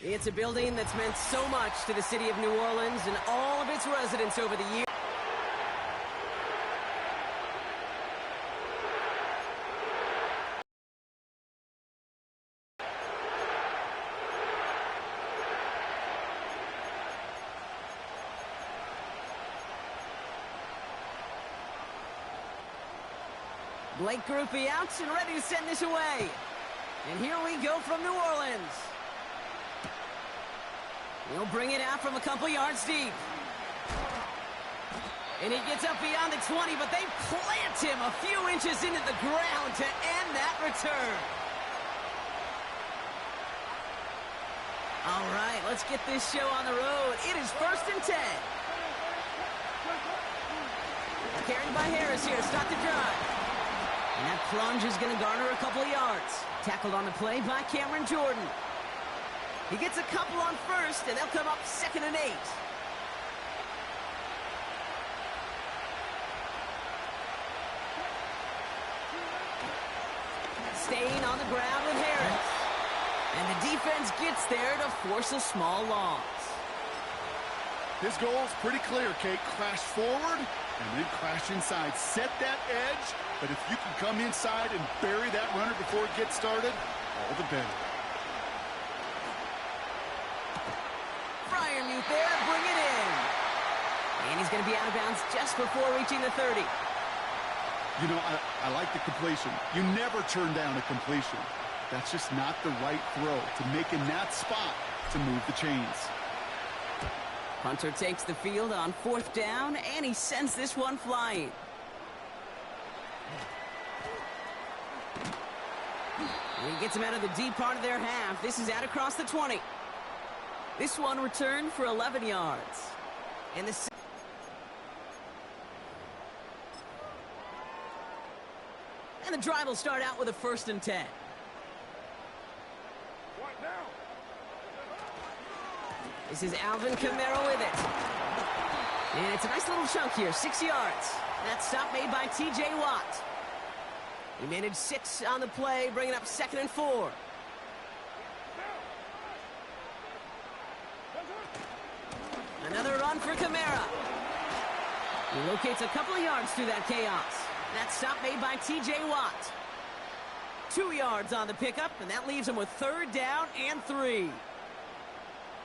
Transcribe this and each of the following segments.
It's a building that's meant so much to the city of New Orleans and all of its residents over the years. Blake Groupie out and ready to send this away. And here we go from New Orleans. He'll bring it out from a couple yards deep. And he gets up beyond the 20, but they plant him a few inches into the ground to end that return. All right, let's get this show on the road. It is 1st and 10. Carried by Harris here to start the drive. And that plunge is going to garner a couple of yards. Tackled on the play by Cameron Jordan. He gets a couple on first, and they'll come up 2nd and 8. Staying on the ground with Harris. And the defense gets there to force a small loss. His goal is pretty clear, Kate. Crash forward and then crash inside. Set that edge, but if you can come inside and bury that runner before it gets started, all the better. Freiermuth there to bring it in. And he's going to be out of bounds just before reaching the 30. You know, I like the completion. You never turn down a completion. That's just not the right throw to make in that spot to move the chains. Hunter takes the field on 4th down, and he sends this one flying. And he gets him out of the deep part of their half. This is out across the 20. This one returned for 11 yards. And the drive will start out with a 1st and 10. This is Alvin Kamara with it. And it's a nice little chunk here, 6 yards. That stop made by T.J. Watt. He managed 6 on the play, bringing up 2nd and 4. Another run for Kamara. He locates a couple of yards through that chaos. That stop made by T.J. Watt. 2 yards on the pickup, and that leaves him with 3rd down and 3.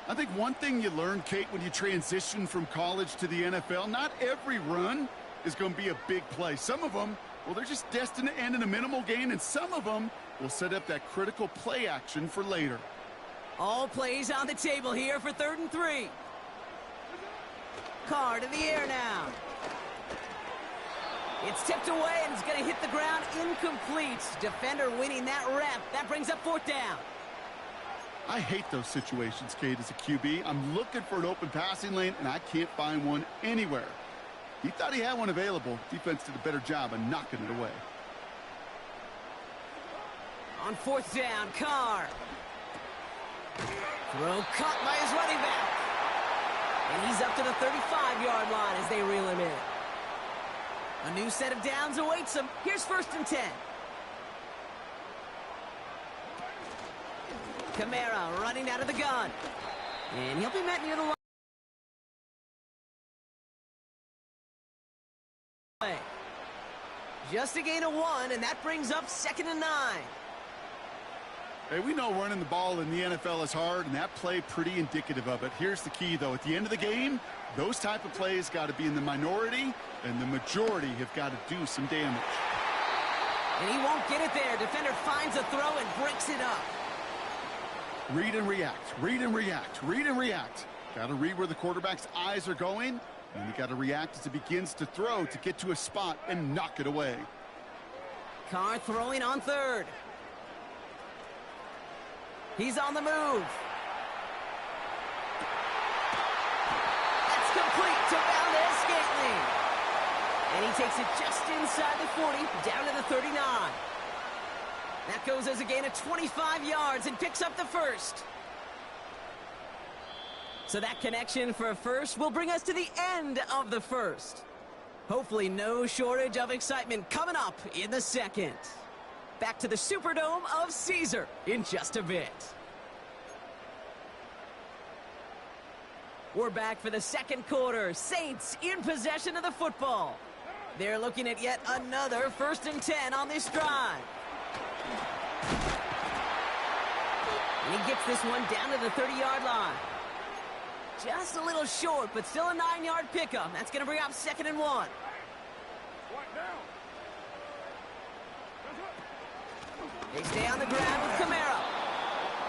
I think one thing you learn, Kate, when you transition from college to the NFL, not every run is going to be a big play. Some of them, well, they're just destined to end in a minimal gain, and some of them will set up that critical play action for later. All plays on the table here for 3rd and 3. Carr to the air now. It's tipped away, and it's going to hit the ground incomplete. Defender winning that rep. That brings up 4th down. I hate those situations, Kate, as a QB. I'm looking for an open passing lane, and I can't find one anywhere. He thought he had one available. Defense did a better job of knocking it away. On 4th down, Carr. Throw caught by his running back. And he's up to the 35-yard line as they reel him in. A new set of downs awaits him. Here's 1st and 10. Kamara running out of the gun. And he'll be met near the line. Just a gain of 1, and that brings up 2nd and 9. Hey, we know running the ball in the NFL is hard, and that play pretty indicative of it. Here's the key, though. At the end of the game, those type of plays got to be in the minority, and the majority have got to do some damage. And he won't get it there. Defender finds a throw and breaks it up. Read and react, read and react, read and react. Got to read where the quarterback's eyes are going, and you got to react as he begins to throw to get to a spot and knock it away. Carr throwing on 3rd. He's on the move. That's complete to Valdez-Scantling. And he takes it just inside the 40, down to the 39. That goes as a gain of 25 yards and picks up the 1st. So that connection for a 1st will bring us to the end of the 1st. Hopefully no shortage of excitement coming up in the 2nd. Back to the Superdome of Caesar in just a bit. We're back for the second quarter. Saints in possession of the football. They're looking at yet another 1st and 10 on this drive. And he gets this one down to the 30-yard line. Just a little short, but still a 9-yard pickup. That's going to bring up 2nd and 1. They stay on the ground with Kamara.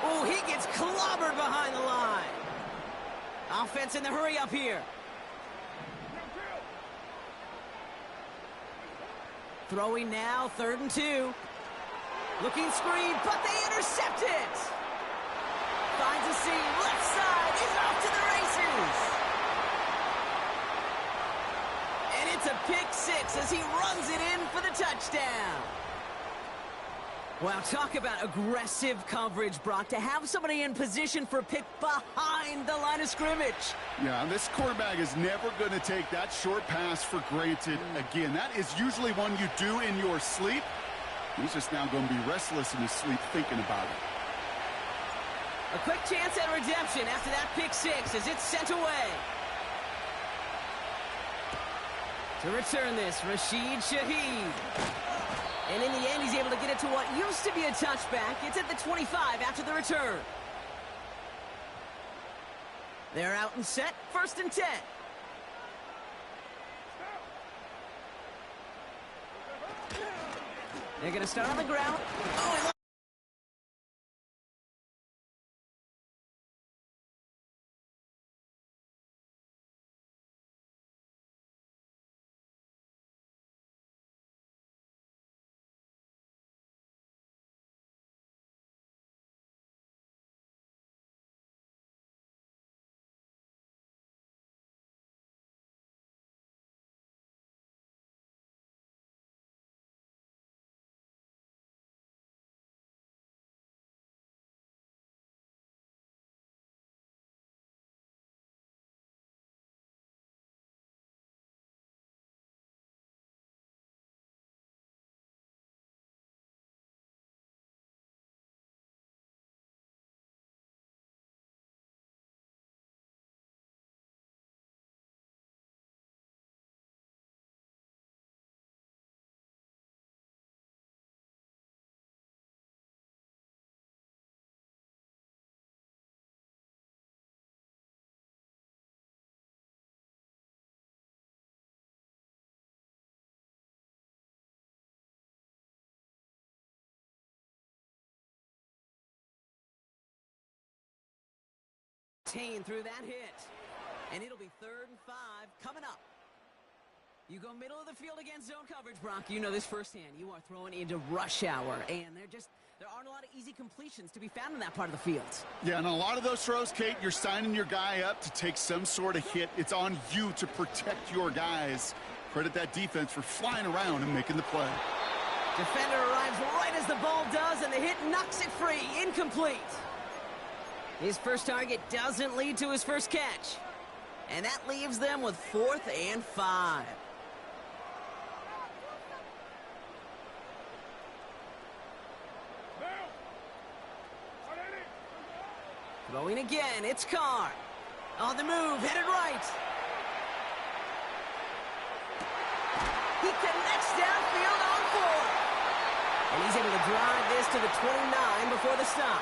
Oh, he gets clobbered behind the line. Offense in the hurry up here. Throwing now, 3rd and 2. Looking screen, but they intercept it. Finds a seam, left side, he's off to the races. And it's a pick 6 as he runs it in for the touchdown. Wow, talk about aggressive coverage, Brock, to have somebody in position for a pick behind the line of scrimmage. Yeah, this quarterback is never going to take that short pass for granted again. That is usually one you do in your sleep. He's just now going to be restless in his sleep thinking about it. A quick chance at redemption after that pick 6 as it's sent away. To return this, Rashid Shaheed. And in the end, he's able to get it to what used to be a touchback. It's at the 25 after the return. They're out and set, 1st and 10. They're going to start on the ground. Oh, through that hit. And it'll be 3rd and 5 coming up. You go middle of the field against zone coverage, Brock. You know this firsthand. You are throwing into rush hour, and there aren't a lot of easy completions to be found in that part of the field. Yeah, and a lot of those throws, Kate, you're signing your guy up to take some sort of hit. It's on you to protect your guys. Credit that defense for flying around and making the play. Defender arrives right as the ball does, and the hit knocks it free. Incomplete. His first target doesn't lead to his first catch. And that leaves them with 4th and 5. Throwing again, it's Carr. On the move, headed right. He connects downfield on 4. And he's able to drive this to the 29 before the stop.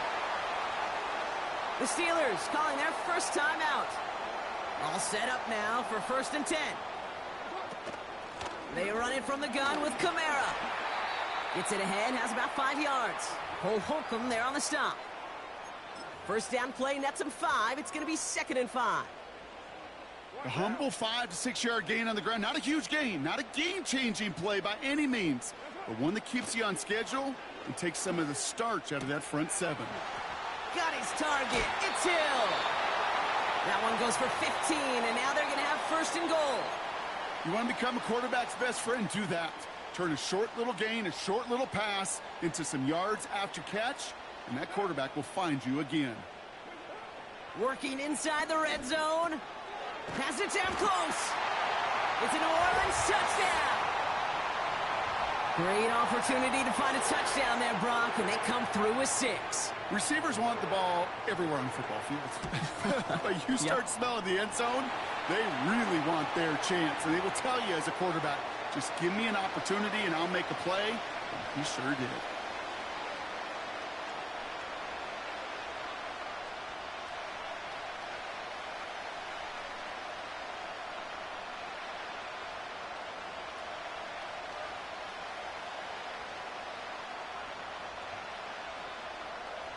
The Steelers calling their first timeout. All set up now for 1st and 10. They run it from the gun with Kamara. Gets it ahead, has about 5 yards. Cole Holcomb there on the stop. First down play nets him 5. It's going to be 2nd and 5. A humble 5 to 6 yard gain on the ground. Not a huge gain, not a game-changing play by any means, but one that keeps you on schedule and takes some of the starch out of that front 7. Got his target. It's Hill. That one goes for 15, and now they're going to have 1st and goal. You want to become a quarterback's best friend? Do that. Turn a short little gain, a short little pass into some yards after catch, and that quarterback will find you again. Working inside the red zone. Pass it down close. It's a New Orleans touchdown. Great opportunity to find a touchdown there, Brock, and they come through with 6. Receivers want the ball everywhere on the football field. But you start smelling the end zone, they really want their chance. And they will tell you as a quarterback, just give me an opportunity and I'll make a play. And he sure did.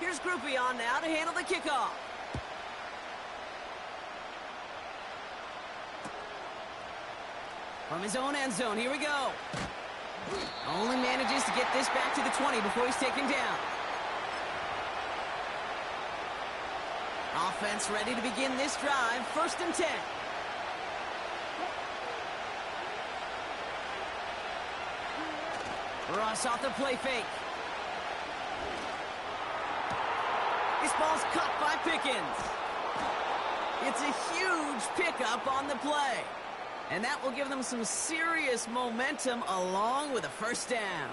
Here's Groupie on now to handle the kickoff. From his own end zone, here we go. Only manages to get this back to the 20 before he's taken down. Offense ready to begin this drive. 1st and 10. Ross off the play fake. This ball's caught by Pickens. It's a huge pickup on the play. And that will give them some serious momentum along with a 1st down.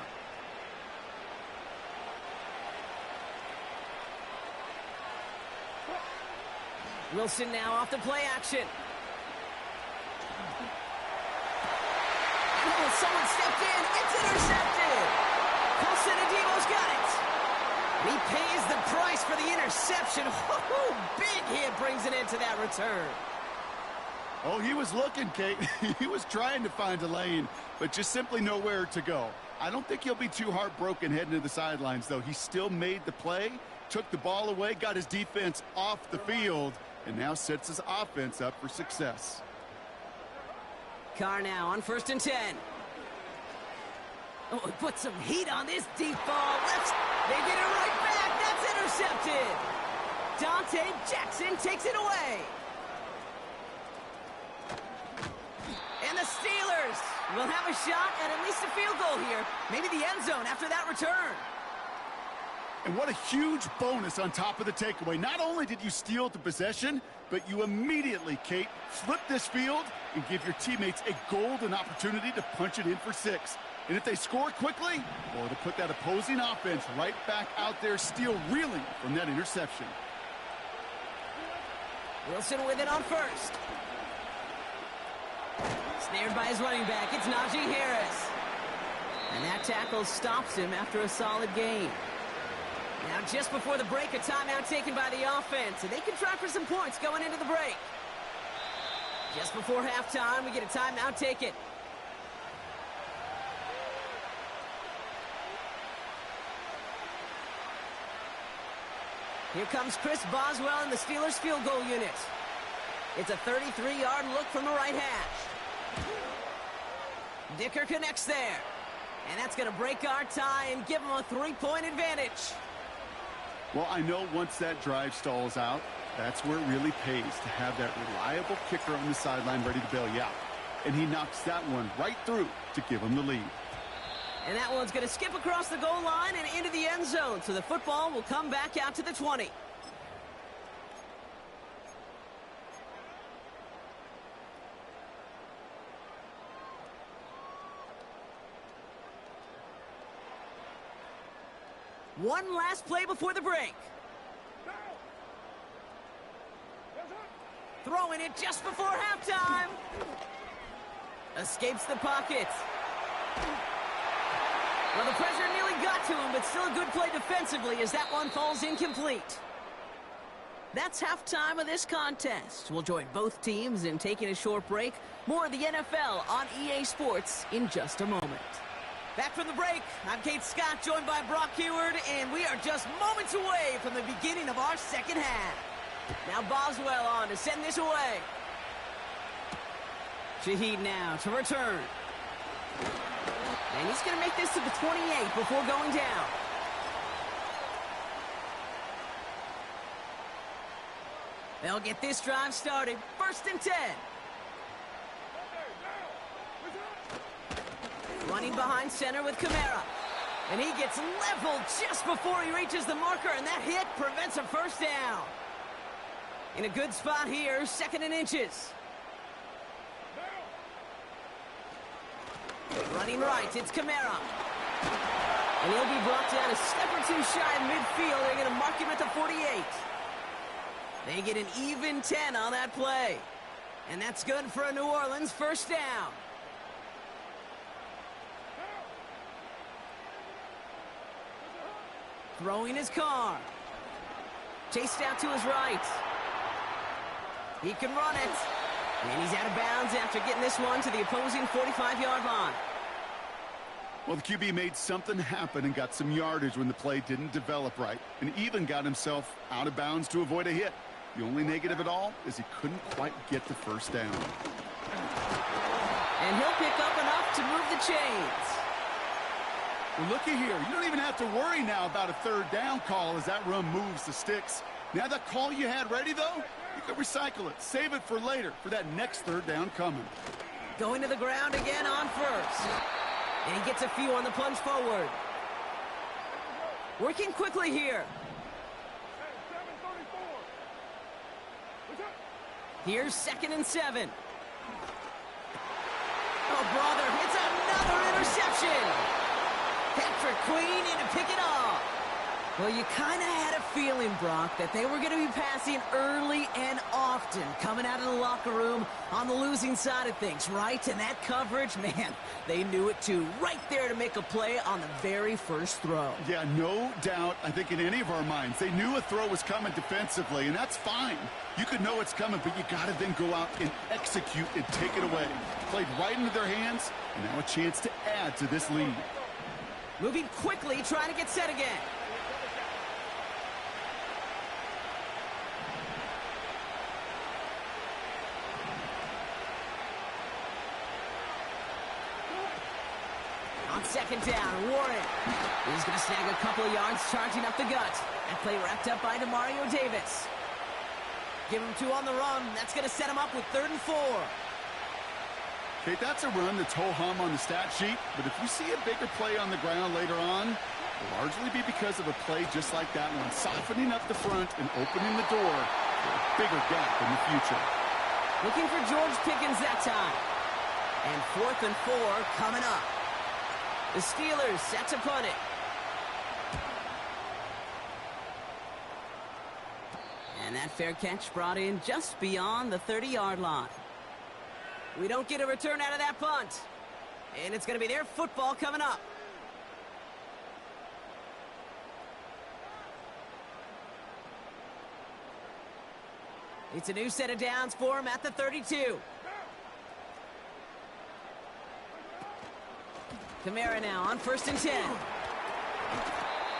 Wilson now off the play action. Oh, someone stepped in. It's intercepted. Colson Adebo's got it. He pays the price for the interception. Big hit brings it into that return. Oh, he was looking, Kate. He was trying to find a lane, but just simply nowhere to go. I don't think he'll be too heartbroken heading to the sidelines, though. He still made the play, took the ball away, got his defense off the field, and now sets his offense up for success. Carr now on 1st and 10. Oh, put some heat on this deep ball. They get it right back. That's intercepted. Dante Jackson takes it away. And the Steelers will have a shot at least a field goal here. Maybe the end zone after that return. And what a huge bonus on top of the takeaway. Not only did you steal the possession, but you immediately, Kate, flip this field and give your teammates a golden opportunity to punch it in for 6. And if they score quickly, or to put that opposing offense right back out there, still reeling from that interception. Wilson with it on 1st. Snared by his running back, it's Najee Harris. And that tackle stops him after a solid gain. Now just before the break, a timeout taken by the offense, and they can try for some points going into the break. Just before halftime, we get a timeout taken. Here comes Chris Boswell in the Steelers field goal unit. It's a 33-yard look from the right hash. Dicker connects there. And that's going to break our tie and give them a 3-point advantage. Well, I know once that drive stalls out, that's where it really pays to have that reliable kicker on the sideline ready to bail you out. And he knocks that one right through to give him the lead. And that one's going to skip across the goal line and into the end zone, so the football will come back out to the 20. One last play before the break. Throwing it just before halftime. Escapes the pocket. Well, the pressure nearly got to him, but still a good play defensively as that one falls incomplete. That's halftime of this contest. We'll join both teams in taking a short break. More of the NFL on EA Sports in just a moment. Back from the break, I'm Kate Scott, joined by Brock Heward, and we are just moments away from the beginning of our second half. Now Boswell on to send this away. Shaheed now to return. And he's going to make this to the 28 before going down. They'll get this drive started. 1st and 10. Running behind center with Kamara. And he gets leveled just before he reaches the marker, and that hit prevents a 1st down. In a good spot here, 2nd and inches. Running right, it's Kamara. And he'll be brought down a step or two shy of midfield. They're going to mark him at the 48. They get an even 10 on that play. And that's good for a New Orleans first down. Throwing his car. Chased out to his right. He can run it. And he's out of bounds after getting this one to the opposing 45-yard line. Well, the QB made something happen and got some yardage when the play didn't develop right, and even got himself out of bounds to avoid a hit. The only negative at all is he couldn't quite get the first down. And he'll pick up enough to move the chains. Well, looky here. You don't even have to worry now about a third down call as that run moves the sticks. Now that call you had ready, though, you can recycle it. Save it for later for that next third down coming. Going to the ground again on first. And he gets a few on the plunge forward. Working quickly here. Here's 2nd and 7. Oh, brother, it's another interception. Patrick Queen in to pick it off. Well, you kind of had a feeling, Brock, that they were going to be passing early and often coming out of the locker room on the losing side of things, right? And that coverage, man, they knew it too. Right there to make a play on the very first throw. Yeah, no doubt. I think in any of our minds, they knew a throw was coming defensively, and that's fine. You could know it's coming, but you got to then go out and execute and take it away. Played right into their hands, and now a chance to add to this lead. Moving quickly, trying to get set again. On 2nd down, Warren. He's going to snag a couple of yards, charging up the gut. That play wrapped up by DeMario Davis. Give him 2 on the run. That's going to set him up with 3rd and 4. Okay, that's a run that's ho-hum on the stat sheet, but if you see a bigger play on the ground later on, it'll largely be because of a play just like that one, softening up the front and opening the door for a bigger gap in the future. Looking for George Pickens that time. And 4th and 4 coming up. The Steelers set to punt it. And that fair catch brought in just beyond the 30-yard line. We don't get a return out of that punt. And it's going to be their football coming up. It's a new set of downs for him at the 32. Kamara now on 1st and 10.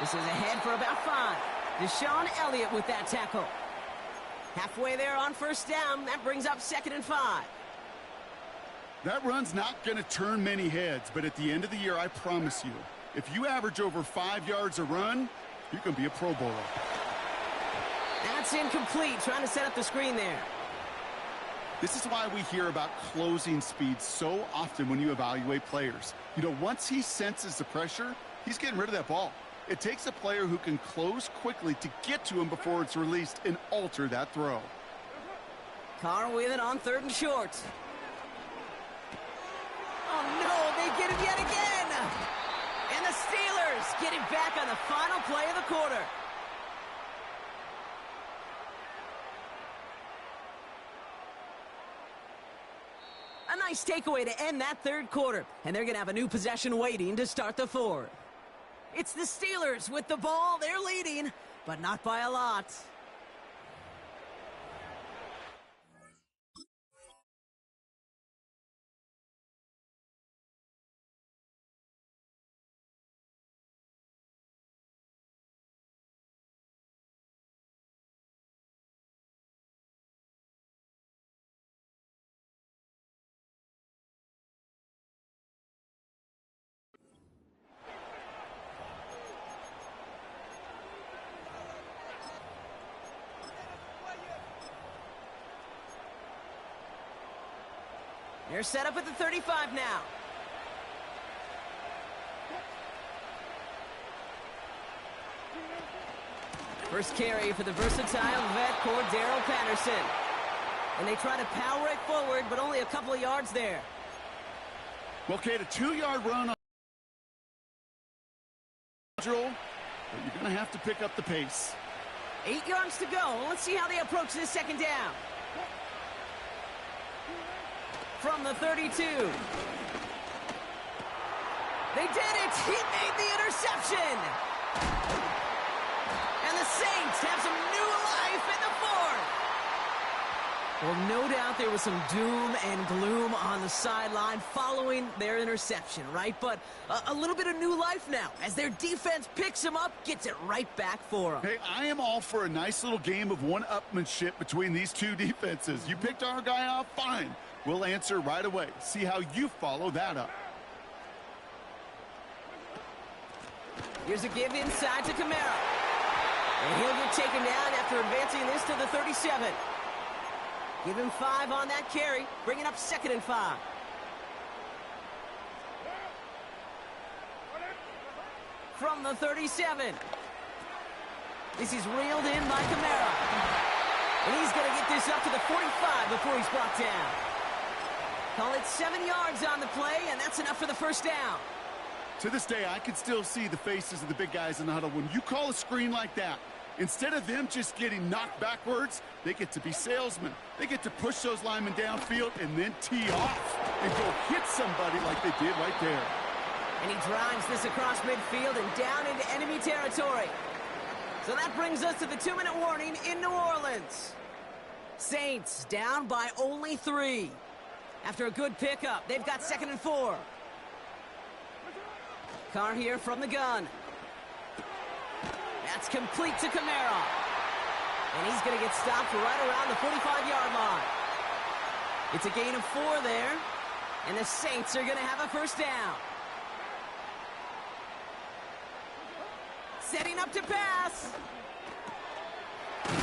This is ahead for about 5. Deshaun Elliott with that tackle. Halfway there on 1st down. That brings up 2nd and 5. That run's not going to turn many heads, but at the end of the year, I promise you, if you average over 5 yards a run, you're going to be a Pro Bowler. That's incomplete. Trying to set up the screen there. This is why we hear about closing speed so often when you evaluate players. You know, once he senses the pressure, he's getting rid of that ball. It takes a player who can close quickly to get to him before it's released and alter that throw. Carr with it on 3rd and short. Oh, no, they get him yet again. And the Steelers get it back on the final play of the quarter. A nice takeaway to end that 3rd quarter. And they're going to have a new possession waiting to start the 4th. It's the Steelers with the ball. They're leading, but not by a lot. They're set up at the 35 now. First carry for the versatile vet, Cordero Patterson. And they try to power it forward, but only a couple of yards there. Okay, the 2-yard run schedule, but you're going to have to pick up the pace. 8 yards to go. Let's see how they approach this second down. From the 32. They did it! He made the interception! And the Saints have some new life in the fourth! Well, no doubt there was some doom and gloom on the sideline following their interception, right? But a little bit of new life now as their defense picks them up, gets it right back for them. Hey, I am all for a nice little game of one-upmanship between these two defenses. You picked our guy off, fine. We'll answer right away. See how you follow that up. Here's a give inside to Kamara. And he'll get taken down after advancing this to the 37. Give him 5 on that carry, bringing up 2nd and 5. From the 37. This is reeled in by Kamara. And he's going to get this up to the 45 before he's brought down. Call it 7 yards on the play, and that's enough for the first down. To this day, I can still see the faces of the big guys in the huddle. When you call a screen like that, instead of them just getting knocked backwards, they get to be salesmen. They get to push those linemen downfield and then tee off and go hit somebody like they did right there. And he drives this across midfield and down into enemy territory. So that brings us to the 2-minute warning in New Orleans. Saints down by only 3. After a good pickup, they've got 2nd and 4. Carr here from the gun. That's complete to Kamara. And he's going to get stopped right around the 45-yard line. It's a gain of 4 there. And the Saints are going to have a first down. Setting up to pass.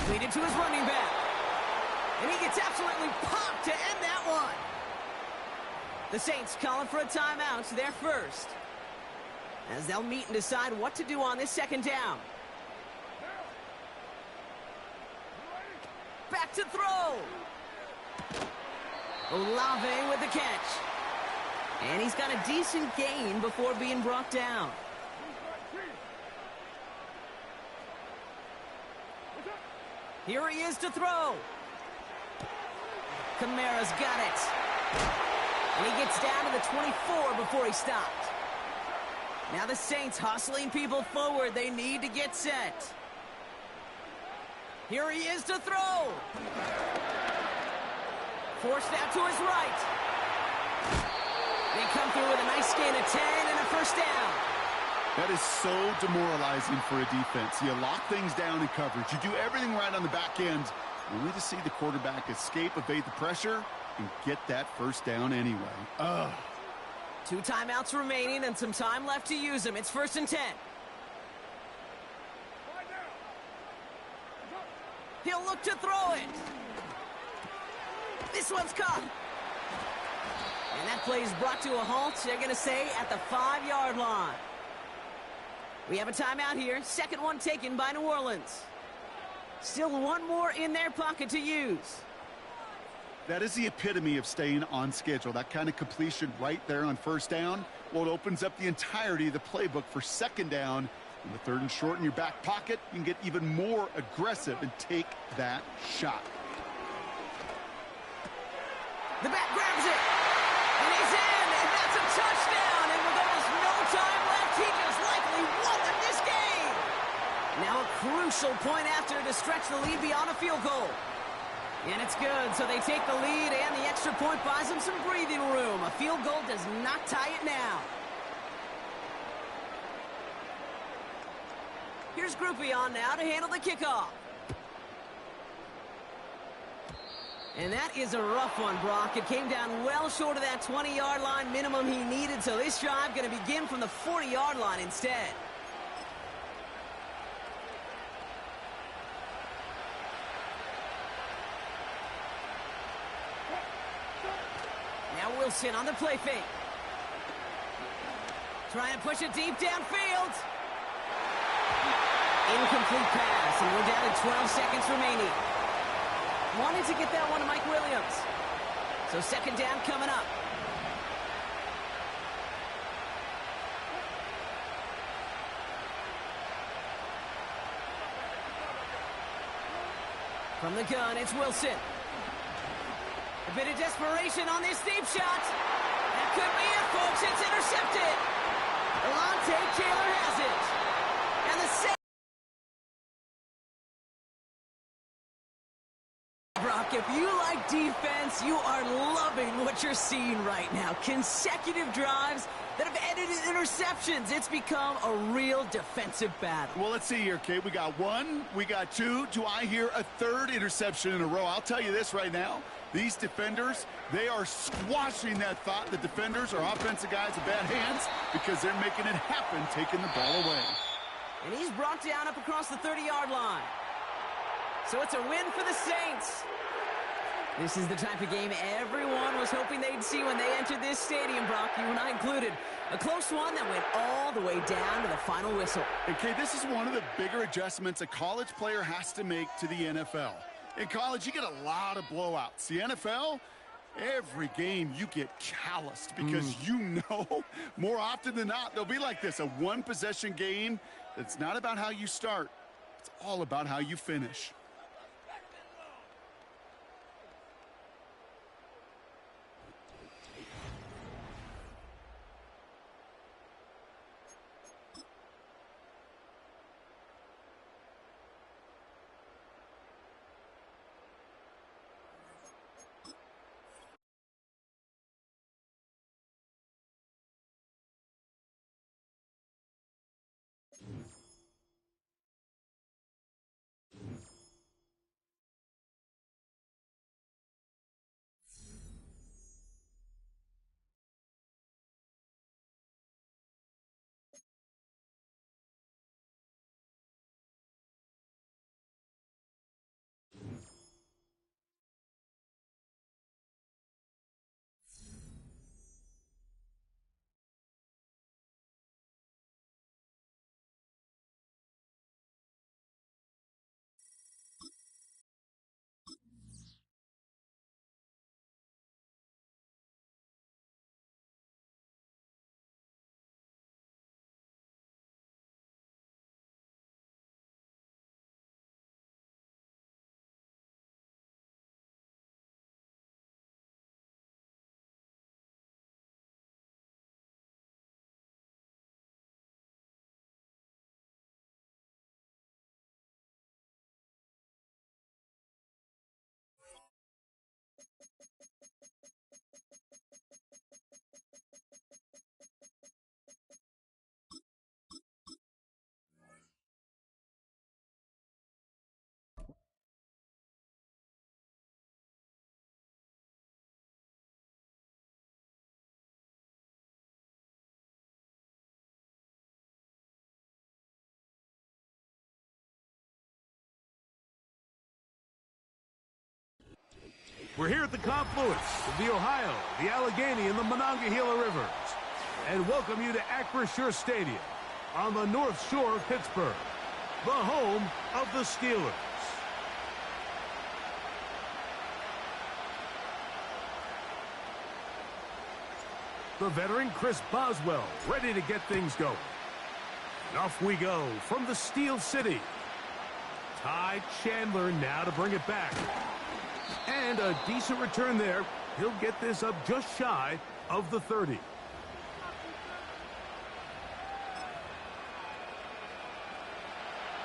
Lead it to his running back. And he gets absolutely popped to end that one. The Saints calling for a timeout. They're first, as they'll meet and decide what to do on this second down. Back to throw. Olave with the catch. And he's got a decent gain before being brought down. Here he is to throw. Kamara's got it. And he gets down to the 24 before he stopped. Now the Saints hustling people forward. They need to get set. Here he is to throw. Forced out to his right. They come through with a nice gain of 10 and a first down. That is so demoralizing for a defense. You lock things down in coverage. You do everything right on the back end, only to see the quarterback escape, evade the pressure, and get that first down anyway. Ugh. 2 timeouts remaining and some time left to use them. It's 1st and 10. He'll look to throw it. This one's caught. And that play is brought to a halt, they're going to say, at the 5-yard line. We have a timeout here. Second one taken by New Orleans. Still one more in their pocket to use. That is the epitome of staying on schedule. That kind of completion right there on first down. Well, it opens up the entirety of the playbook for second down. In the 3rd and short in your back pocket, you can get even more aggressive and take that shot. The back grabs it. And he's in. And that's a touchdown. And with almost no time left, he just likely won them this game. Now a crucial point after to stretch the lead beyond a field goal. And it's good. So they take the lead, and the extra point buys them some breathing room. A field goal does not tie it now. Here's Groupie on now to handle the kickoff. And that is a rough one, Brock. It came down well short of that 20-yard line minimum he needed, so this drive going to begin from the 40-yard line instead. Now Wilson on the play fake. Trying to push it deep downfield. Incomplete pass, and we're down to 12 seconds remaining. Wanted to get that one to Mike Williams. So second down coming up. From the gun, it's Wilson. A bit of desperation on this deep shot. That could be it, folks. It's intercepted. Alontae Taylor has it. And the save. Brock, if you like defense, you are loving what you're seeing right now. Consecutive drives that have ended in interceptions. It's become a real defensive battle. Well, let's see here, Kate. We got one, we got two. Do I hear a third interception in a row? I'll tell you this right now. These defenders, they are squashing that thought. The defenders are offensive guys with bad hands because they're making it happen, taking the ball away. And he's brought down up across the 30-yard line. So it's a win for the Saints. This is the type of game everyone was hoping they'd see when they entered this stadium, Brock, you and I included. A close one that went all the way down to the final whistle. Okay, this is one of the bigger adjustments a college player has to make to the NFL. In college, you get a lot of blowouts. The NFL, every game you get calloused because you know more often than not they'll be like this, a one-possession game that's not about how you start. It's all about how you finish. We're here at the confluence of the Ohio, the Allegheny, and the Monongahela Rivers, and welcome you to Acrisure Stadium on the North Shore of Pittsburgh, the home of the Steelers. The veteran Chris Boswell ready to get things going. And off we go from the Steel City. Ty Chandler now to bring it back. And a decent return there. He'll get this up just shy of the 30.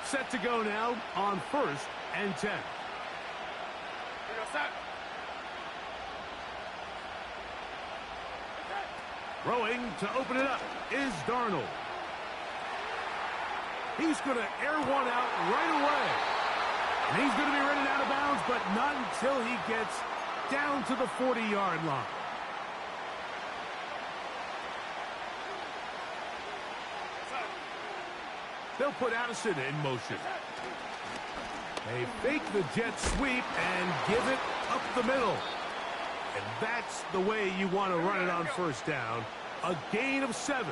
Set to go now on 1st and 10. Throwing to open it up is Darnold. He's going to air one out right away. And he's going to be running out of bounds, but not until he gets down to the 40-yard line. They'll put Addison in motion. They fake the jet sweep and give it up the middle. And that's the way you want to run it on 1st down. A gain of 7.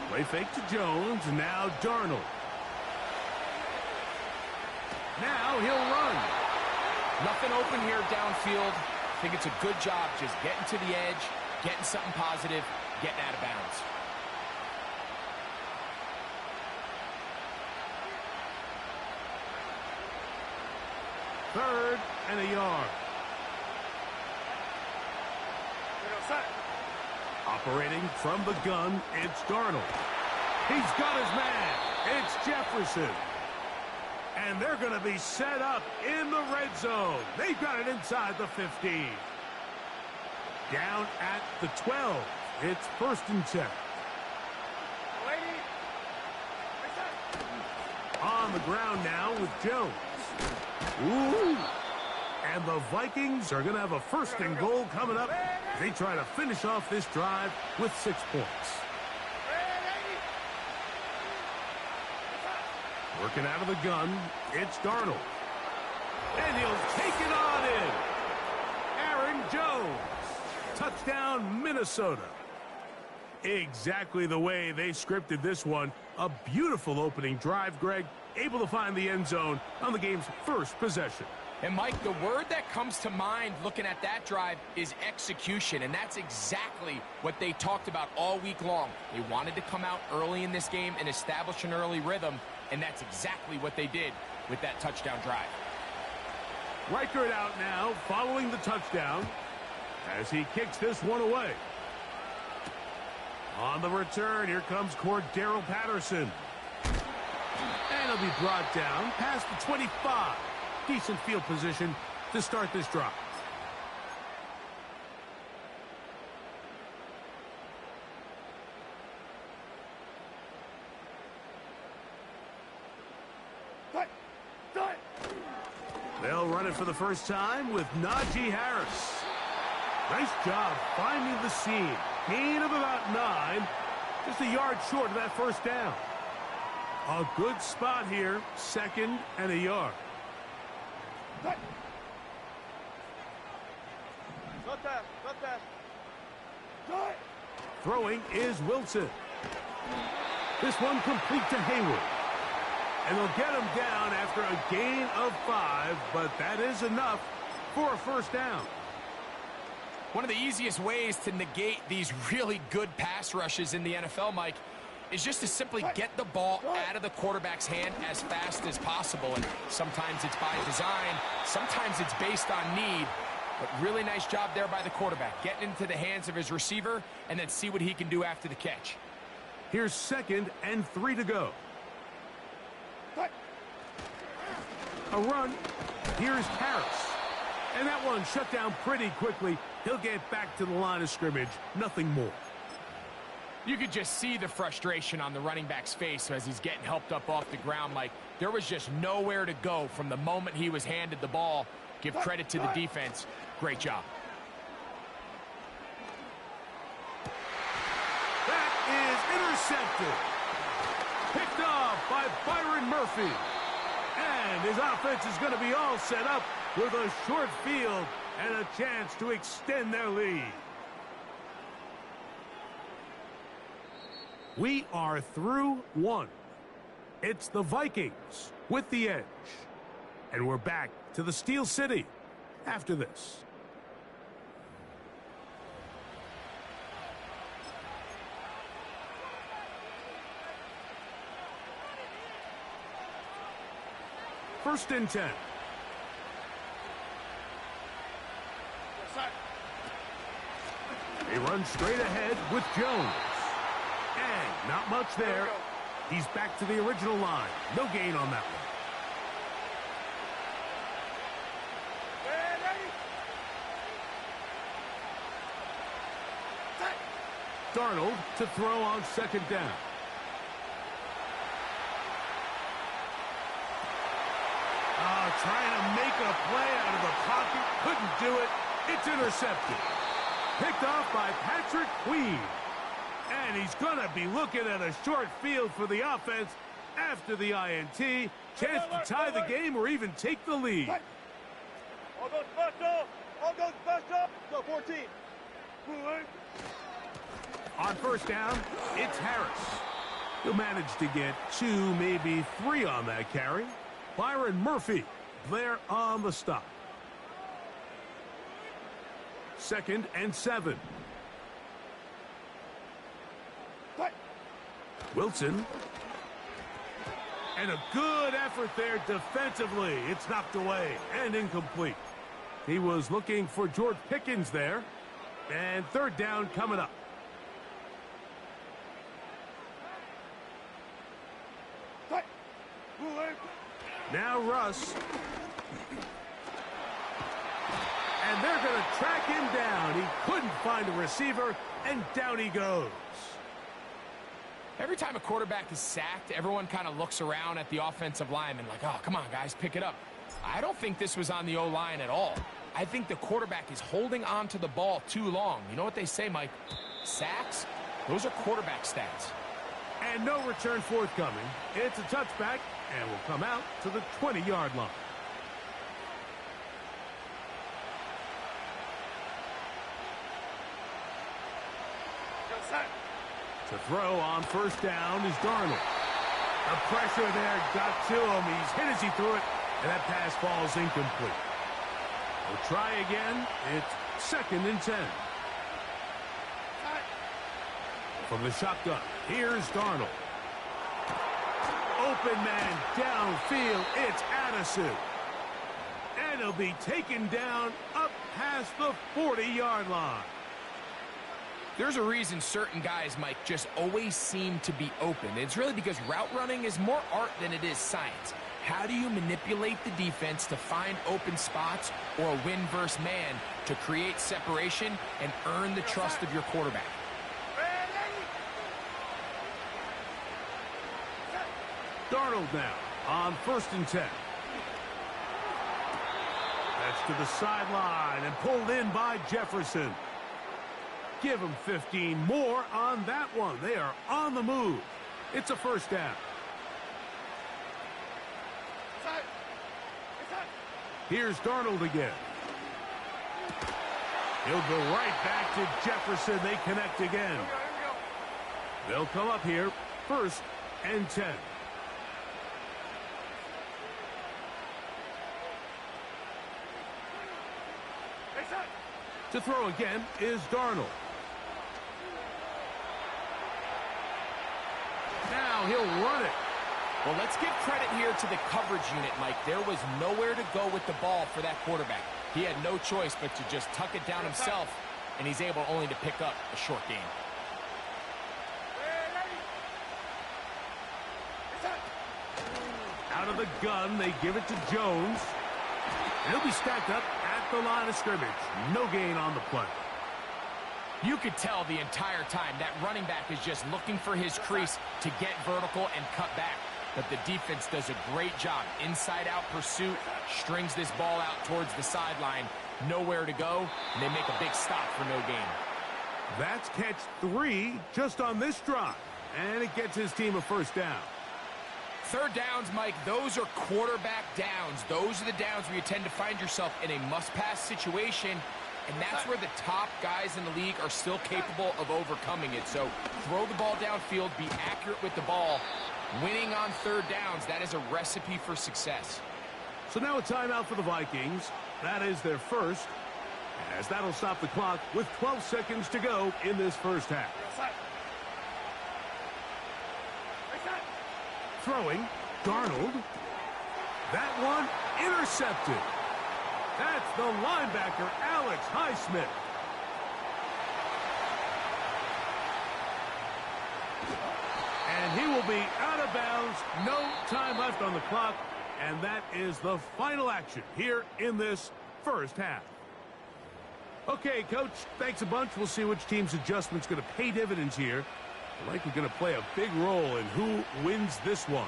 Play fake to Jones, now Darnold. Now he'll run. Nothing open here downfield. I think it's a good job just getting to the edge, getting something positive, getting out of bounds. 3rd and a yard. Operating from the gun, it's Darnold. He's got his man. It's Jefferson. And they're going to be set up in the red zone. They've got it inside the 15. Down at the 12. It's 1st and 10. On the ground now with Jones. Ooh. And the Vikings are going to have a 1st and goal coming up. They try to finish off this drive with 6 points. Working out of the gun, it's Darnold. And he'll take it on in. Aaron Jones. Touchdown, Minnesota. Exactly the way they scripted this one. A beautiful opening drive, Greg. Able to find the end zone on the game's first possession. And, Mike, the word that comes to mind looking at that drive is execution, and that's exactly what they talked about all week long. They wanted to come out early in this game and establish an early rhythm, and that's exactly what they did with that touchdown drive. Reichert out now following the touchdown as he kicks this one away. On the return, here comes Cordero Patterson. And he'll be brought down past the 25. Decent field position to start this drive. They'll run it for the first time with Najee Harris. Nice job finding the seam. Gain of about 9. Just a yard short of that first down. A good spot here. 2nd and a yard. Throwing is Wilson. This one complete to Hayward. And they'll get him down after a gain of 5, but that is enough for a first down. One of the easiest ways to negate these really good pass rushes in the NFL, Mike, is just to simply get the ball out of the quarterback's hand as fast as possible. And sometimes it's by design, sometimes it's based on need. But really nice job there by the quarterback, getting into the hands of his receiver and then see what he can do after the catch. Here's 2nd and 3 to go. A run. Here's Harris. And that one shut down pretty quickly. He'll get back to the line of scrimmage. Nothing more. You could just see the frustration on the running back's face as he's getting helped up off the ground, Mike. There was just nowhere to go from the moment he was handed the ball. Give credit to the defense. Great job. That is intercepted. Picked off by Byron Murphy. And his offense is going to be all set up with a short field and a chance to extend their lead. We are through 1. It's the Vikings with the edge. And we're back to the Steel City after this. First and 10. They run straight ahead with Jones. And not much there. He's back to the original line. No gain on that one. Darnold to throw on 2nd down. Trying to make a play out of the pocket. Couldn't do it. It's intercepted. Picked off by Patrick Queen. And he's going to be looking at a short field for the offense after the INT. Chance to tie the game or even take the lead. All goes special. All goes special. Go 14. On first down, it's Harris. He'll manage to get 2, maybe 3 on that carry. Byron Murphy there on the stop. 2nd and 7. Wilson. And a good effort there defensively. It's knocked away and incomplete. He was looking for George Pickens there. And third down coming up. Now Russ. And they're going to track him down. He couldn't find a receiver, and down he goes. Every time a quarterback is sacked, everyone kind of looks around at the offensive lineman like, oh, come on, guys, pick it up. I don't think this was on the O-line at all. I think the quarterback is holding on to the ball too long. You know what they say, Mike? Sacks, those are quarterback stats. And no return forthcoming. It's a touchback, and will come out to the 20-yard line. To throw on first down is Darnold. The pressure there got to him. He's hit as he threw it, and that pass falls incomplete. We'll try again. It's 2nd and 10. From the shotgun, here's Darnold. Open man downfield. It's Addison. And he'll be taken down up past the 40-yard line. There's a reason certain guys, Mike, just always seem to be open. It's really because route running is more art than it is science. How do you manipulate the defense to find open spots or a win versus man to create separation and earn the trust of your quarterback? Darnold now on 1st and 10. That's to the sideline and pulled in by Jefferson. Give them 15 more on that one. They are on the move. It's a first down. Here's Darnold again. He'll go right back to Jefferson. They connect again. They'll come up here 1st and 10. To throw again is Darnold. Now he'll run it. Well, let's give credit here to the coverage unit, Mike. There was nowhere to go with the ball for that quarterback. He had no choice but to just tuck it down himself, and he's able only to pick up a short gain. Out of the gun, they give it to Jones. He'll be stacked up at the line of scrimmage. No gain on the play. You could tell the entire time that running back is just looking for his crease to get vertical and cut back. But the defense does a great job. Inside-out pursuit, strings this ball out towards the sideline. Nowhere to go, and they make a big stop for no gain. That's catch 3 just on this drive. And it gets his team a first down. Third downs, Mike, those are quarterback downs. Those are the downs where you tend to find yourself in a must-pass situation, and that's where the top guys in the league are still capable of overcoming it. So throw the ball downfield, be accurate with the ball. Winning on third downs, that is a recipe for success. So now a timeout for the Vikings. That is their first, as that'll stop the clock with 12 seconds to go in this first half. Throwing, Darnold. That one intercepted. That's the linebacker, Alex Highsmith. And he will be out of bounds. No time left on the clock. And that is the final action here in this first half. Okay, Coach, thanks a bunch. We'll see which team's adjustment's going to pay dividends here. Likely going to play a big role in who wins this one.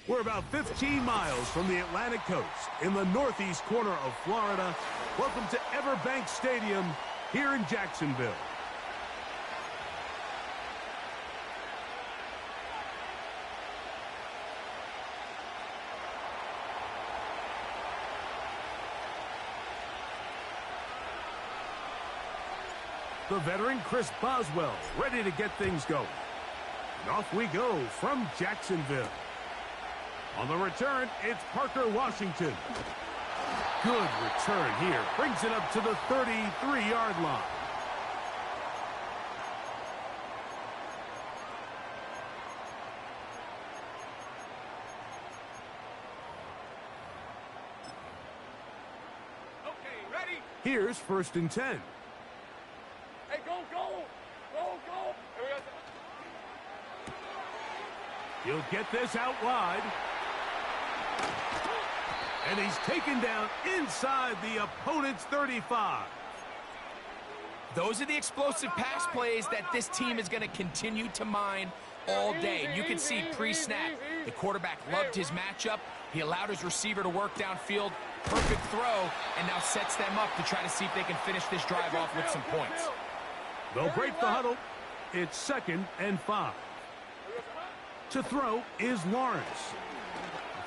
We're about 15 miles from the Atlantic coast in the northeast corner of Florida. Welcome to Everbank Stadium here in Jacksonville. The veteran Chris Boswell ready to get things going. And off we go from Jacksonville. On the return, it's Parker Washington. Good return here. Brings it up to the 33-yard line. Okay, ready? Here's 1st and 10. Hey, go, go! Go, go! Here we go. He'll get this out wide. And he's taken down inside the opponent's 35. Those are the explosive pass plays that this team is going to continue to mine all day. And you can see pre-snap, the quarterback loved his matchup. He allowed his receiver to work downfield. Perfect throw, and now sets them up to try to see if they can finish this drive off with some points. They'll break the huddle. It's 2nd and 5. To throw is Lawrence.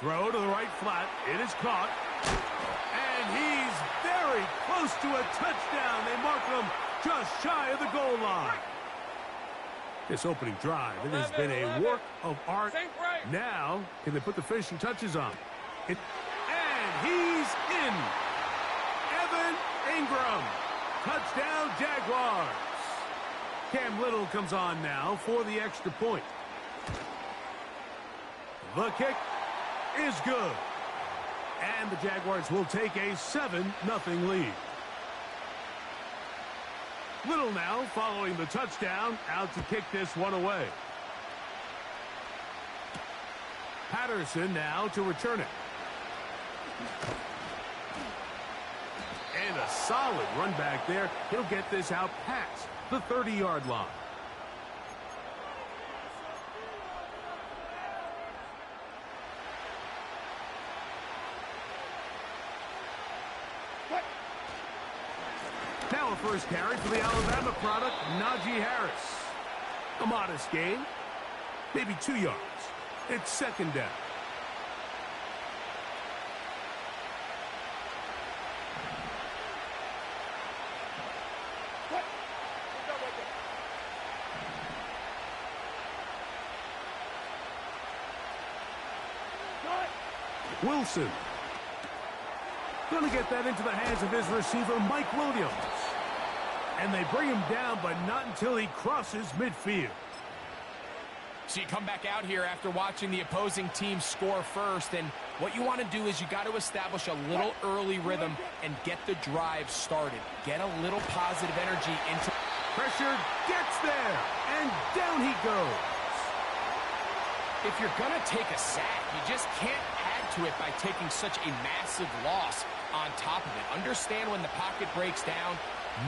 Throw to the right flat. It is caught. And he's very close to a touchdown. They mark him just shy of the goal line. This opening drive, it has been a work of art. Now, can they put the finishing touches on? And he's in. Evan Ingram. Touchdown, Jaguars. Cam Little comes on now for the extra point. The kick is good. And the Jaguars will take a 7-0 lead. Little now following the touchdown, out to kick this one away. Patterson now to return it. And a solid run back there. He'll get this out past the 30-yard line. Now a first carry for the Alabama product, Najee Harris. A modest gain, maybe 2 yards. It's 2nd down. Wilson. Going to get that into the hands of his receiver, Mike Williams. And they bring him down, but not until he crosses midfield. So you come back out here after watching the opposing team score first, and what you want to do is you got to establish a little early rhythm and get the drive started. Get a little positive energy into... Pressure gets there, and down he goes. If you're going to take a sack, you just can't add to it by taking such a massive loss on top of it. Understand when the pocket breaks down,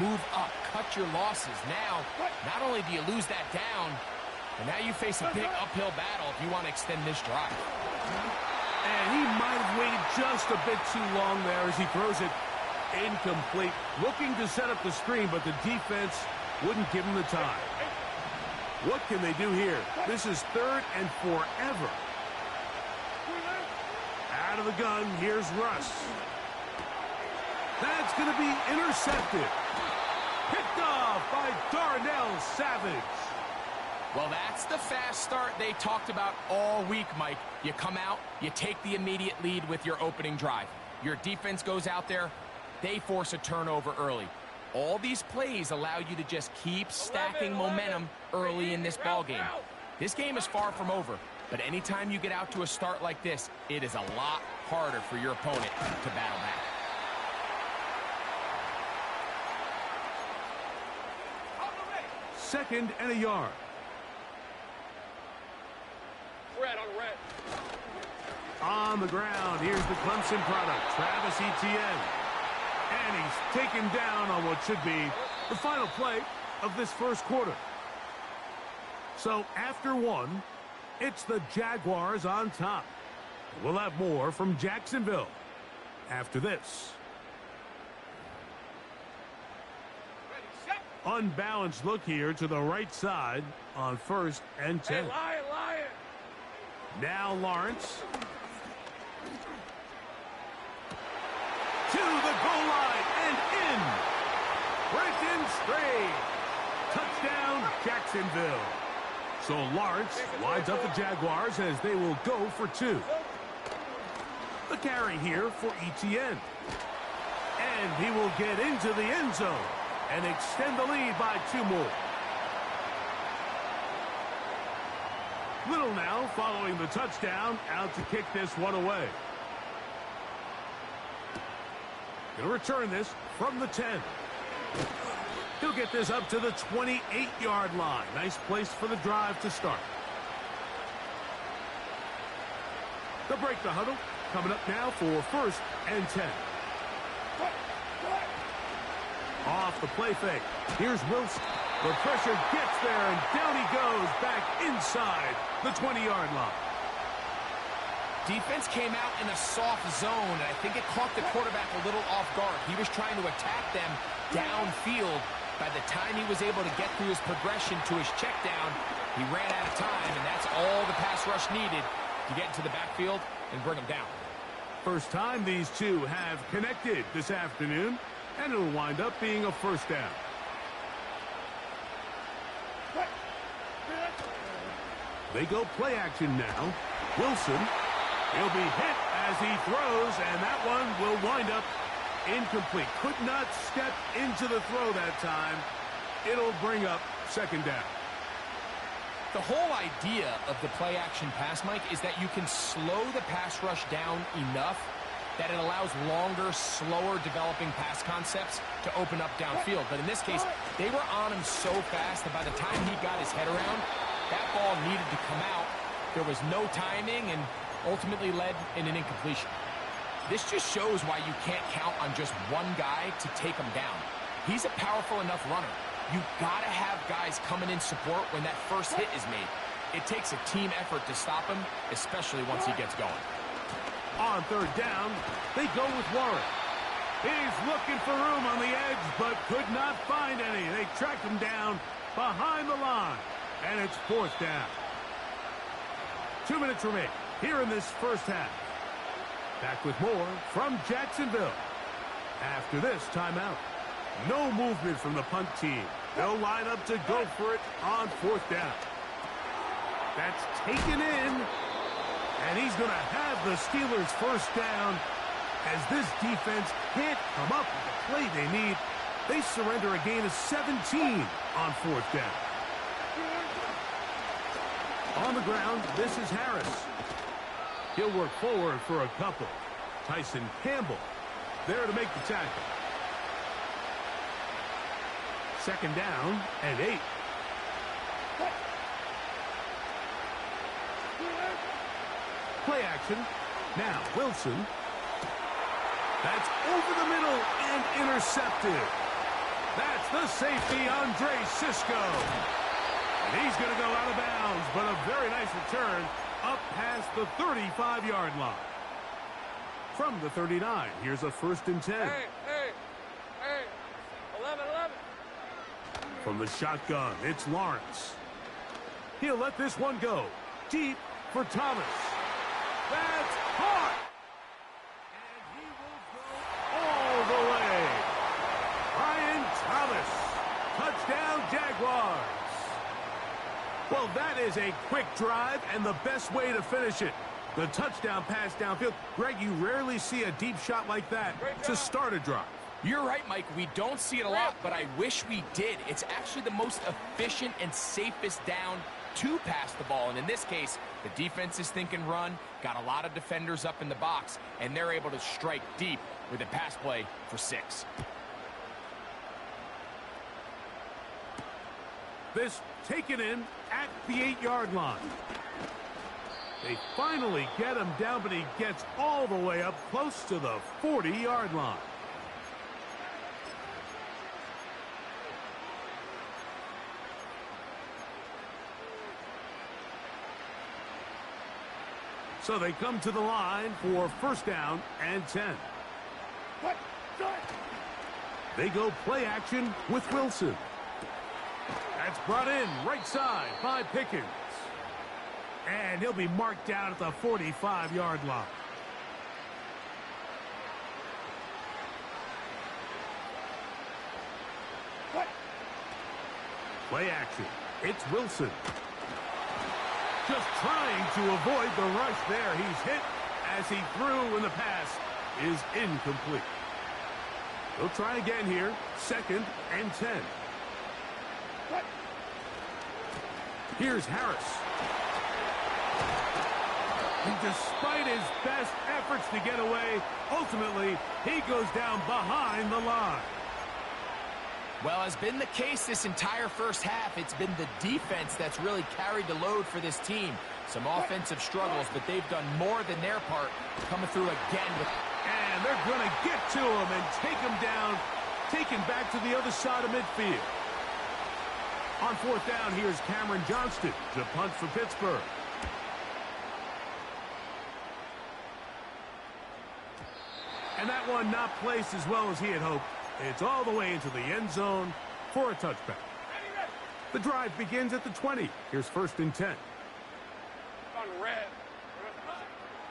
move up, cut your losses. Now, not only do you lose that down, but now you face a big uphill battle if you want to extend this drive. And he might have waited just a bit too long there as he throws it incomplete. Looking to set up the screen, but the defense wouldn't give him the time. What can they do here? This is 3rd and forever. Out of the gun, here's Russ. That's going to be intercepted. Picked off by Darnell Savage. Well, that's the fast start they talked about all week, Mike. You come out, you take the immediate lead with your opening drive. Your defense goes out there, they force a turnover early. All these plays allow you to just keep stacking momentum early in this ballgame. This game is far from over, but anytime you get out to a start like this, it is a lot harder for your opponent to battle back. Second and a yard. Red on red. On the ground, here's the Clemson product, Travis Etienne. And he's taken down on what should be the final play of this first quarter. So after one, it's the Jaguars on top. We'll have more from Jacksonville after this. Unbalanced look here to the right side on 1st and 10. Hey, Lion! Now Lawrence. To the goal line and in. Brenton straight. Touchdown, Jacksonville. So Lawrence lines up the Jaguars as they will go for 2. The carry here for ETN. And he will get into the end zone and extend the lead by 2 more. Little now following the touchdown, out to kick this one away. Going to return this from the 10. He'll get this up to the 28-yard line. Nice place for the drive to start. They'll break the huddle. Coming up now for 1st and 10. Off the play fake. Here's Wilson. The pressure gets there, and down he goes back inside the 20-yard line. Defense came out in a soft zone, and I think it caught the quarterback a little off guard. He was trying to attack them downfield. By the time he was able to get through his progression to his check down, he ran out of time, and that's all the pass rush needed to get into the backfield and bring him down. First time these two have connected this afternoon, and it'll wind up being a 1st down. They go play action now. Wilson, he'll be hit as he throws, and that one will wind up incomplete. Could not step into the throw that time. It'll bring up 2nd down. The whole idea of the play-action pass, Mike, is that you can slow the pass rush down enough that it allows longer, slower developing pass concepts to open up downfield. But in this case, they were on him so fast that by the time he got his head around, that ball needed to come out. There was no timing and ultimately led in an incompletion. This just shows why you can't count on just one guy to take him down. He's a powerful enough runner. You've got to have guys coming in support when that first hit is made. It takes a team effort to stop him, especially once he gets going. On 3rd down, they go with Warren. He's looking for room on the edge, but could not find any. They tracked him down behind the line, and it's 4th down. 2 minutes remain here in this first half. Back with more from Jacksonville. After this timeout, no movement from the punt team. They'll line up to go for it on 4th down. That's taken in, and he's going to have the Steelers' 1st down. As this defense can't come up with the play they need, they surrender a gain of 17 on 4th down. On the ground, this is Harris. He'll work forward for a couple. Tyson Campbell there to make the tackle. 2nd down and 8. Play action. Now Wilson. That's over the middle and intercepted. That's the safety, Andre Sisco. And he's going to go out of bounds, but a very nice return up past the 35-yard line. From the 39, here's a 1st and 10. Hey. 11. From the shotgun, it's Lawrence. He'll let this one go. Deep for Thomas. That's caught! And he will go all the way. Brian Thomas. Touchdown, Jaguars. Well, that is a quick drive and the best way to finish it. The touchdown pass downfield. Greg, you rarely see a deep shot like that to start a drive. You're right, Mike. We don't see it a lot, but I wish we did. It's actually the most efficient and safest down to pass the ball. And in this case, the defense is thinking run, got a lot of defenders up in the box, and they're able to strike deep with a pass play for 6. This taken in at the 8-yard line. They finally get him down, but he gets all the way up close to the 40-yard line. So they come to the line for first down and 10. They go play action with Wilson. That's brought in right side by Pickens. And he'll be marked down at the 45-yard line. Play action. It's Wilson. Just trying to avoid the rush there. He's hit as he threw, and the pass is incomplete. He'll try again here. Second and 10. Here's Harris. And despite his best efforts to get away, ultimately, he goes down behind the line. Well, as been the case this entire first half, it's been the defense that's really carried the load for this team. Some offensive struggles, but they've done more than their part, coming through again. And they're going to get to him and take him down, take him back to the other side of midfield. On fourth down, here's Cameron Johnston to punt for Pittsburgh. And that one not placed as well as he had hoped. It's all the way into the end zone for a touchback. The drive begins at the 20. Here's first and 10.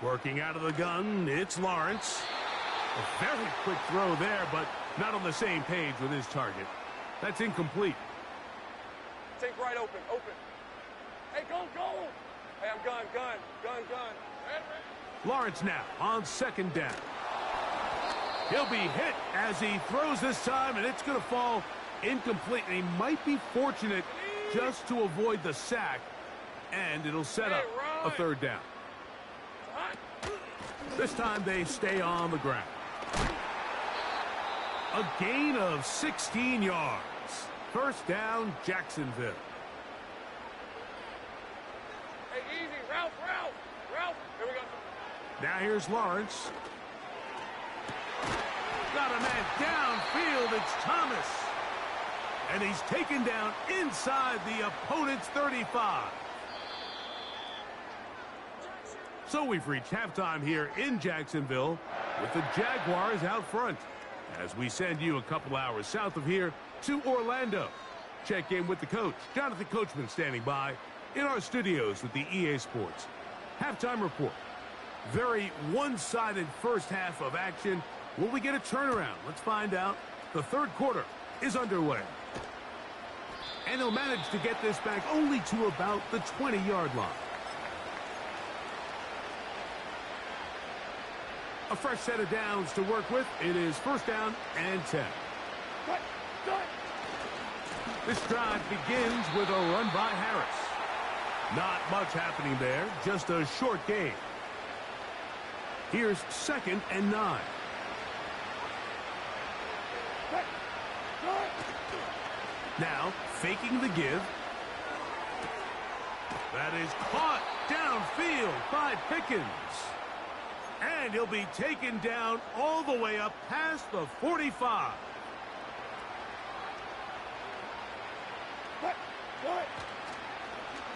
Working out of the gun, it's Lawrence. A very quick throw there, but not on the same page with his target. That's incomplete. Take right open. Hey, go. Hey, I'm gun. Lawrence now on second down. He'll be hit as he throws this time, and it's going to fall incomplete. And he might be fortunate just to avoid the sack, and it'll set up a third down. This time they stay on the ground. A gain of 16 yards. First down, Jacksonville. Hey, easy. Ralph. Here we go. Now here's Lawrence. Got a man downfield. It's Thomas. And he's taken down inside the opponent's 35. So we've reached halftime here in Jacksonville with the Jaguars out front as we send you a couple hours south of here to Orlando. Check in with the coach, Jonathan Coachman, standing by in our studios with the EA Sports halftime report. Very one-sided first half of action. Will we get a turnaround? Let's find out. The third quarter is underway. And he'll manage to get this back only to about the 20-yard line. A fresh set of downs to work with. It is first down and 10. This drive begins with a run by Harris. Not much happening there, just a short gain. Here's second and 9. Now, faking the give. That is caught downfield by Pickens. And he'll be taken down all the way up past the 45.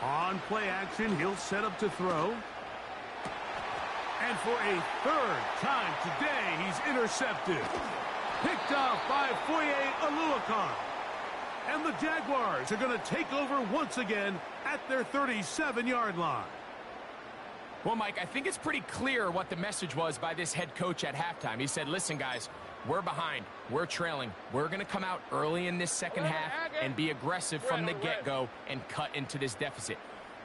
On play action, he'll set up to throw. And for a third time today, he's intercepted. Picked off by Foye Oluokun. And the Jaguars are going to take over once again at their 37-yard line. Well, Mike, I think it's pretty clear what the message was by this head coach at halftime. He said, listen, guys, we're behind. We're trailing. We're going to come out early in this second half and be aggressive from the get-go and cut into this deficit.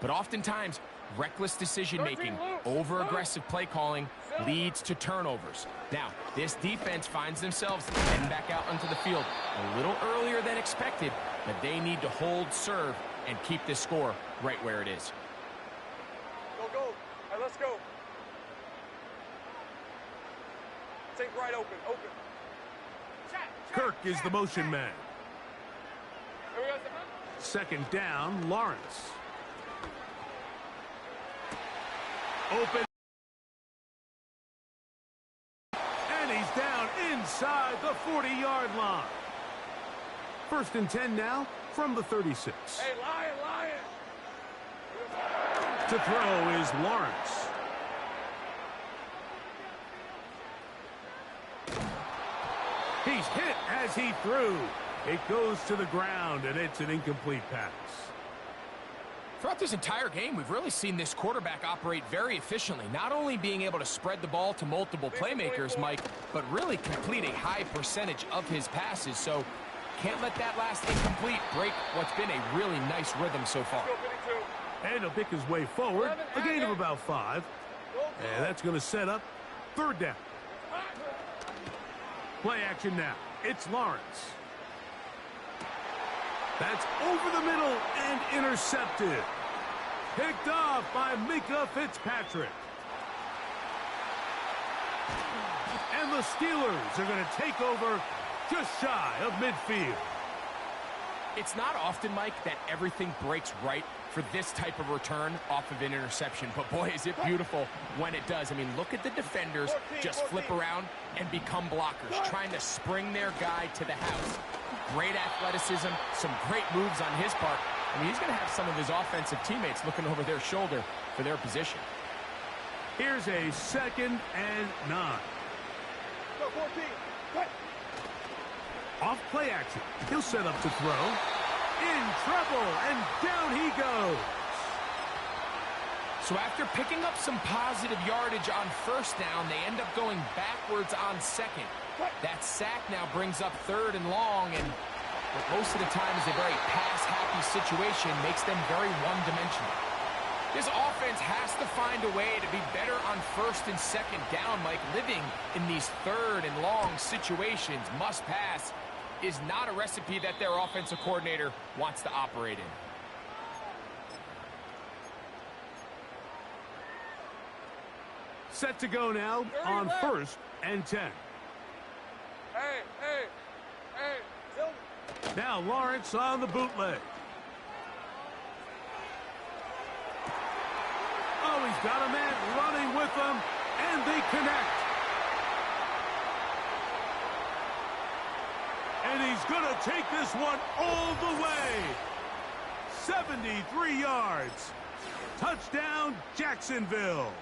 But oftentimes, reckless decision-making, over-aggressive play calling leads to turnovers. Now, this defense finds themselves heading back out onto the field a little earlier than expected, but they need to hold serve and keep this score right where it is. Go. All right, let's go. Take right open. Kirk is the motion man. Here we go. Second down, Lawrence. Open. And he's down inside the 40-yard line. First and 10 now from the 36. Hey, Lion. To throw is Lawrence. He's hit as he threw. It goes to the ground, and it's an incomplete pass. Throughout this entire game, we've really seen this quarterback operate very efficiently, not only being able to spread the ball to multiple playmakers, Mike, but really complete a high percentage of his passes. So can't let that last incomplete break what's been a really nice rhythm so far. And he'll pick his way forward, a gain of about 5. And that's going to set up 3rd down. Play action now. It's Lawrence. That's over the middle and intercepted. Picked off by Micah Fitzpatrick. And the Steelers are going to take over just shy of midfield. It's not often, Mike, that everything breaks right for this type of return off of an interception. But, boy, is it beautiful when it does. I mean, look at the defenders just flip around and become blockers, trying to spring their guy to the house. Great athleticism, some great moves on his part. I mean, he's going to have some of his offensive teammates looking over their shoulder for their position. Here's a 2nd and 9. Off play action. He'll set up to throw. In trouble, and down he goes. So after picking up some positive yardage on 1st down, they end up going backwards on 2nd. That sack now brings up 3rd and long, and what most of the time is a very pass-happy situation, makes them very one-dimensional. This offense has to find a way to be better on 1st and 2nd down, Mike. Living in these 3rd and long situations, must pass, is not a recipe that their offensive coordinator wants to operate in. Set to go now on 1st and 10. Hey. Now Lawrence on the bootleg. Oh, he's got a man running with them, and they connect. And he's going to take this one all the way. 73 yards. Touchdown, Jacksonville.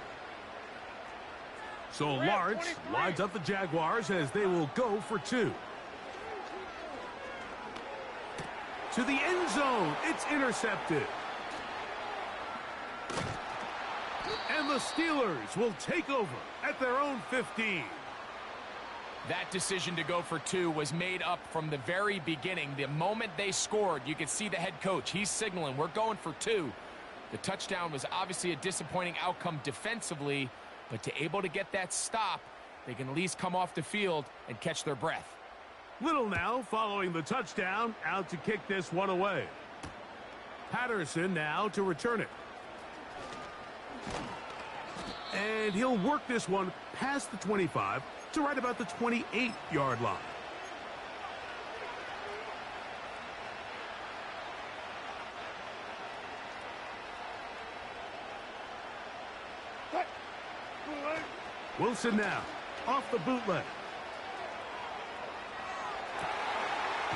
So Lawrence lines up the Jaguars as they will go for 2. To the end zone. It's intercepted. And the Steelers will take over at their own 15. That decision to go for 2 was made up from the very beginning. The moment they scored, you could see the head coach. He's signaling, we're going for 2. The touchdown was obviously a disappointing outcome defensively, but to able to get that stop, they can at least come off the field and catch their breath. Little now following the touchdown, out to kick this one away. Patterson now to return it. And he'll work this one past the 25 to right about the 28-yard line. Wilson now off the bootleg.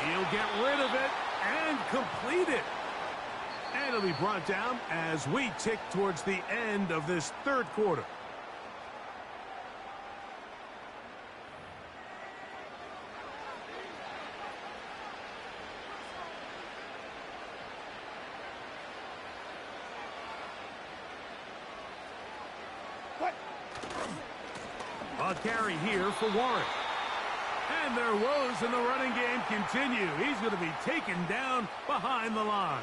He'll get rid of it and complete it. And it'll be brought down as we tick towards the end of this 3rd quarter. A carry here for Warren. And their woes in the running game continue. He's going to be taken down behind the line.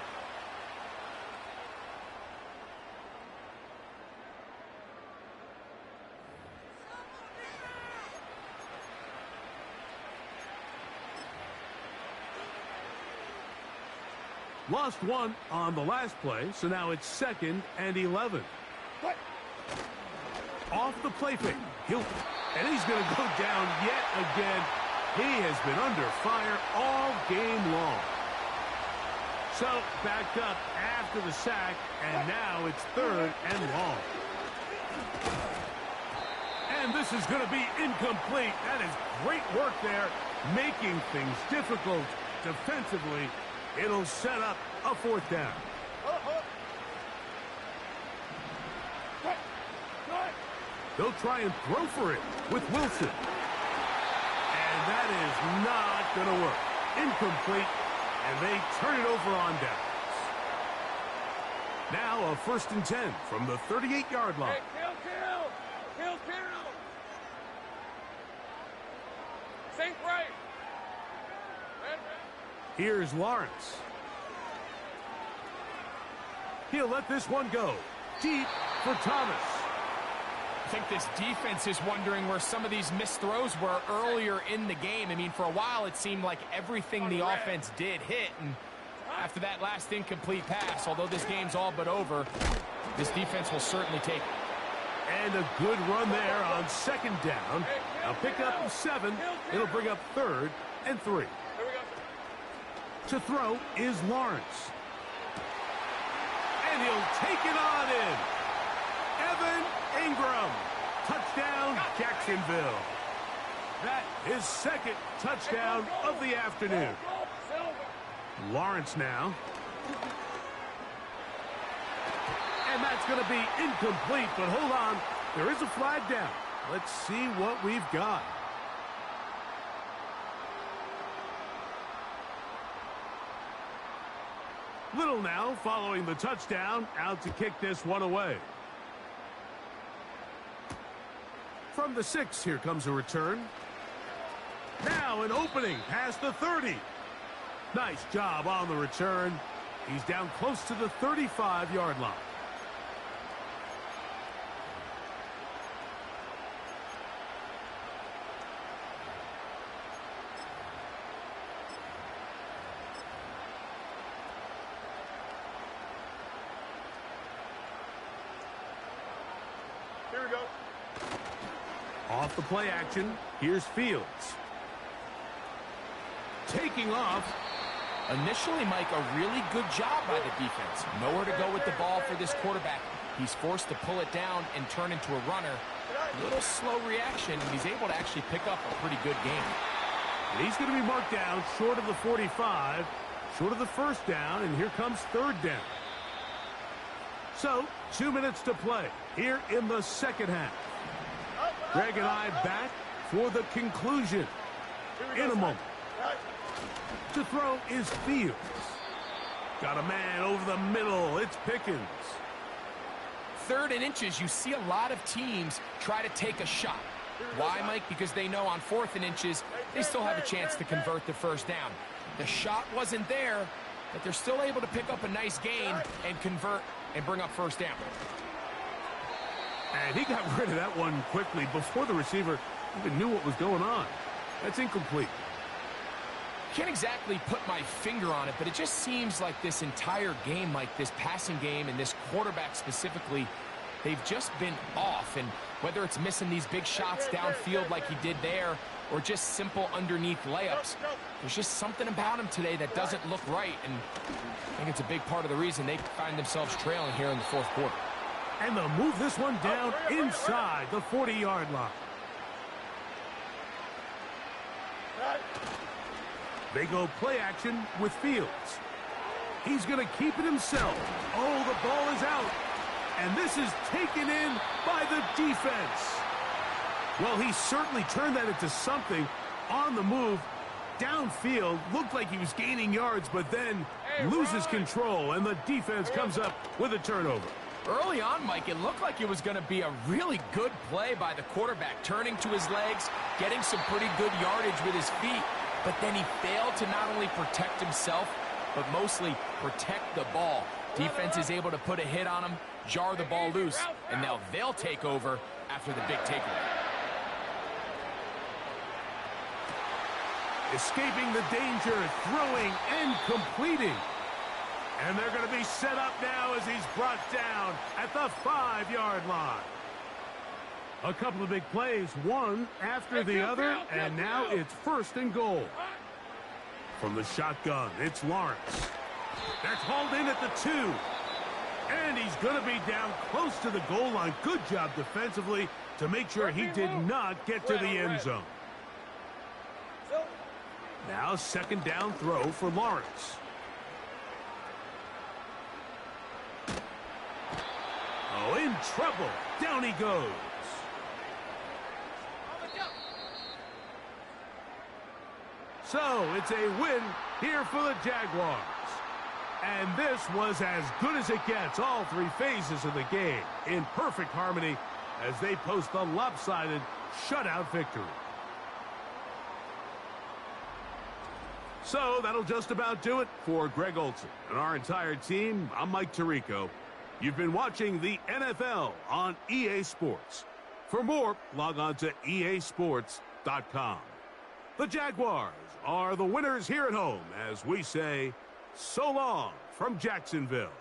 Lost 1 on the last play, so now it's 2nd and 11. Off the play fake. And he's going to go down yet again. He has been under fire all game long. So backed up after the sack, and now it's 3rd and long. And this is going to be incomplete. That is great work there, making things difficult defensively. It'll set up a 4th down. They'll try and throw for it with Wilson. And that That is not going to work. Incomplete, and they turn it over on downs. Now a 1st and 10 from the 38-yard line. Hey, kill. Think right. Here's Lawrence. He'll let this one go. Deep for Thomas. I think this defense is wondering where some of these missed throws were earlier in the game. I mean, for a while, it seemed like everything the offense did hit. And after that last incomplete pass, although this game's all but over, this defense will certainly take it. And a good run there on 2nd down. A pickup of 7. It'll bring up 3rd and 3. To throw is Lawrence. And he'll take it on in. Evan Ingram. Touchdown, Jacksonville. That is 2nd touchdown of the afternoon. Lawrence now. And that's going to be incomplete, but hold on. There is a flag down. Let's see what we've got. Little now following the touchdown, out to kick this one away. From the 6, here comes a return. Now an opening past the 30. Nice job on the return. He's down close to the 35-yard line. Here we go. Off the play action, here's Fields. Taking off. Initially, Mike, a really good job by the defense. Nowhere to go with the ball for this quarterback. He's forced to pull it down and turn into a runner. A little slow reaction, and he's able to actually pick up a pretty good game. And he's going to be marked down short of the 45, short of the 1st down, and here comes 3rd down. So, 2 minutes to play here in the 2nd half. Greg and I back for the conclusion in a moment. To throw is Fields. Got a man over the middle. It's Pickens. 3rd and inches, you see a lot of teams try to take a shot. Why, Mike? Because they know on 4th and inches, they still have a chance to convert the 1st down. The shot wasn't there, but they're still able to pick up a nice gain and convert and bring up 1st down. And he got rid of that one quickly before the receiver even knew what was going on. That's incomplete. Can't exactly put my finger on it, but it just seems like this entire game, like this passing game and this quarterback specifically, they've just been off. And whether it's missing these big shots downfield like he did there or just simple underneath layups, there's just something about him today that doesn't look right. And I think it's a big part of the reason they find themselves trailing here in the 4th quarter. And they'll move this one down inside the 40-yard line. They go play action with Fields. He's going to keep it himself. Oh, the ball is out. And this is taken in by the defense. Well, he certainly turned that into something on the move. Downfield, looked like he was gaining yards, but then loses control, and the defense comes up with a turnover. Early on, Mike, it looked like it was going to be a really good play by the quarterback, turning to his legs, getting some pretty good yardage with his feet, but then he failed to not only protect himself, but mostly protect the ball. Defense is able to put a hit on him, jar the ball loose, and now they'll take over after the big takeaway. Escaping the danger, throwing and completing. And they're going to be set up now as he's brought down at the 5-yard line. A couple of big plays, one after the other, and now it's 1st and goal. From the shotgun, it's Lawrence. That's hauled in at the 2. And he's going to be down close to the goal line. Good job defensively to make sure he did not get to the end zone. Now 2nd down throw for Lawrence. Oh, in trouble. Down he goes. So it's a win here for the Jaguars. And this was as good as it gets, all three phases of the game, in perfect harmony as they post a lopsided shutout victory. So that'll just about do it for Greg Olson and our entire team. I'm Mike Tirico. You've been watching the NFL on EA Sports. For more, log on to easports.com. The Jaguars are the winners here at home as we say, so long from Jacksonville.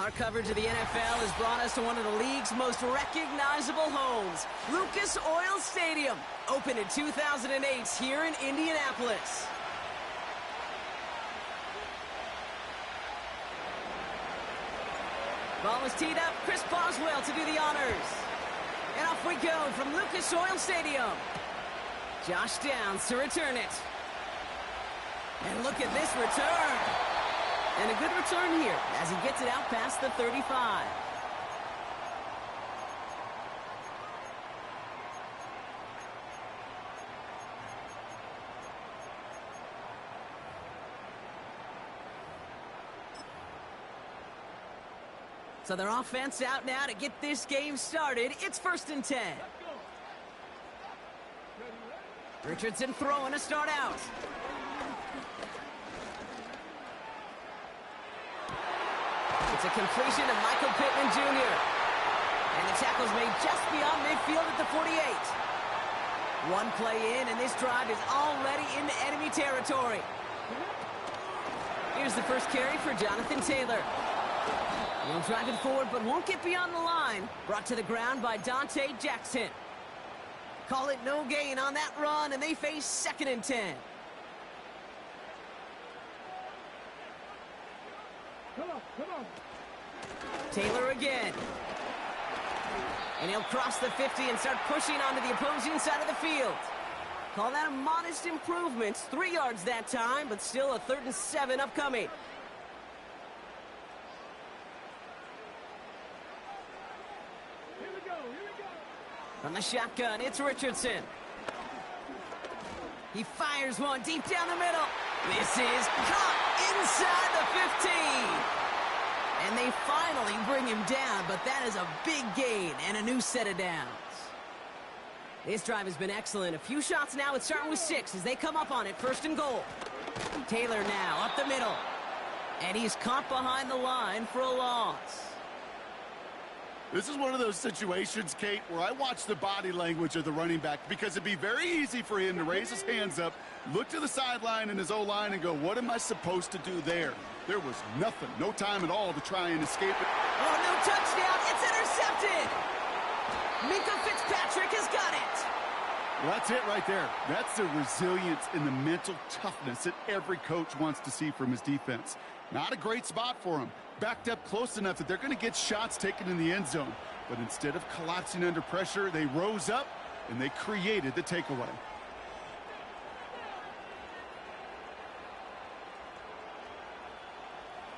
Our coverage of the NFL has brought us to one of the league's most recognizable homes, Lucas Oil Stadium, opened in 2008 here in Indianapolis. Ball is teed up, Chris Boswell to do the honors. And off we go from Lucas Oil Stadium. Josh Downs to return it. And look at this return. And a good return here as he gets it out past the 35. So their offense out now to get this game started. It's 1st and 10. Richardson throwing to start out. It's a completion to Michael Pittman Jr. And the tackle's made just beyond midfield at the 48. One play in, and this drive is already into enemy territory. Here's the first carry for Jonathan Taylor. He'll drive it forward, but won't get beyond the line. Brought to the ground by Dante Jackson. Call it no gain on that run, and they face 2nd and 10. Come on. Taylor again. And he'll cross the 50 and start pushing onto the opposing side of the field. Call that a modest improvement. 3 yards that time, but still a 3rd and 7 upcoming. From the shotgun, it's Richardson. He fires one deep down the middle. This is caught inside the 15. And they finally bring him down, but that is a big gain and a new set of downs. This drive has been excellent. A few shots now. It's starting with 6 as they come up on it. 1st and goal. Taylor now up the middle. And he's caught behind the line for a loss. This is one of those situations, Kate, where I watch the body language of the running back because it'd be very easy for him to raise his hands up, look to the sideline in his O-line and go, what am I supposed to do there? There was nothing, no time at all to try and escape it. Oh, no touchdown. It's intercepted. Minka Fitzpatrick has got it. Well, that's it right there. That's the resilience and the mental toughness that every coach wants to see from his defense. Not a great spot for him. Backed up close enough that they're going to get shots taken in the end zone. But instead of collapsing under pressure, they rose up and they created the takeaway.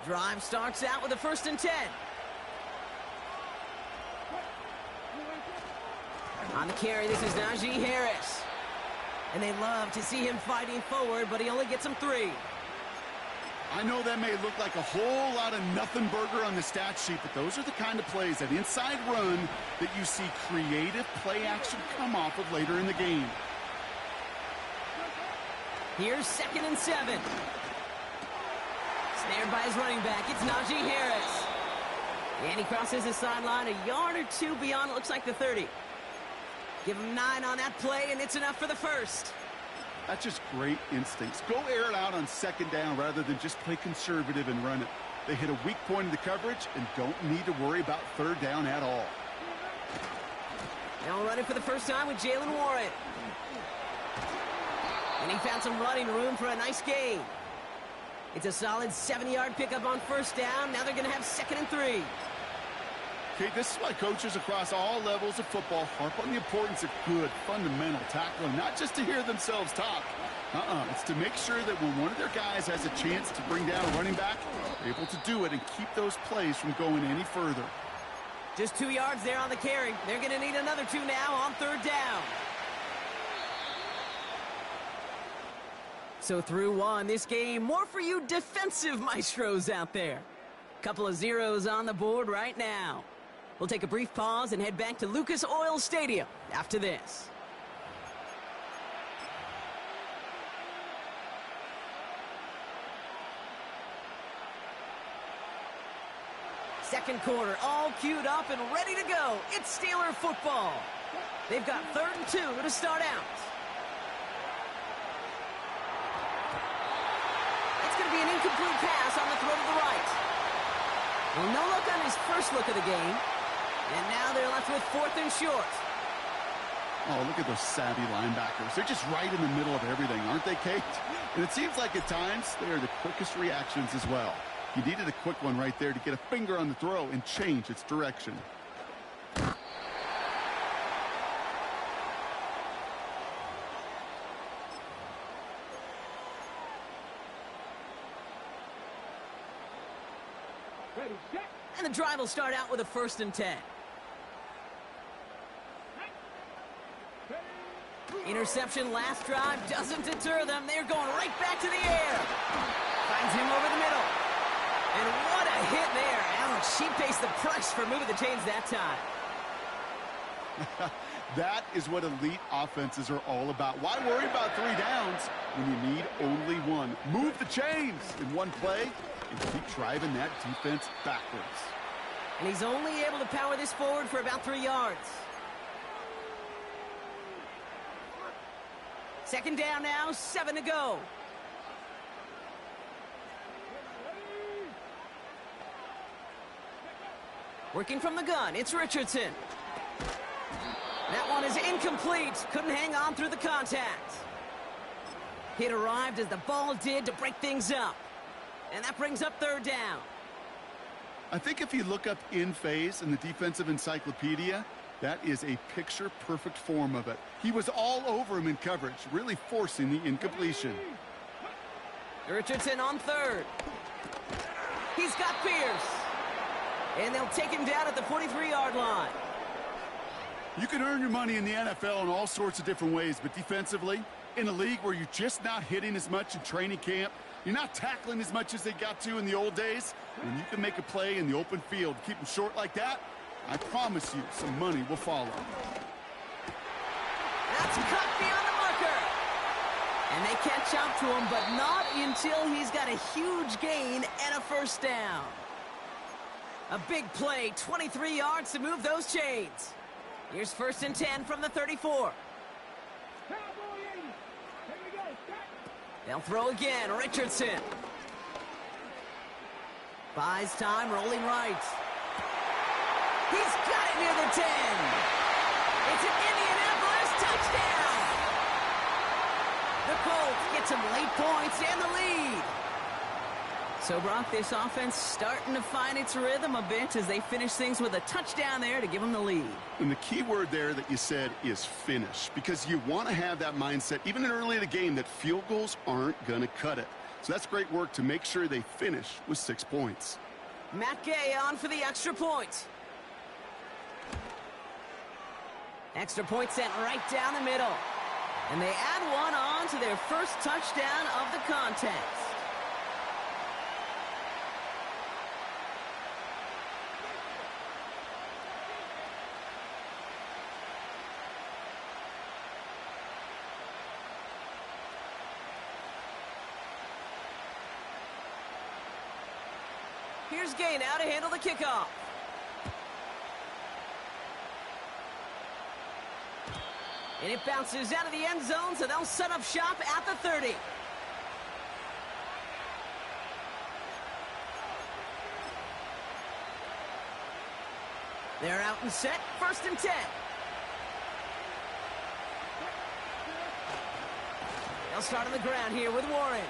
Drive starts out with a 1st and 10. On the carry, this is Najee Harris. And they love to see him fighting forward, but he only gets them 3. I know that may look like a whole lot of nothing burger on the stat sheet, but those are the kind of plays, that inside run, that you see creative play action come off of later in the game. Here's 2nd and 7. Snared by his running back. It's Najee Harris. And he crosses the sideline a yard or 2 beyond, it looks like the 30. Give him 9 on that play, and it's enough for the 1st. That's just great instincts. Go air it out on 2nd down rather than just play conservative and run it. They hit a weak point in the coverage and don't need to worry about 3rd down at all. Now running for the first time with Jalen Warren. And he found some running room for a nice gain. It's a solid 70-yard pickup on 1st down. Now they're going to have 2nd and 3. Okay, this is why coaches across all levels of football harp on the importance of good, fundamental tackling, not just to hear themselves talk. It's to make sure that when one of their guys has a chance to bring down a running back, they're able to do it and keep those plays from going any further. Just 2 yards there on the carry. They're going to need another 2 now on 3rd down. So through 1, this game, more for you defensive maestros out there. Couple of zeros on the board right now. We'll take a brief pause and head back to Lucas Oil Stadium after this. Second quarter, all queued up and ready to go. It's Steeler football. They've got 3rd and 2 to start out. It's going to be an incomplete pass on the throw to the right. Well, no look on his first look of the game. And now they're left with 4th and short. Oh, look at those savvy linebackers. They're just right in the middle of everything, aren't they, Kate? And it seems like at times they are the quickest reactions as well. You needed a quick one right there to get a finger on the throw and change its direction. And the drive will start out with a 1st and 10. Interception last drive doesn't deter them. They're going right back to the air. Finds him over the middle. And what a hit there. Alex, she pays the price for moving the chains that time. That is what elite offenses are all about. Why worry about 3 downs when you need only 1? Move the chains in one play and keep driving that defense backwards. And he's only able to power this forward for about 3 yards. 2nd down now, 7 to go. Working from the gun, it's Richardson. That one is incomplete. Couldn't hang on through the contact. It arrived as the ball did to break things up. And that brings up 3rd down. I think if you look up in phase in the defensive encyclopedia, that is a picture-perfect form of it. He was all over him in coverage, really forcing the incompletion. Richardson on 3rd. He's got Pierce. And they'll take him down at the 43-yard line. You can earn your money in the NFL in all sorts of different ways, but defensively, in a league where you're just not hitting as much in training camp, you're not tackling as much as they got to in the old days, when you can make a play in the open field, keep them short like that, I promise you some money will follow. That's cut beyond the marker. And they catch up to him, but not until he's got a huge gain and a 1st down. A big play, 23 yards to move those chains. Here's 1st and 10 from the 34. They'll throw again, Richardson. Buys time, rolling right. He's got it near the 10. It's an Indianapolis touchdown. The Colts get some late points and the lead. So, Brock, this offense starting to find its rhythm a bit as they finish things with a touchdown there to give them the lead. And the key word there that you said is finish, because you want to have that mindset, even in early in the game, that field goals aren't going to cut it. So that's great work to make sure they finish with 6 points. Matt Gay on for the extra point. Extra point sent right down the middle. And they add one on to their first touchdown of the contest. Here's Gay now to handle the kickoff. And it bounces out of the end zone, so they'll set up shop at the 30. They're out and set, 1st and 10. They'll start on the ground here with Warren.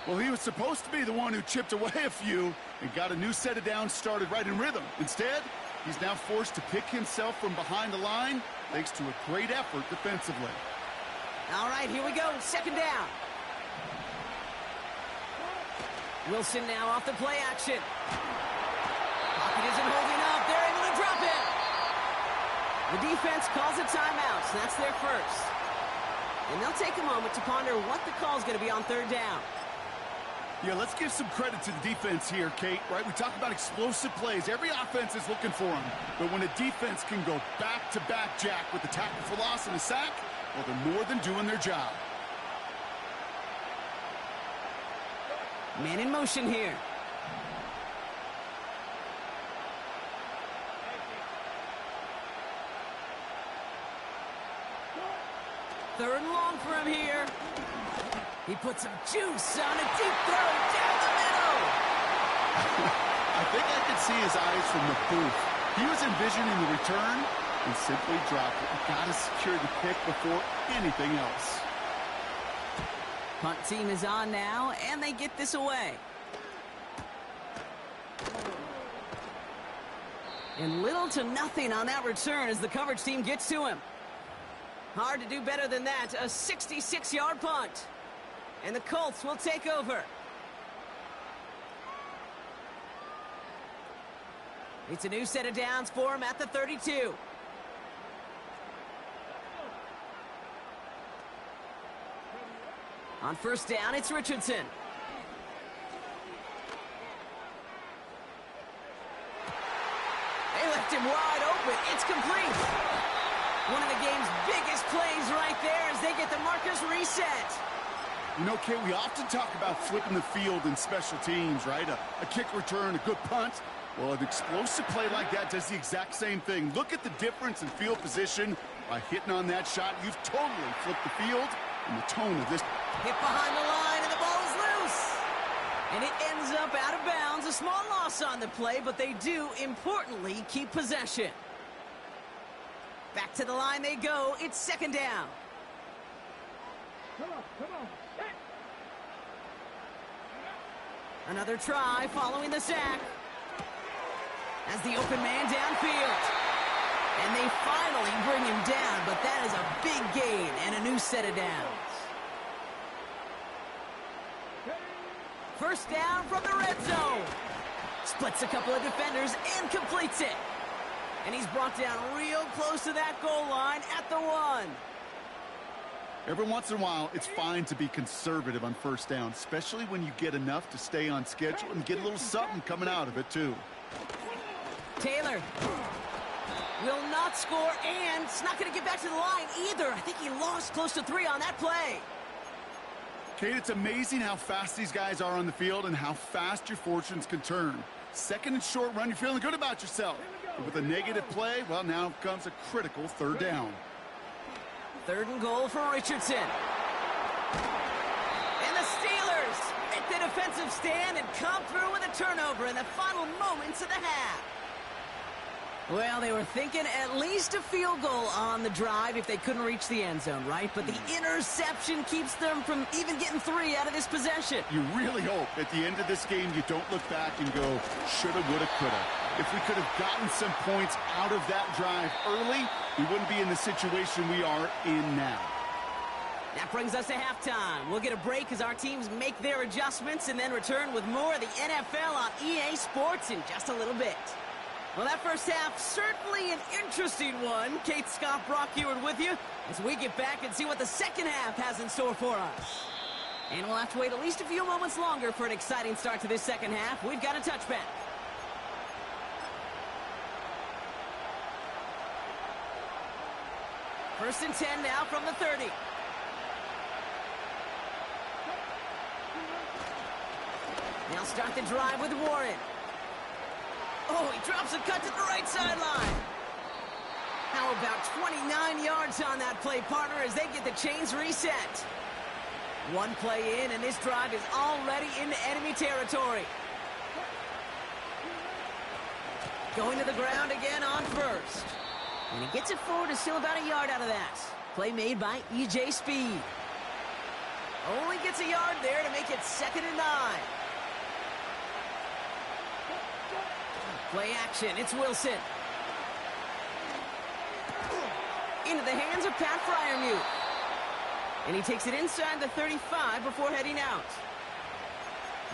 Well, he was supposed to be the one who chipped away a few and got a new set of downs started right in rhythm. Instead, he's now forced to pick himself from behind the line thanks to a great effort defensively. All right, here we go, 2nd down. Wilson now off the play action. Pocket isn't holding up. They're able to drop it. The defense calls a timeout, so that's their first. And they'll take a moment to ponder what the call is going to be on 3rd down. Yeah, let's give some credit to the defense here, Kate, right? We talk about explosive plays. Every offense is looking for them. But when a defense can go back-to-back, Jack, with the tackle for loss and a sack, well, they're more than doing their job. Man in motion here. Third and long for him here. He puts some juice on a deep throw down the middle. I think I could see his eyes from the booth. He was envisioning the return and simply dropped it. You got to secure the kick before anything else. Punt team is on now, and they get this away. And little to nothing on that return as the coverage team gets to him. Hard to do better than that. A 66-yard punt. And the Colts will take over. It's a new set of downs for him at the 32. On first down, it's Richardson. They left him wide open. It's complete. One of the game's biggest plays right there as they get the markers reset. You know, Kate, we often talk about flipping the field in special teams, right? A kick return, a good punt. Well, an explosive play like that does the exact same thing. Look at the difference in field position. By hitting on that shot, you've totally flipped the field and the tone of this. Hit behind the line, and the ball is loose. And it ends up out of bounds. A small loss on the play, but they do, importantly, keep possession. Back to the line they go. It's second down. Come on. Hit. Another try following the sack. As the open man downfield. And they finally bring him down, but that is a big gain and a new set of downs. First down from the red zone. Splits a couple of defenders and completes it. And he's brought down real close to that goal line at the 1. Every once in a while, it's fine to be conservative on first down, especially when you get enough to stay on schedule and get a little something coming out of it, too. Taylor will not score, and it's not going to get back to the line either. I think he lost close to 3 on that play. Kate, it's amazing how fast these guys are on the field and how fast your fortunes can turn. Second and short run, you're feeling good about yourself. But with a negative play, well, now comes a critical third down. Third and goal for Richardson. And the Steelers hit the defensive stand and come through with a turnover in the final moments of the half. Well, they were thinking at least a field goal on the drive if they couldn't reach the end zone, right? But the interception keeps them from even getting 3 out of this possession. You really hope at the end of this game you don't look back and go, shoulda, woulda, coulda. If we could have gotten some points out of that drive early, we wouldn't be in the situation we are in now. That brings us to halftime. We'll get a break as our teams make their adjustments and then return with more of the NFL on EA Sports in just a little bit. Well, that first half, certainly an interesting one. Kate, Scott, Brock Eward with you as we get back and see what the second half has in store for us. And we'll have to wait at least a few moments longer for an exciting start to this second half. We've got a touchback. First and 10 now from the 30. They'll start the drive with Warren. Oh, he drops a cut to the right sideline. How about 29 yards on that play, partner, as they get the chains reset. One play in, and this drive is already into enemy territory. Going to the ground again on first. And he gets it forward to still about a yard out of that. Play made by E.J. Speed. Only gets a yard there to make it 2nd and 9. Play action, it's Wilson. Into the hands of Pat Freiermuth. And he takes it inside the 35 before heading out.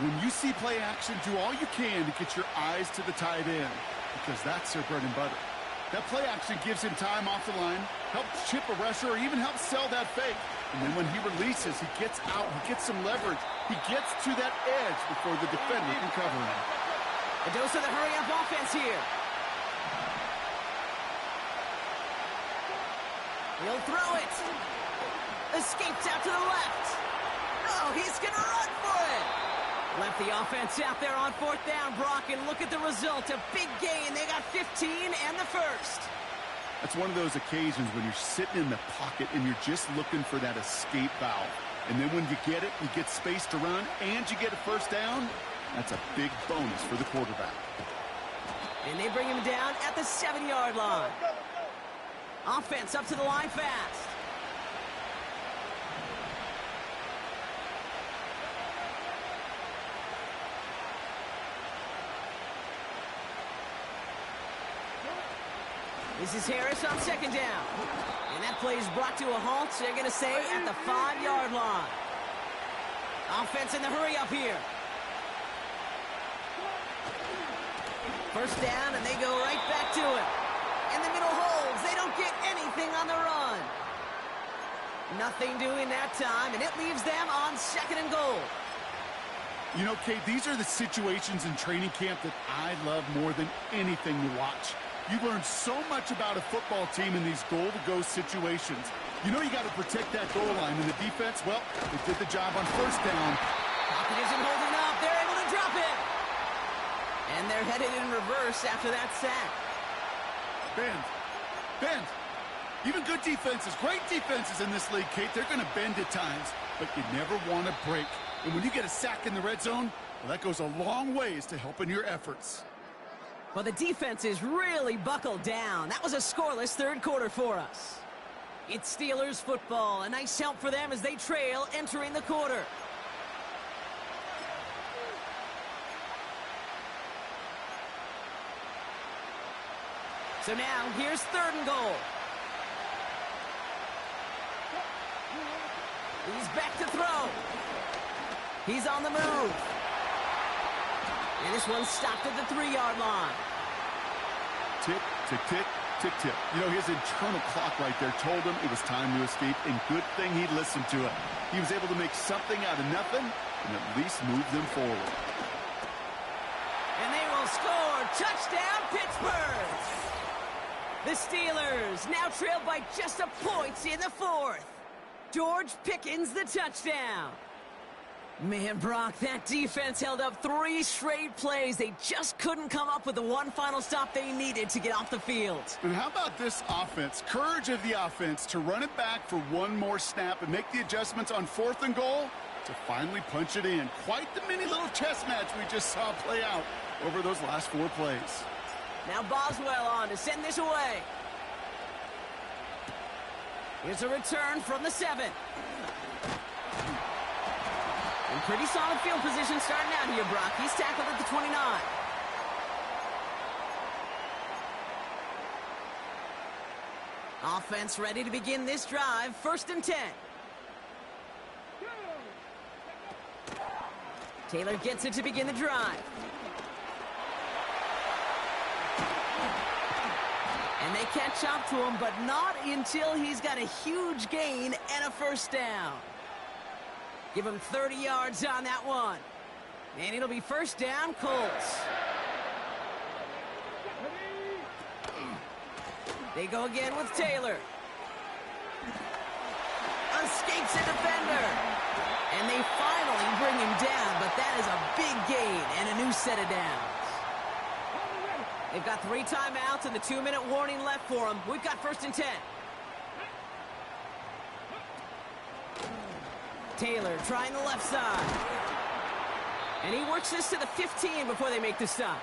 When you see play action, do all you can to get your eyes to the tight end, because that's their bread and butter. That play action gives him time off the line, helps chip a rusher, or even helps sell that fake. And then when he releases, he gets out, he gets some leverage. He gets to that edge before the defender can cover him. A dose of the hurry-up offense here. He'll throw it. Escapes out to the left. Oh, he's going to run for it. Left the offense out there on 4th down, Brock, and look at the result. A big gain. They got 15 and the first. That's one of those occasions when you're sitting in the pocket and you're just looking for that escape valve. And then when you get it, you get space to run, and you get a first down. That's a big bonus for the quarterback. And they bring him down at the 7-yard line. Offense up to the line fast. This is Harris on second down. And that play is brought to a halt, so they're going to say at the 5-yard line. Offense in the hurry up here. First down, and they go right back to it. And the middle holds. They don't get anything on the run. Nothing doing that time, and it leaves them on 2nd and goal. You know, Kate, these are the situations in training camp that I love more than anything to watch. You learn so much about a football team in these goal-to-go situations. You know you got to protect that goal line, and the defense, well, they did the job on first down. Pocket isn't holding up. They're able to drop it. And they're headed in reverse after that sack. Bend. Even good defenses, great defenses in this league, Kate, they're going to bend at times, but you never want to break. And when you get a sack in the red zone, well, that goes a long ways to helping your efforts. Well, the defense is really buckled down. That was a scoreless third quarter for us. It's Steelers football. A nice help for them as they trail entering the quarter. So now, here's 3rd and goal. He's back to throw. He's on the move. And this one's stopped at the 3-yard line. Tick, tick, tick, tick, tick. You know, his internal clock right there told him it was time to escape, and good thing he listened to it. He was able to make something out of nothing and at least move them forward. And they will score. Touchdown, Pittsburgh! The Steelers now trail by just a point in the 4th. George Pickens the touchdown. Man, Brock, that defense held up 3 straight plays. They just couldn't come up with the one final stop they needed to get off the field. And how about this offense? Courage of the offense to run it back for one more snap and make the adjustments on 4th and goal to finally punch it in. Quite the mini little chess match we just saw play out over those last 4 plays. Now Boswell on to send this away. Here's a return from the 7. And pretty solid field position starting out here, Brock. He's tackled at the 29. Offense ready to begin this drive. 1st and 10. Taylor gets it to begin the drive. And they catch up to him, but not until he's got a huge gain and a 1st down. Give him 30 yards on that one. And it'll be 1st down, Colts. They go again with Taylor. Escapes a defender. And they finally bring him down, but that is a big gain and a new set of downs. They've got 3 timeouts and the 2-minute warning left for them. We've got 1st and 10. Taylor trying the left side. And he works this to the 15 before they make the stop.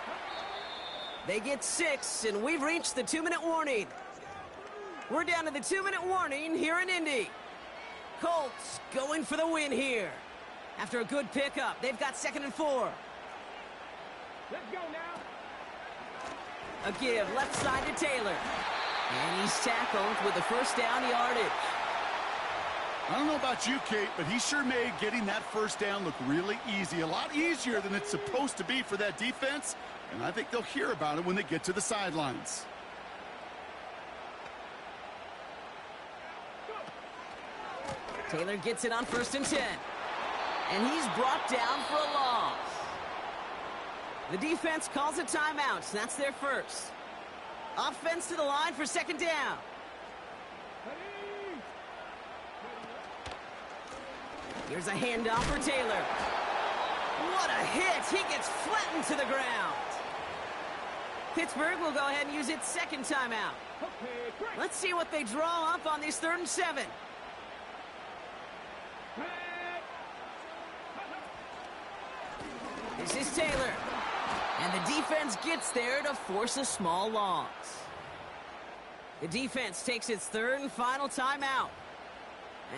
They get 6, and we've reached the 2-minute warning. We're down to the 2-minute warning here in Indy. Colts going for the win here. After a good pickup, they've got 2nd and 4. Let's go now. A give left side to Taylor. And he's tackled with the 1st down yardage. I don't know about you, Kate, but he sure made getting that 1st down look really easy. A lot easier than it's supposed to be for that defense. And I think they'll hear about it when they get to the sidelines. Taylor gets it on 1st and 10. And he's brought down for a loss. The defense calls a timeout, so that's their 1st. Offense to the line for 2nd down. Here's a handoff for Taylor. What a hit! He gets flattened to the ground. Pittsburgh will go ahead and use its 2nd timeout. Let's see what they draw up on this 3rd and 7. This is Taylor. And the defense gets there to force a small loss. The defense takes its third and final timeout,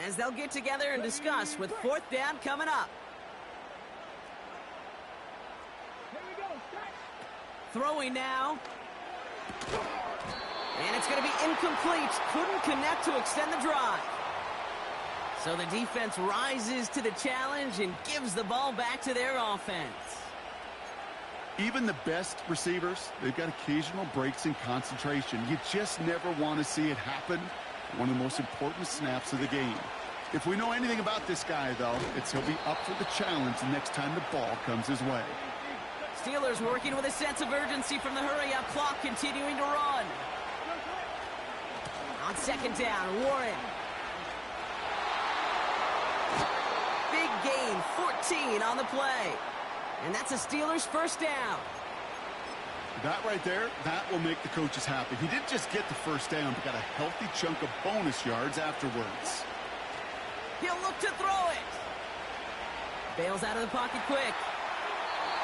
as they'll get together and discuss with fourth down coming up. Throwing now. And it's going to be incomplete. Couldn't connect to extend the drive. So the defense rises to the challenge and gives the ball back to their offense. Even the best receivers, they've got occasional breaks in concentration. You just never want to see it happen. One of the most important snaps of the game. If we know anything about this guy, though, it's he'll be up for the challenge the next time the ball comes his way. Steelers working with a sense of urgency from the hurry-up clock, continuing to run. On second down, Warren. Big gain, 14 on the play. And that's a Steelers first down. That right there, that will make the coaches happy. He didn't just get the first down, but got a healthy chunk of bonus yards afterwards. He'll look to throw it. Bails out of the pocket quick.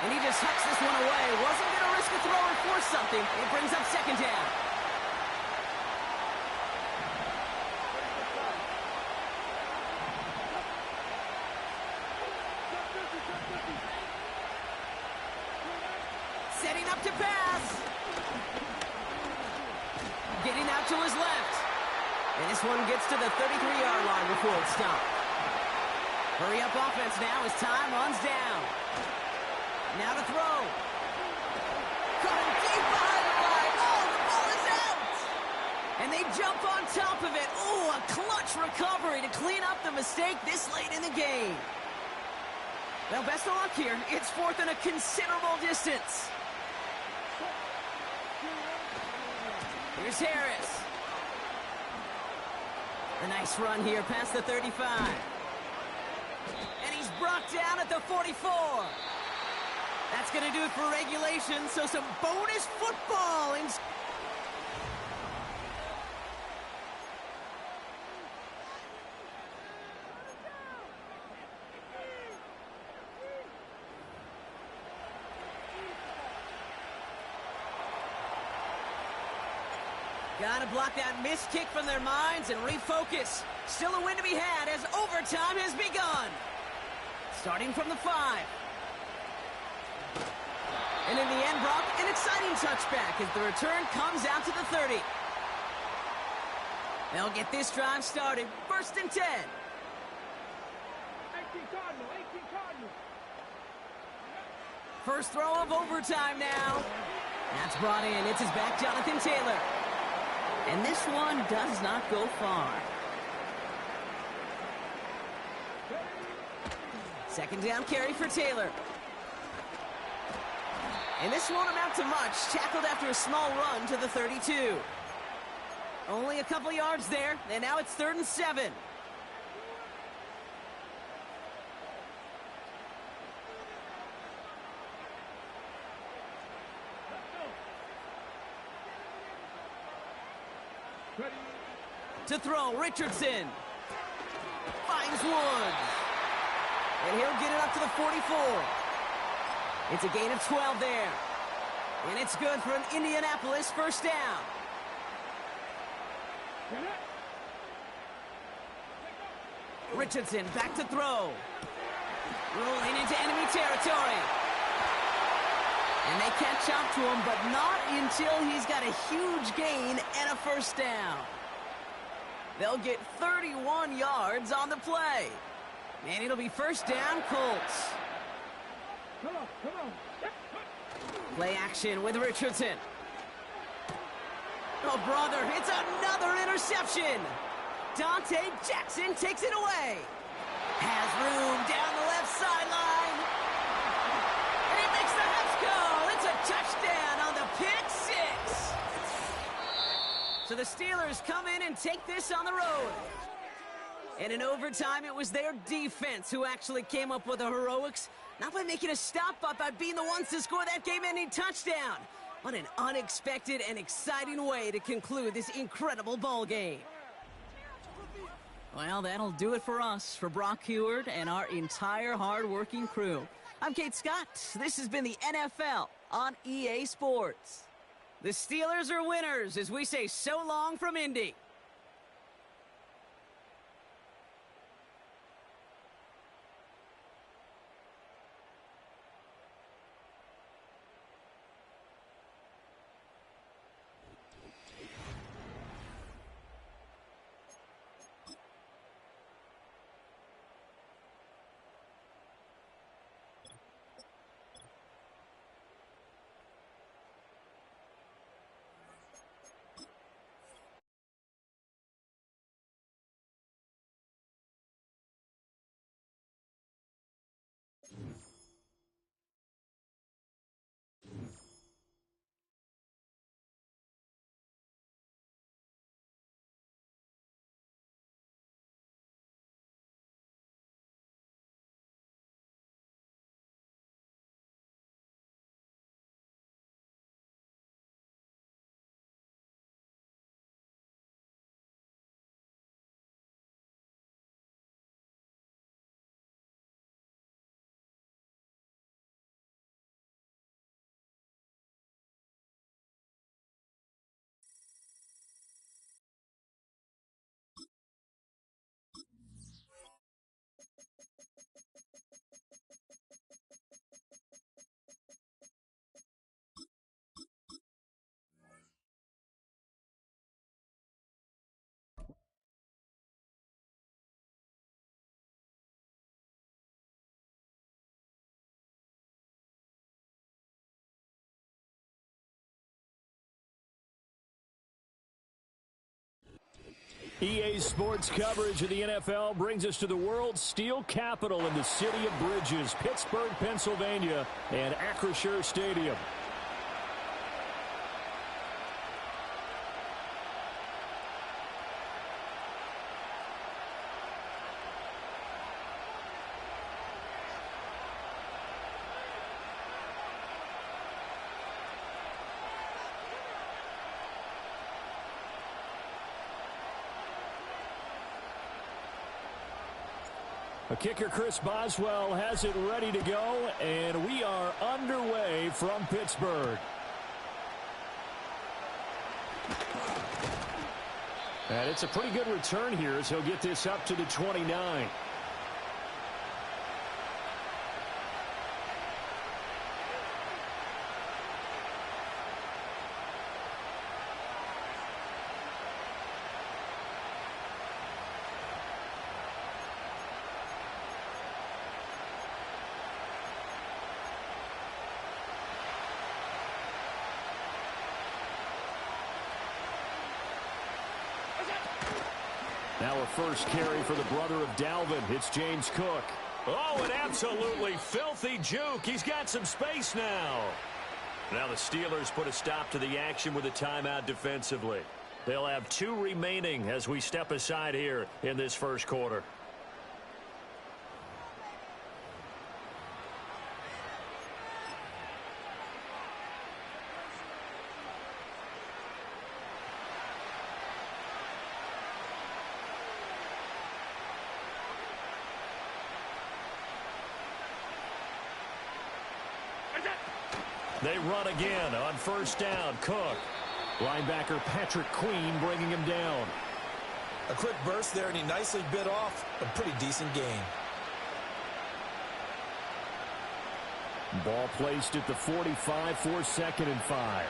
And he just hucks this one away. Wasn't going to risk a throw or force something. It brings up second down. Setting up to pass. Getting out to his left. And this one gets to the 33-yard line before it's stopped. Hurry up offense now as time runs down. Now to throw. Coming deep behind the line. Oh, the ball is out. And they jump on top of it. Oh, a clutch recovery to clean up the mistake this late in the game. Well, best of luck here. It's fourth and a considerable distance. Here's Harris. A nice run here past the 35. And he's brought down at the 44. That's going to do it for regulation, so some bonus football. Gotta block that missed kick from their minds and refocus. Still a win to be had as overtime has begun. Starting from the 5. And in the end, Brock, an exciting touchback as the return comes out to the 30. They'll get this drive started. First and 10. 18 Cardinal, 18 Cardinal. First throw of overtime now. That's brought in. It's his back, Jonathan Taylor. And this one does not go far. Second down carry for Taylor. And this won't amount to much. Tackled after a small run to the 32. Only a couple yards there, and now it's 3rd and 7. To throw, Richardson. Finds Woods. And he'll get it up to the 44. It's a gain of 12 there. And it's good for an Indianapolis first down. Richardson back to throw. Rolling into enemy territory. And they catch up to him, but not until he's got a huge gain and a first down. They'll get 31 yards on the play. And it'll be first down, Colts. Come on. Play action with Richardson. Oh, brother, it's another interception. Dante Jackson takes it away. Has room down the left sideline. And he makes the Heffs go. It's a touchdown on the pick six. So the Steelers come in and take this on the road. And in overtime, it was their defense who actually came up with the heroics. Not by making a stop, but by being the ones to score that game-ending touchdown. What an unexpected and exciting way to conclude this incredible ball game. Well, that'll do it for us, for Brock Heward and our entire hard-working crew. I'm Kate Scott. This has been the NFL on EA Sports. The Steelers are winners as we say so long from Indy. EA Sports coverage of the NFL brings us to the world's steel capital in the city of bridges, Pittsburgh, Pennsylvania, and Acrisure Stadium. A kicker, Chris Boswell, has it ready to go, and we are underway from Pittsburgh. And it's a pretty good return here as he'll get this up to the 29. Now a first carry for the brother of Dalvin. It's James Cook. Oh, an absolutely filthy juke. He's got some space now. Now the Steelers put a stop to the action with a timeout defensively. They'll have 2 remaining as we step aside here in this first quarter. They run again on first down. Cook. Linebacker Patrick Queen bringing him down. A quick burst there, and he nicely bit off a pretty decent gain. Ball placed at the 45 for 2nd and 5.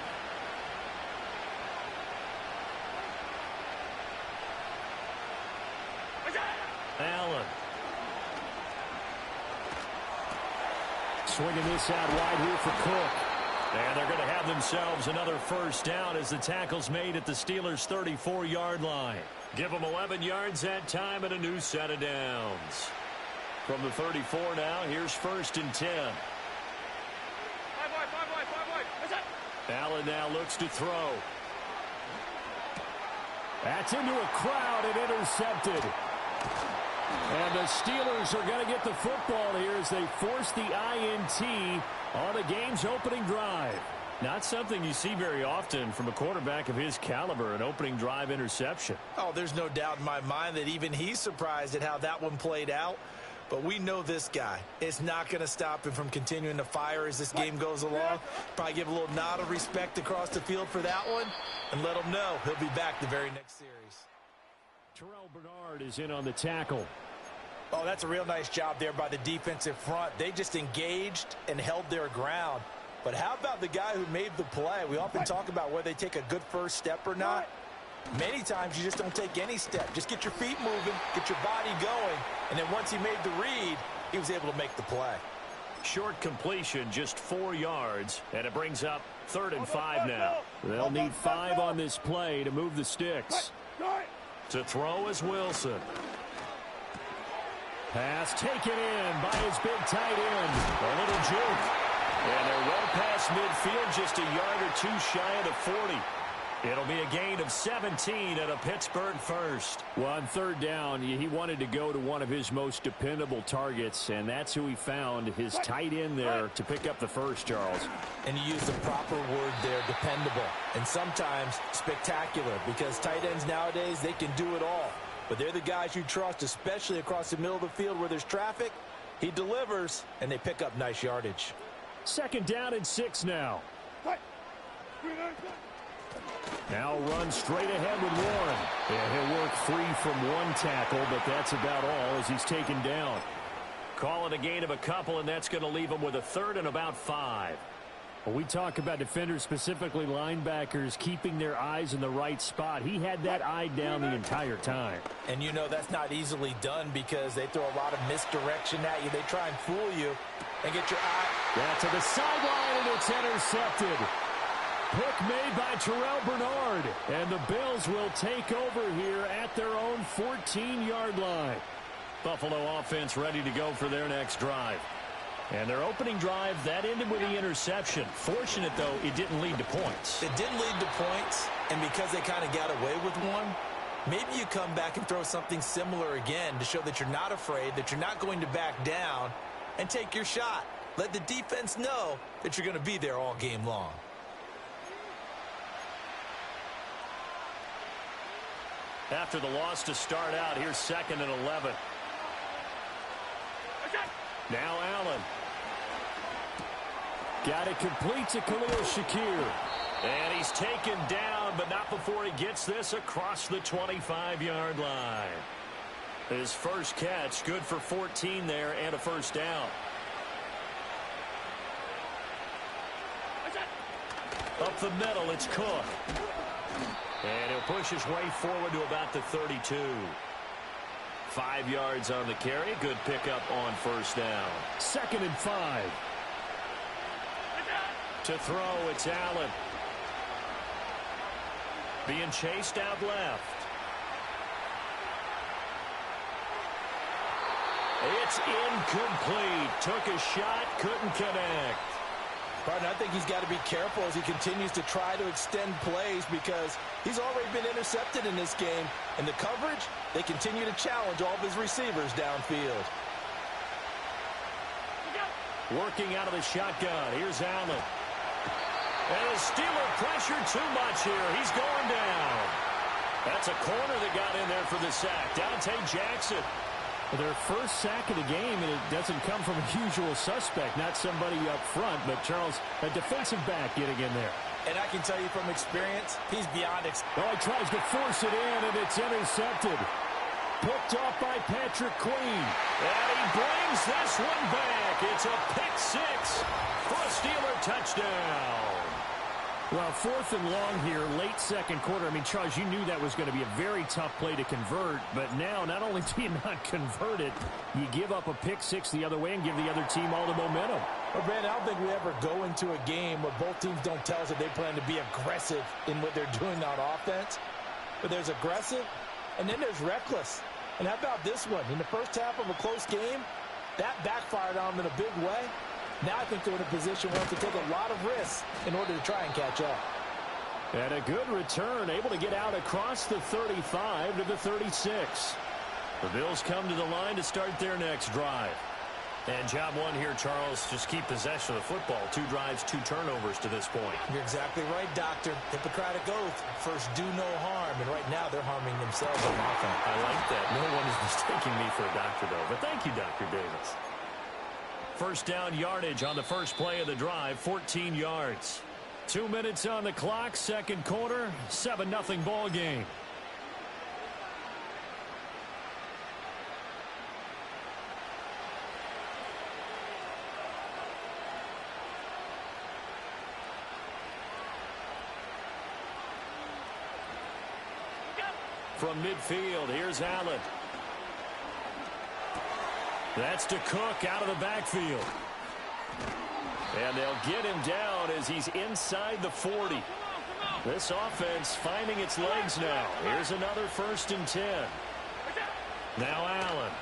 Allen. Swinging this out wide here for Cook. And they're going to have themselves another first down as the tackle's made at the Steelers' 34-yard line. Give them 11 yards that time and a new set of downs. From the 34 now, here's 1st and 10. Allen now looks to throw. That's into a crowd and intercepted. And the Steelers are going to get the football here as they force the INT on the game's opening drive. Not something you see very often from a quarterback of his caliber, an opening drive interception. Oh, there's no doubt in my mind that even he's surprised at how that one played out. But we know this guy. It's not going to stop him from continuing to fire as this game goes along. Probably give a little nod of respect across the field for that one and let him know he'll be back the very next series. Terrell Bernard is in on the tackle. Oh, that's a real nice job there by the defensive front. They just engaged and held their ground. But how about the guy who made the play? We often talk about whether they take a good first step or not. Many times you just don't take any step. Just get your feet moving, get your body going, and then once he made the read, he was able to make the play. Short completion, just 4 yards, and it brings up 3rd and 5 now. They'll need 5 on this play to move the sticks. To throw is Wilson. Pass taken in by his big tight end. A little juke. And they're well past midfield, just a yard or 2 shy of the 40. It'll be a gain of 17 and a Pittsburgh first. Well, on 3rd down, he wanted to go to one of his most dependable targets, and that's who he found, his tight end there, to pick up the first, Charles. And you use the proper word there, dependable, and sometimes spectacular, because tight ends nowadays, they can do it all. But they're the guys you trust, especially across the middle of the field where there's traffic. He delivers, and they pick up nice yardage. 2nd down and 6 now. Now run straight ahead with Warren. And he'll work free from 1 tackle, but that's about all as he's taken down. Call it a gain of a couple, and that's going to leave him with a 3rd and about 5. When we talk about defenders, specifically linebackers, keeping their eyes in the right spot, he had that eye down the entire time. And you know that's not easily done because they throw a lot of misdirection at you. They try and fool you and get your eye. Yeah, to the sideline, and it's intercepted. Pick made by Terrell Bernard, and the Bills will take over here at their own 14-yard line. Buffalo offense ready to go for their next drive. And their opening drive, that ended with the interception. Fortunate, though, it didn't lead to points. It didn't lead to points, and because they kind of got away with one, maybe you come back and throw something similar again to show that you're not afraid, that you're not going to back down, and take your shot. Let the defense know that you're going to be there all game long. After the loss to start out, here's 2nd and 11. Now Allen. Got it complete to Khalil Shakir. And he's taken down, but not before he gets this across the 25-yard line. His first catch, good for 14 there and a 1st down. Up the middle, it's Cook. And he'll push his way forward to about the 32. 5 yards on the carry. Good pickup on 1st down. 2nd and 5. To throw, it's Allen. Being chased out left. It's incomplete. Took a shot, couldn't connect. Pardon, I think he's got to be careful as he continues to try to extend plays because he's already been intercepted in this game. And the coverage, they continue to challenge all of his receivers downfield. Working out of the shotgun. Here's Allen. And the Steeler pressure too much here. He's going down. That's a corner that got in there for the sack. Dante Jackson. Their first sack of the game, and it doesn't come from a usual suspect, not somebody up front, but Charles, a defensive back getting in there. And I can tell you from experience, he's beyond Oh, he tries to force it in, and it's intercepted. Picked off by Patrick Queen. And he brings this one back. It's a pick 6 for a Steeler touchdown. Well, 4th and long here, late 2nd quarter. I mean, Charles, you knew that was going to be a very tough play to convert, but now not only do you not convert it, you give up a pick 6 the other way and give the other team all the momentum. Well, Brandon, I don't think we ever go into a game where both teams don't tell us that they plan to be aggressive in what they're doing on offense. But there's aggressive, and then there's reckless. And how about this one? In the first half of a close game, that backfired on them in a big way. Now I think they're in a position where they have to take a lot of risks in order to try and catch up. And a good return, able to get out across the 35 to the 36. The Bills come to the line to start their next drive. And job one here, Charles, just keep possession of the football. 2 drives, 2 turnovers to this point. You're exactly right, Doctor. Hippocratic oath. First, do no harm. And right now, they're harming themselves on offense. I like that. No one is mistaking me for a doctor, though. But thank you, Dr. Davis. First down yardage on the first play of the drive, 14 yards. 2 minutes on the clock, second quarter, 7-0 ball game. From midfield, here's Allen. That's to Cook out of the backfield. And they'll get him down as he's inside the 40. This offense finding its legs now. Here's another 1st and 10. Now Allen.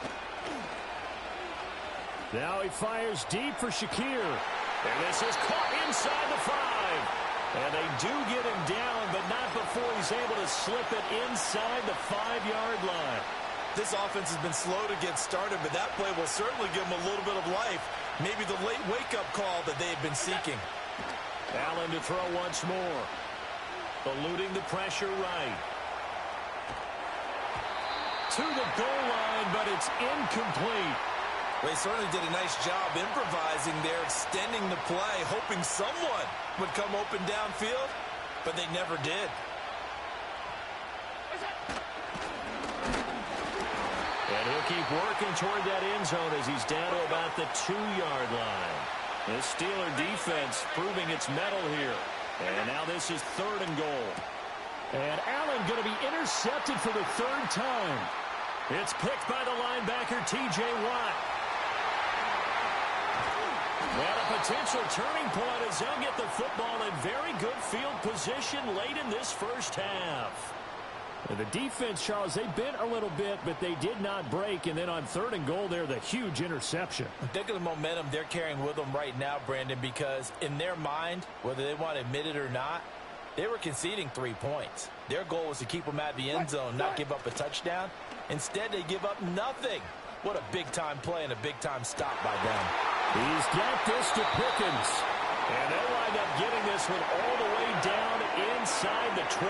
Now he fires deep for Shakir. And this is caught inside the 5. And they do get him down, but not before he's able to slip it inside the 5-yard line. This offense has been slow to get started, but that play will certainly give them a little bit of life. Maybe the late wake-up call that they had been seeking. Allen to throw once more. Eluding the pressure right. To the goal line, but it's incomplete. They certainly did a nice job improvising there, extending the play, hoping someone would come open downfield, but they never did. And he'll keep working toward that end zone as he's down to about the 2-yard line. The Steeler defense proving its mettle here. And now this is 3rd and goal. And Allen going to be intercepted for the 3rd time. It's picked by the linebacker, T.J. Watt. And a potential turning point as they'll get the football in very good field position late in this first half. And the defense, Charles, they bent a little bit, but they did not break. And then on 3rd and goal there, the huge interception. Think of the momentum they're carrying with them right now, Brandon, because in their mind, whether they want to admit it or not, they were conceding 3 points. Their goal was to keep them at the end zone, not give up a touchdown. Instead, they give up nothing. What a big-time play and a big-time stop by them. He's got this to Pickens. And they'll wind up getting this one all the way down inside the 20.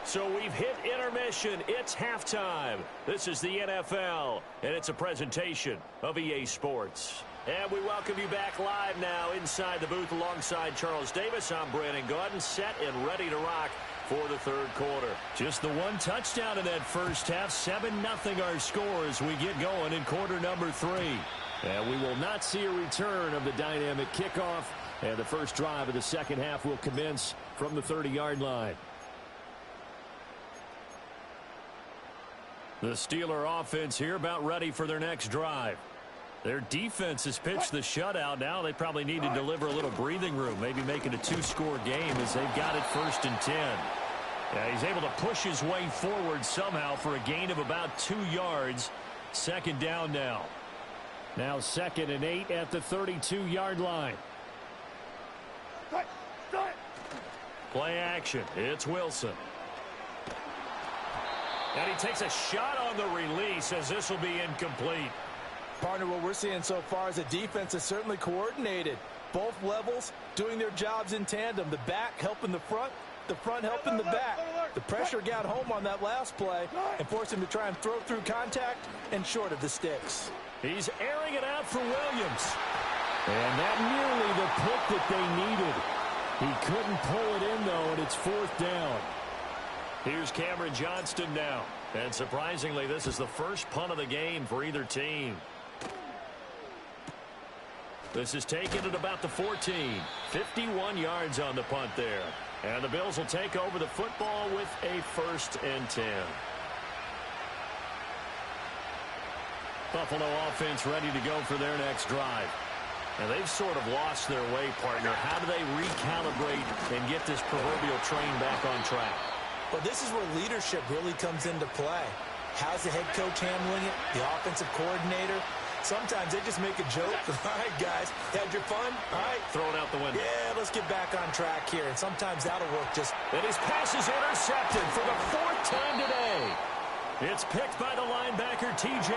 So we've hit intermission. It's halftime. This is the NFL, and it's a presentation of EA Sports. And we welcome you back live now inside the booth alongside Charles Davis. I'm Brandon Gaudin, set and ready to rock for the 3rd quarter. Just the 1 touchdown in that first half. 7-0 our score as we get going in quarter number 3. And we will not see a return of the dynamic kickoff. And the first drive of the second half will commence from the 30-yard line. The Steeler offense here about ready for their next drive. Their defense has pitched the shutout. Now they probably need to deliver a little breathing room, maybe make it a 2-score game as they've got it 1st and 10. Yeah, he's able to push his way forward somehow for a gain of about 2 yards. 2nd down now. Now 2nd and 8 at the 32-yard line. Play action. It's Wilson. And he takes a shot on the release as this will be incomplete. Partner, what we're seeing so far is the defense is certainly coordinated. Both levels doing their jobs in tandem. The back helping the front helping the back. The pressure got home on that last play and forced him to try and throw through contact and short of the sticks. He's airing it out for Williams. And that nearly the pick that they needed. He couldn't pull it in, though, and it's 4th down. Here's Cameron Johnston now. And surprisingly, this is the first punt of the game for either team. This is taken at about the 14. 51 yards on the punt there. And the Bills will take over the football with a 1st and 10. Buffalo offense ready to go for their next drive. And they've sort of lost their way, partner. How do they recalibrate and get this proverbial train back on track? Well, this is where leadership really comes into play. How's the head coach handling it? The offensive coordinator? Sometimes they just make a joke. All right, guys, had your fun? All right. Throw it out the window. Yeah, let's get back on track here. And sometimes that'll work just... And his pass is intercepted for the 4th time today. It's picked by the linebacker, T.J.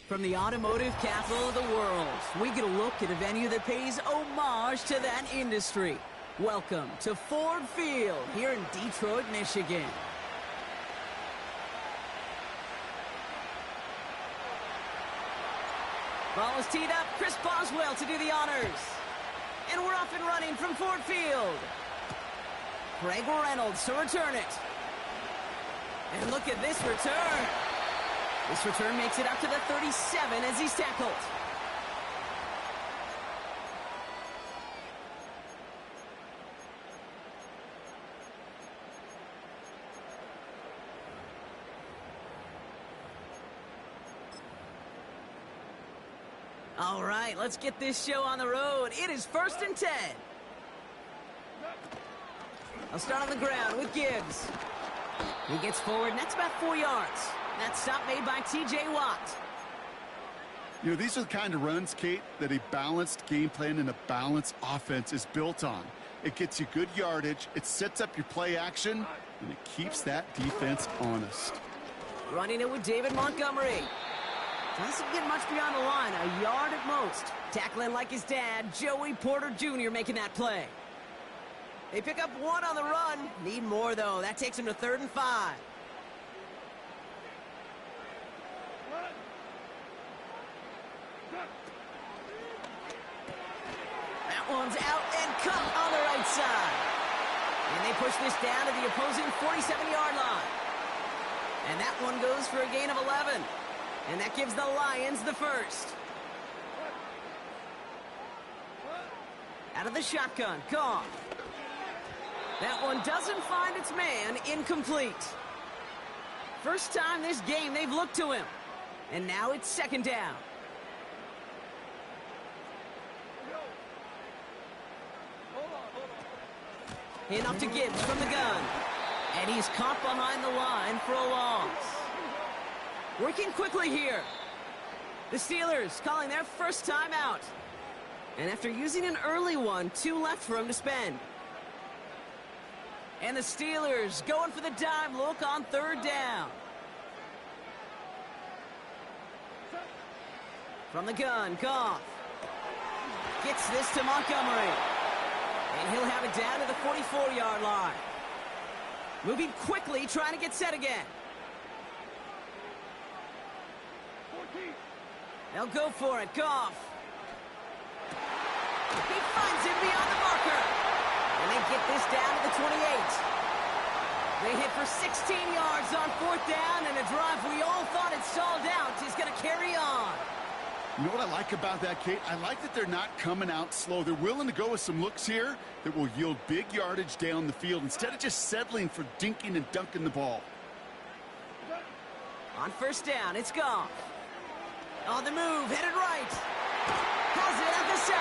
From the automotive capital of the world, we get a look at a venue that pays homage to that industry. Welcome to Ford Field here in Detroit, Michigan. Ball is teed up. Chris Boswell to do the honors. And we're off and running from Ford Field. Greg Reynolds to return it. And look at this return. This return makes it out to the 37 as he's tackled. All right, let's get this show on the road. It is 1st and 10. I'll start on the ground with Gibbs. He gets forward, and that's about 4 yards. That stop made by T.J. Watt. You know, these are the kind of runs, Kate, that a balanced game plan and a balanced offense is built on. It gets you good yardage, it sets up your play action, and it keeps that defense honest. Running it with David Montgomery. Doesn't get much beyond the line, a yard at most. Tackling like his dad, Joey Porter Jr. making that play. They pick up 1 on the run. Need more, though. That takes him to 3rd and 5. That one's out and cut on the right side. And they push this down to the opposing 47-yard line. And that one goes for a gain of 11. And that gives the Lions the first. Out of the shotgun, Goff. That one doesn't find its man, incomplete. First time this game they've looked to him. And now it's 2nd down. Hand off to Gibbs from the gun. And he's caught behind the line for a loss. Working quickly here. The Steelers calling their first timeout. And after using an early one, 2 left for him to spend. And the Steelers going for the dime look on 3rd down. From the gun, Goff. Gets this to Montgomery. And he'll have it down to the 44-yard line. Moving quickly, trying to get set again. They'll go for it, Goff. He finds him beyond the marker. And they get this down to the 28. They hit for 16 yards on 4th down, and a drive we all thought had stalled out is going to carry on. You know what I like about that, Kate? I like that they're not coming out slow. They're willing to go with some looks here that will yield big yardage down the field instead of just settling for dinking and dunking the ball. On 1st down, it's Goff. On the move, headed right. Has it at the 7.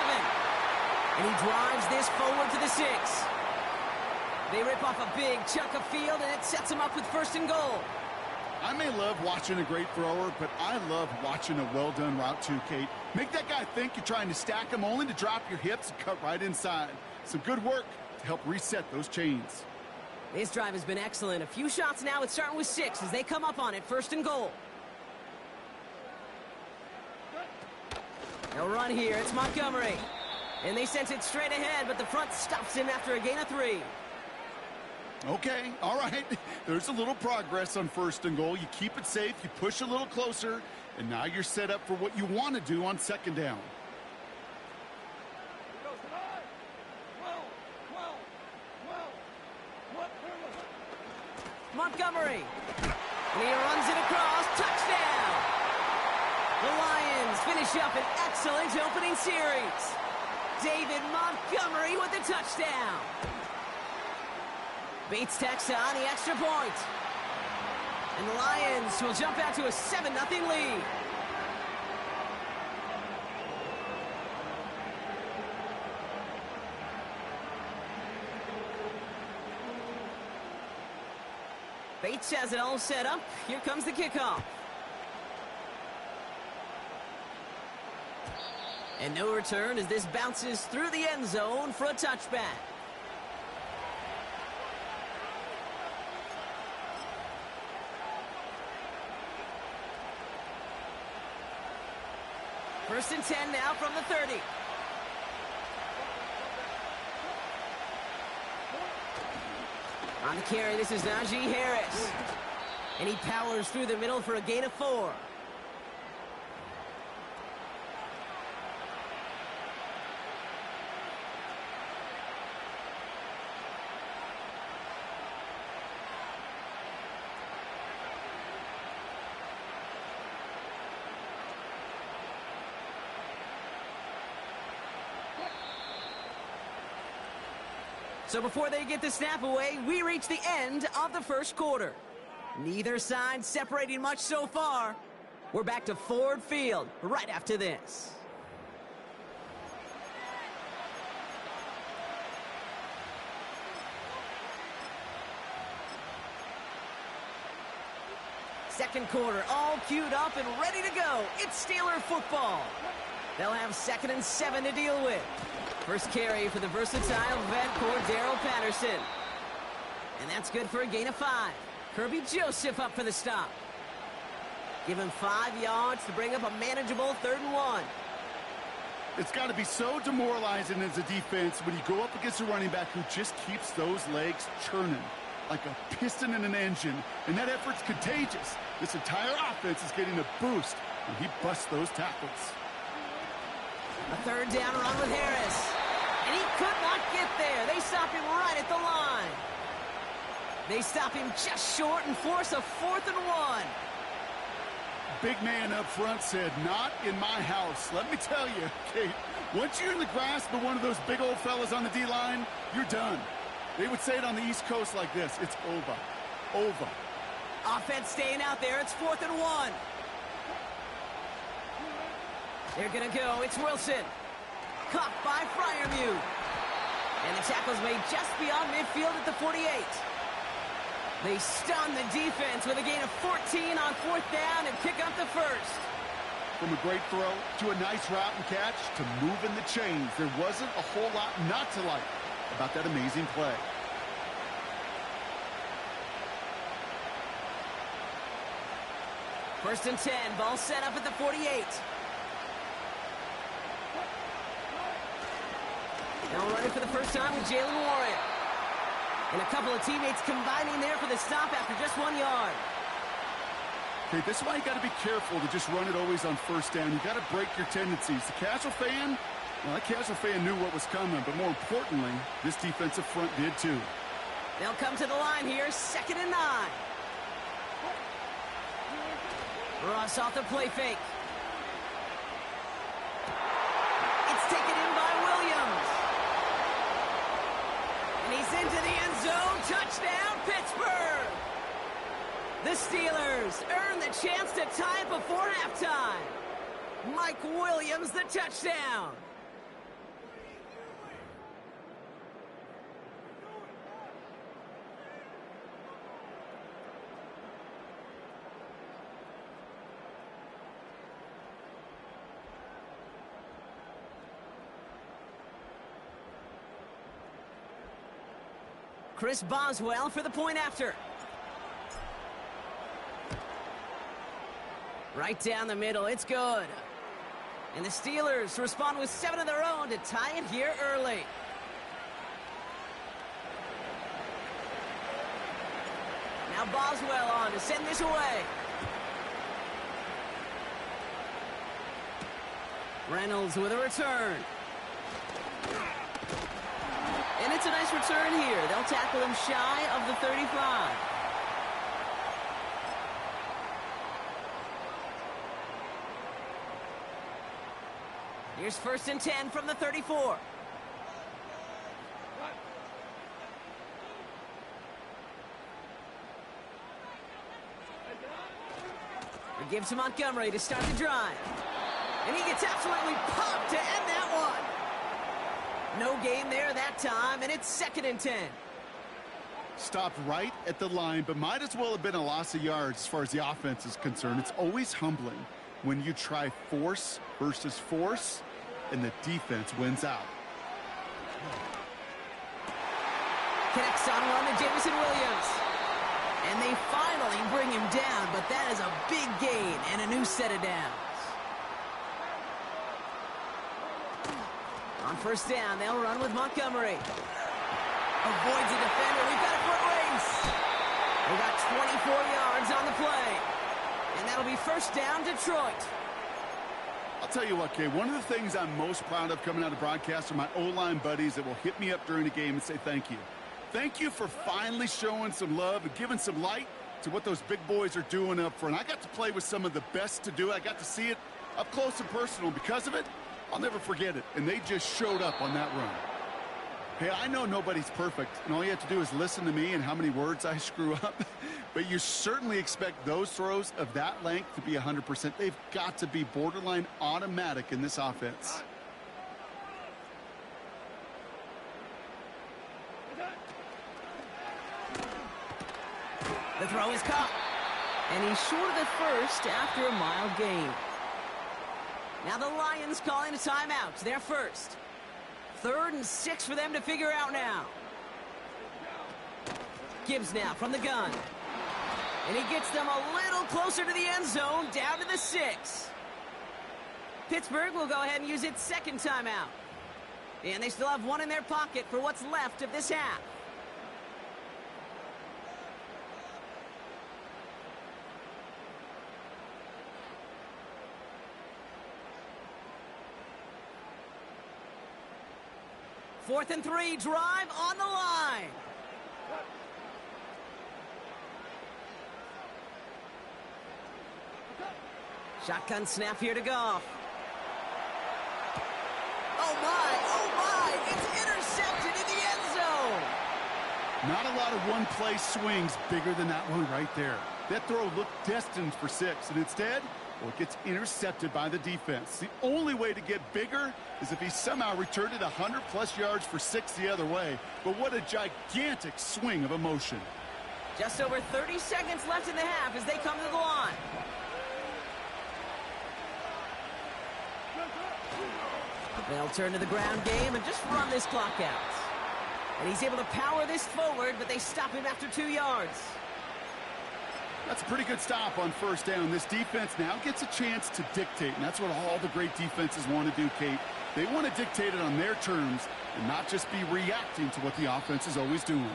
And he drives this forward to the 6. They rip off a big chunk of field, and it sets him up with 1st and goal. I may love watching a great thrower, but I love watching a well-done route too, Kate. Make that guy think you're trying to stack him only to drop your hips and cut right inside. Some good work to help reset those chains. This drive has been excellent. A few shots now. It's starting with 6 as they come up on it. 1st and goal. They'll run here. It's Montgomery. And they sent it straight ahead, but the front stops him after a gain of 3. Okay, all right. There's a little progress on 1st and goal. You keep it safe, you push a little closer, and now you're set up for what you want to do on 2nd down. Montgomery. And he runs it across. Touchdown! The Lions finish up an excellent opening series. David Montgomery with the touchdown. Bates tacks on the extra point. And the Lions will jump out to a 7-0 lead. Bates has it all set up. Here comes the kickoff. And no return as this bounces through the end zone for a touchback. First and 10 now from the 30. On the carry, this is Najee Harris. And he powers through the middle for a gain of 4. So before they get the snap away, we reach the end of the first quarter. Neither side separating much so far. We're back to Ford Field right after this. Second quarter, all queued up and ready to go. It's Steeler football. They'll have 2nd and 7 to deal with. First carry for the versatile vet, Cordero Patterson. And that's good for a gain of 5. Kirby Joseph up for the stop. Give him 5 yards to bring up a manageable 3rd and 1. It's got to be so demoralizing as a defense when you go up against a running back who just keeps those legs churning like a piston in an engine. And that effort's contagious. This entire offense is getting a boost when he busts those tackles. A 3rd down run with Harris. And he could not get there. They stop him right at the line. They stop him just short and force a 4th and 1. Big man up front said, "Not in my house." Let me tell you, Kate, once you're in the grasp of one of those big old fellas on the D-line, you're done. They would say it on the East Coast like this: it's over. Over. Offense staying out there. It's 4th and 1. They're going to go. It's Wilson. Caught by Freiermuth. And the tackle's made just beyond midfield at the 48. They stun the defense with a gain of 14 on 4th down and pick up the first. From a great throw to a nice route and catch to moving the chains, there wasn't a whole lot not to like about that amazing play. First and 10, ball set up at the 48. Now running for the first time with Jalen Warren. And a couple of teammates combining there for the stop after just 1 yard. Okay, this is why you got to be careful to just run it always on first down. You got to break your tendencies. The casual fan, well, that casual fan knew what was coming, but more importantly, this defensive front did too. They'll come to the line here, 2nd and 9. Ross off the play fake. It's taken in by Williams. And he's into the end zone. Touchdown, Pittsburgh. The Steelers earn the chance to tie it before halftime. Mike Williams, the touchdown. Chris Boswell for the point after. Right down the middle, it's good. And the Steelers respond with 7 of their own to tie it here early. Now Boswell on to send this away. Reynolds with a return. And it's a nice return here. They'll tackle him shy of the 35. Here's 1st and 10 from the 34. It gives to Montgomery to start the drive. And he gets absolutely popped to end that one. No gain there that time, and it's 2nd and 10. Stopped right at the line, but might as well have been a loss of yards as far as the offense is concerned. It's always humbling when you try force versus force, and the defense wins out. Connects on one to Jameson Williams. And they finally bring him down, but that is a big gain and a new set of downs. On first down, they'll run with Montgomery. Avoids a defender. We've got a foot race. They got 24 yards on the play. And that'll be first down, Detroit. I'll tell you what, Kay, one of the things I'm most proud of coming out of broadcast are my O-line buddies that will hit me up during the game and say thank you. Thank you for finally showing some love and giving some light to what those big boys are doing up front. I got to play with some of the best to do it. I got to see it up close and personal. Because of it, I'll never forget it. And they just showed up on that run. Hey, I know nobody's perfect, and all you have to do is listen to me and how many words I screw up. But you certainly expect those throws of that length to be 100%. They've got to be borderline automatic in this offense. The throw is caught. And he's short of the first after a mile gain. Now the Lions calling a timeout. They're first. 3rd and 6 for them to figure out now. Gibbs now from the gun. And he gets them a little closer to the end zone, down to the 6. Pittsburgh will go ahead and use its second timeout. And they still have one in their pocket for what's left of this half. Fourth and 3, drive on the line. Shotgun snap here to Goff. Oh my, it's intercepted in the end zone. Not a lot of one-play swings bigger than that one right there. That throw looked destined for 6, and instead, well, it gets intercepted by the defense. The only way to get bigger is if he somehow returned it 100-plus yards for 6 the other way. But what a gigantic swing of emotion. Just over 30 seconds left in the half as they come to the line. They'll turn to the ground game and just run this clock out. And he's able to power this forward, but they stop him after 2 yards. That's a pretty good stop on first down. This defense now gets a chance to dictate, and that's what all the great defenses want to do, Kate. They want to dictate it on their terms and not just be reacting to what the offense is always doing.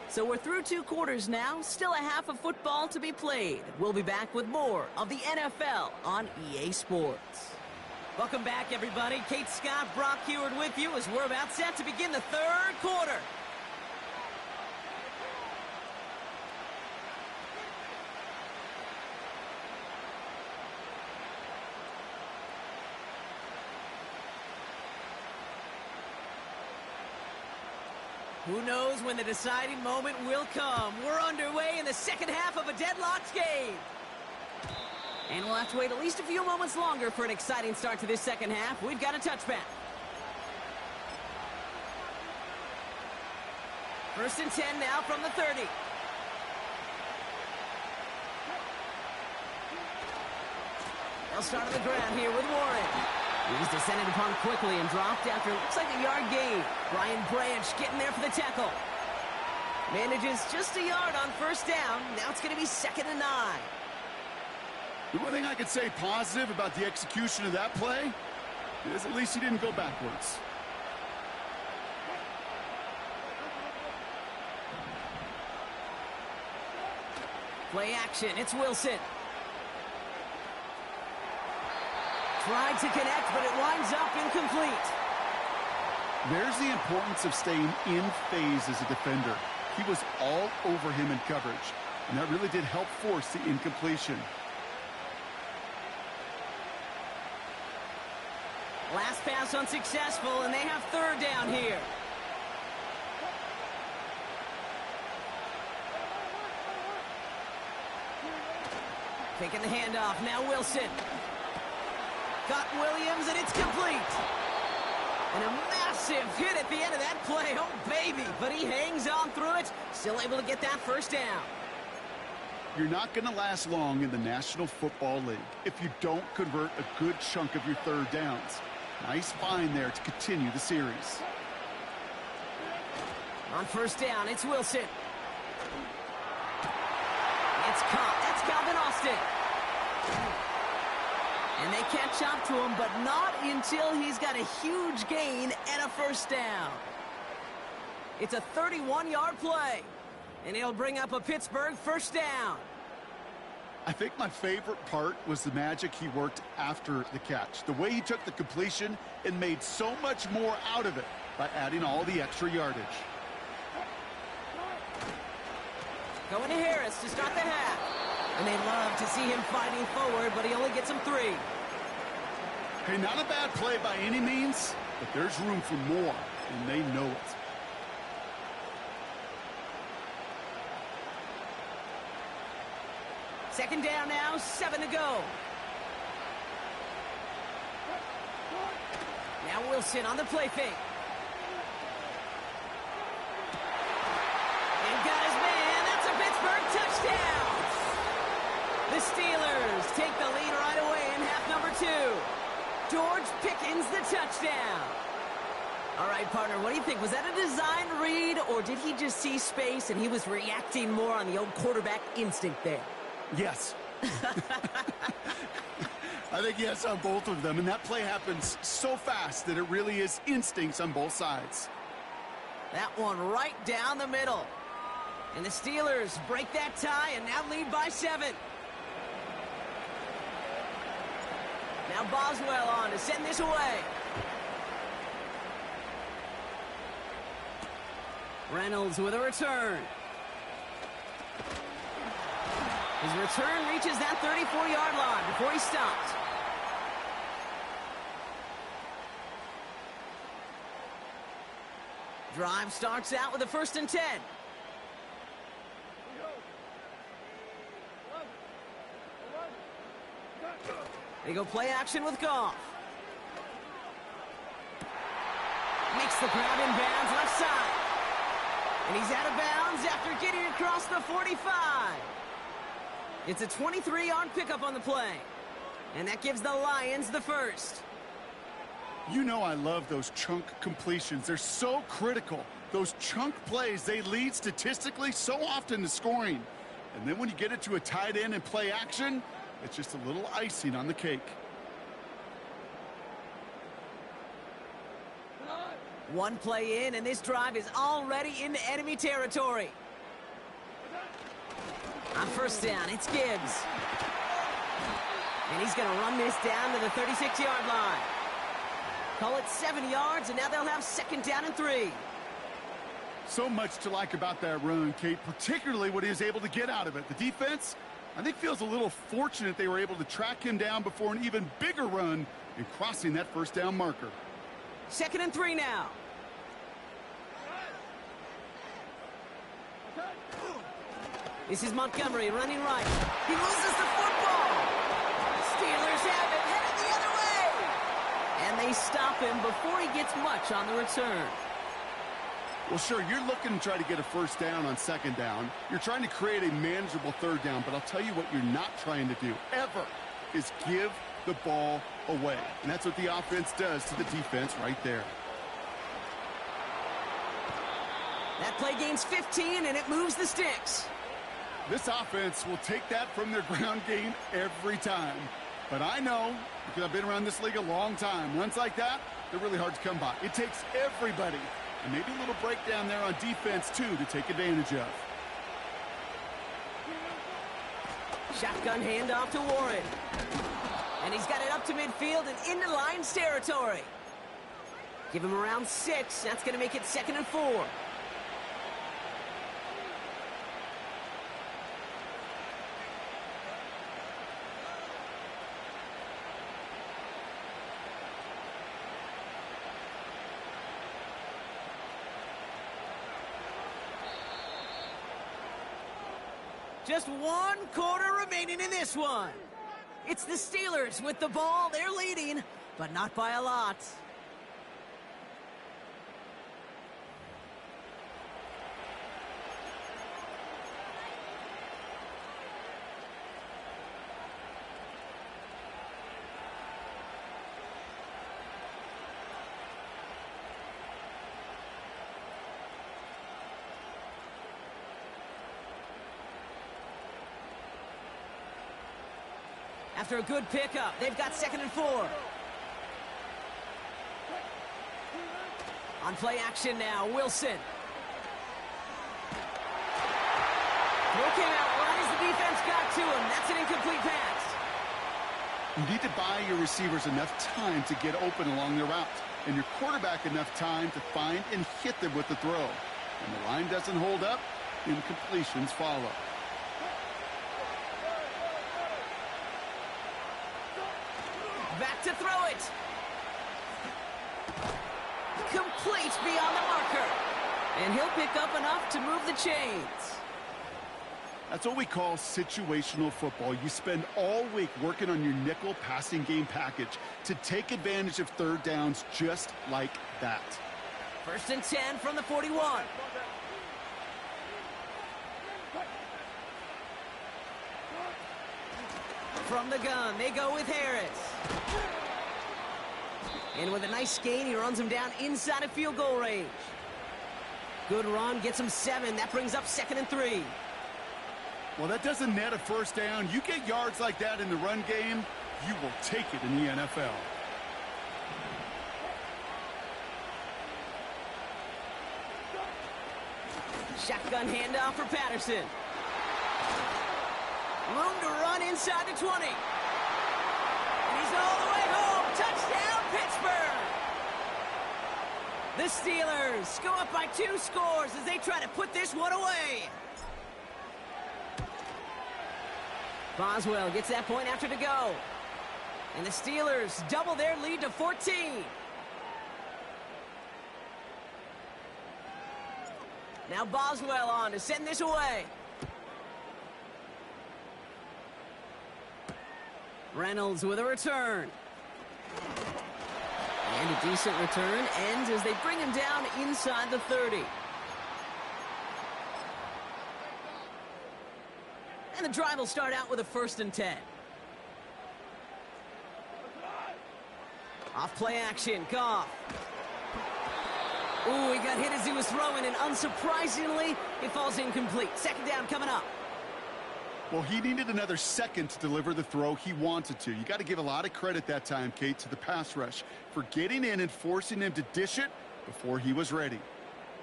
So we're through 2 quarters now, still a half of football to be played. We'll be back with more of the NFL on EA Sports. Welcome back, everybody. Kate Scott, Brock Heward with you as we're about set to begin the 3rd quarter. Who knows when the deciding moment will come? We're underway in the second half of a deadlocked game. And we'll have to wait at least a few moments longer for an exciting start to this second half. We've got a touchback. 1st and 10 now from the 30. They'll start on the ground here with Warren. He was descended upon quickly and dropped after looks like a yard gain. Brian Branch getting there for the tackle. Manages just a yard on first down. Now it's going to be 2nd and 9. The one thing I could say positive about the execution of that play is at least he didn't go backwards. Play action. It's Wilson. Tried to connect, but it winds up incomplete. There's the importance of staying in phase as a defender. He was all over him in coverage, and that really did help force the incompletion. Last pass unsuccessful, and they have 3rd down here. Taking the handoff, now Wilson. Got Williams, and it's complete. And a massive hit at the end of that play. Oh, baby. But he hangs on through it. Still able to get that first down. You're not going to last long in the National Football League if you don't convert a good chunk of your 3rd downs. Nice find there to continue the series. On first down, it's Wilson. It's caught. That's Calvin Austin. And they catch up to him, but not until he's got a huge gain and a first down. It's a 31-yard play, and it'll bring up a Pittsburgh first down. I think my favorite part was the magic he worked after the catch. The way he took the completion and made so much more out of it by adding all the extra yardage. Going to Harris to start the half. And they love to see him fighting forward, but he only gets them 3. Hey, not a bad play by any means, but there's room for more, and they know it. Second down now, 7 to go. Now Wilson on the play fake. And got his man. That's a Pittsburgh touchdown. The Steelers take the lead right away in half number 2. George Pickens the touchdown. All right, partner, what do you think? Was that a design read, or did he just see space and he was reacting more on the old quarterback instinct there? Yes. I think yes on both of them, and that play happens so fast that it really is instincts on both sides. That one right down the middle. And the Steelers break that tie and now lead by 7. Now Boswell on to send this away. Reynolds with a return. His return reaches that 34-yard line before he stops. Drive starts out with a 1st and 10. They go play action with Goff. Makes the grab in bounds left side. And he's out of bounds after getting across the 45. It's a 23-yard pickup on the play. And that gives the Lions the first. You know I love those chunk completions. They're so critical. Those chunk plays, they lead statistically so often to scoring. And then when you get it to a tight end and play action, it's just a little icing on the cake. One play in, and this drive is already into enemy territory. On first down, it's Gibbs. And he's going to run this down to the 36-yard line. Call it 7 yards, and now they'll have 2nd down and 3. So much to like about that run, Kate, particularly what he was able to get out of it. The defense, I think, feels a little fortunate they were able to track him down before an even bigger run and crossing that 1st down marker. 2nd and 3 now. This is Montgomery running right. He loses the football. Steelers have it, headed the other way. And they stop him before he gets much on the return. Well, sure, you're looking to try to get a 1st down on 2nd down. You're trying to create a manageable 3rd down, but I'll tell you what you're not trying to do, ever, is give the ball away. And that's what the offense does to the defense right there. That play gains 15, and it moves the sticks. This offense will take that from their ground game every time. But I know, because I've been around this league a long time, runs like that, they're really hard to come by. It takes everybody, and maybe a little breakdown there on defense, too, to take advantage of. Shotgun handoff to Warren. And he's got it up to midfield and into Lions territory. Give him around 6. That's going to make it 2nd and 4. Just 1 quarter remaining in this one. It's the Steelers with the ball. They're leading, but not by a lot. After a good pickup, they've got 2nd and 4. On play action now, Wilson. Throw came out right as the defense got to him. That's an incomplete pass. You need to buy your receivers enough time to get open along their route, and your quarterback enough time to find and hit them with the throw. When the line doesn't hold up, incompletions follow. Back to throw it. Complete beyond the marker. And he'll pick up enough to move the chains. That's what we call situational football. You spend all week working on your nickel passing game package to take advantage of third downs just like that. 1st and 10 from the 41. From the gun, they go with Harris. And with a nice gain, he runs him down inside of field goal range. Good run, gets him 7. That brings up 2nd and 3. Well, that doesn't net a first down. You get yards like that in the run game, you will take it in the NFL. Shotgun handoff for Patterson. Room to run inside the 20. And he's all the way home. Touchdown, Pittsburgh! The Steelers go up by 2 scores as they try to put this one away. Boswell gets that point after to go. And the Steelers double their lead to 14. Now Boswell on to send this away. Reynolds with a return. And a decent return ends as they bring him down inside the 30. And the drive will start out with a 1st and 10. Off play action, Goff. Ooh, he got hit as he was throwing, and unsurprisingly, it falls incomplete. 2nd down coming up. Well, he needed another second to deliver the throw he wanted to. You got to give a lot of credit that time, Kate, to the pass rush for getting in and forcing him to dish it before he was ready.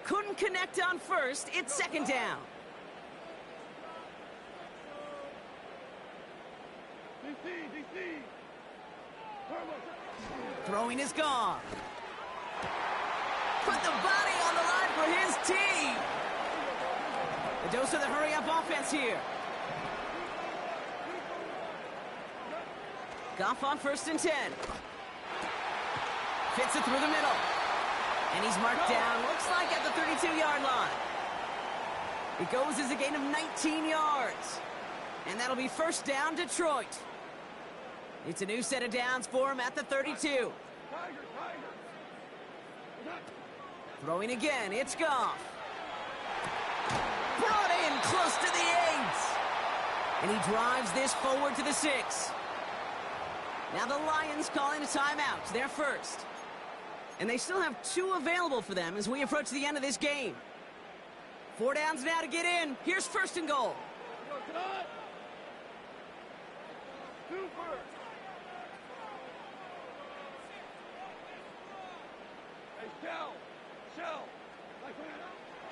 Couldn't connect on 1st. It's 2nd down. Throwing is gone. Put the body on the line for his team. A dose of the hurry-up offense here. Goff on 1st and 10. Fits it through the middle. And he's marked down, looks like at the 32-yard line. It goes as a gain of 19 yards. And that'll be 1st down, Detroit. It's a new set of downs for him at the 32. Throwing again, it's Goff. Brought in close to the 8. And he drives this forward to the 6. Now the Lions calling a timeout. They're first. And they still have 2 available for them as we approach the end of this game. 4 downs now to get in. Here's 1st and goal.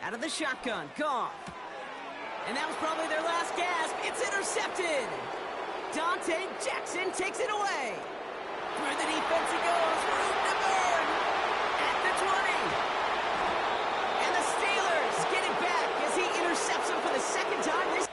Out of the shotgun, Goff. And that was probably their last gasp. It's intercepted. Dante Jackson takes it away. Through the defense he goes. Room to burn. At the 20. And the Steelers get it back as he intercepts him for the 2nd time this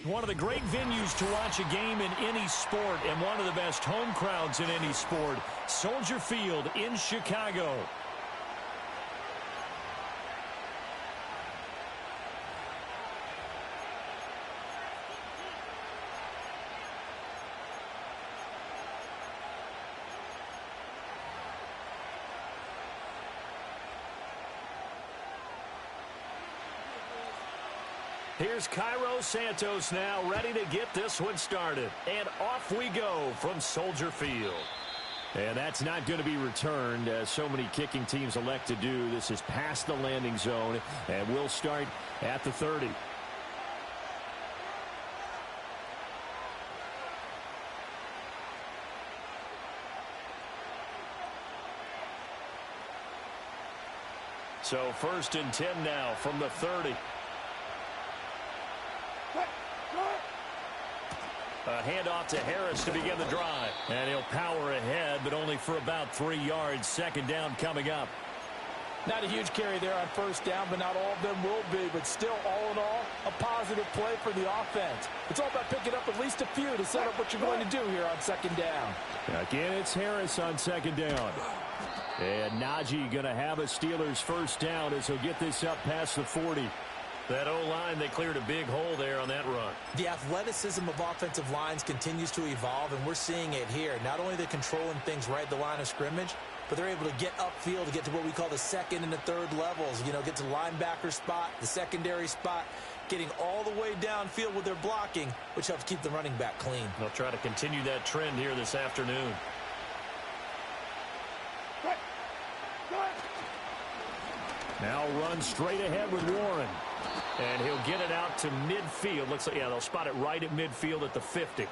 One of the great venues to watch a game in any sport and one of the best home crowds in any sport. Soldier Field in Chicago. Here's Cairo Santos now ready to get this one started. And off we go from Soldier Field. And that's not going to be returned, as so many kicking teams elect to do. This is past the landing zone, and we'll start at the 30. So 1st and 10 now from the 30. A handoff to Harris to begin the drive. And he'll power ahead, but only for about 3 yards. 2nd down coming up. Not a huge carry there on 1st down, but not all of them will be. But still, all in all, a positive play for the offense. It's all about picking up at least a few to set up what you're going to do here on 2nd down. Again, it's Harris on 2nd down. And Najee going to have a Steelers 1st down as he'll get this up past the 40. That O-line, they cleared a big hole there on that run. The athleticism of offensive lines continues to evolve, and we're seeing it here. Not only are they controlling things right at the line of scrimmage, but they're able to get upfield to get to what we call the 2nd and the 3rd levels. You know, get to the linebacker spot, the secondary spot, getting all the way downfield with their blocking, which helps keep the running back clean. They'll try to continue that trend here this afternoon. Now run straight ahead with Warren. And he'll get it out to midfield. Looks like, yeah, they'll spot it right at midfield at the 50.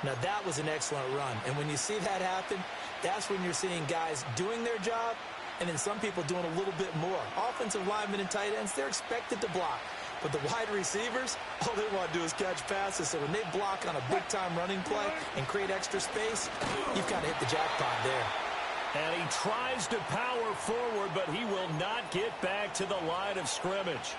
Now, that was an excellent run. And when you see that happen, that's when you're seeing guys doing their job and then some people doing a little bit more. Offensive linemen and tight ends, they're expected to block. But the wide receivers, all they want to do is catch passes. So when they block on a big-time running play and create extra space, you've kind of hit the jackpot there. And he tries to power forward, but he will not get back to the line of scrimmage.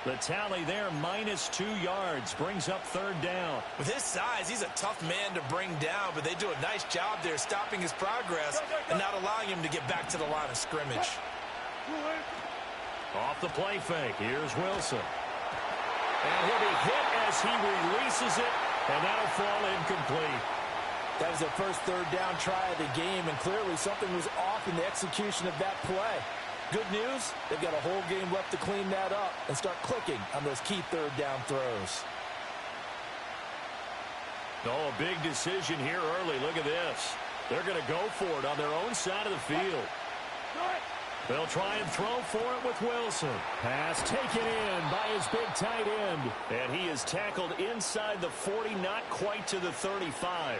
The tally there, -2 yards, brings up 3rd down. With his size, he's a tough man to bring down, but they do a nice job there stopping his progress and not allowing him to get back to the line of scrimmage. Off the play fake, here's Wilson. And he'll be hit as he releases it, and that'll fall incomplete. That was their first 3rd down try of the game, and clearly something was off in the execution of that play. Good news, they've got a whole game left to clean that up and start clicking on those key 3rd down throws. Oh, a big decision here early. Look at this. They're going to go for it on their own side of the field. They'll try and throw for it with Wilson. Pass taken in by his big tight end. And he is tackled inside the 40, not quite to the 35.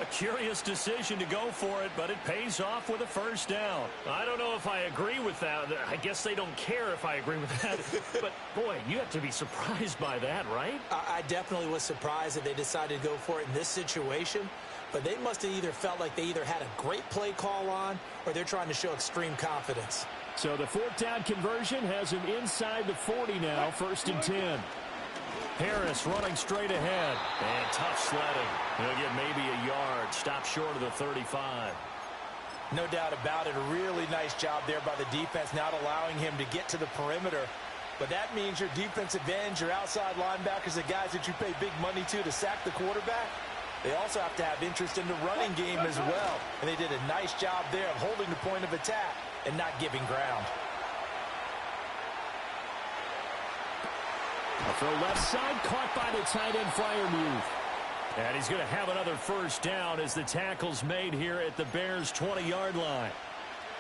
A curious decision to go for it, but it pays off with a 1st down. I don't know if I agree with that. I guess they don't care if I agree with that. But, boy, you have to be surprised by that, right? I definitely was surprised that they decided to go for it in this situation. But they must have either felt like they either had a great play call on or they're trying to show extreme confidence. So the 4th down conversion has him inside the 40 now, 1st and 10. Harris running straight ahead. And tough sledding. He'll get maybe a yard. Stop short of the 35. No doubt about it. A really nice job there by the defense, not allowing him to get to the perimeter. But that means your defensive ends, your outside linebackers, the guys that you pay big money to sack the quarterback, they also have to have interest in the running game as well. And they did a nice job there of holding the point of attack and not giving ground. A throw left side, caught by the tight end, Freiermuth. And he's going to have another 1st down as the tackle's made here at the Bears' 20-yard line.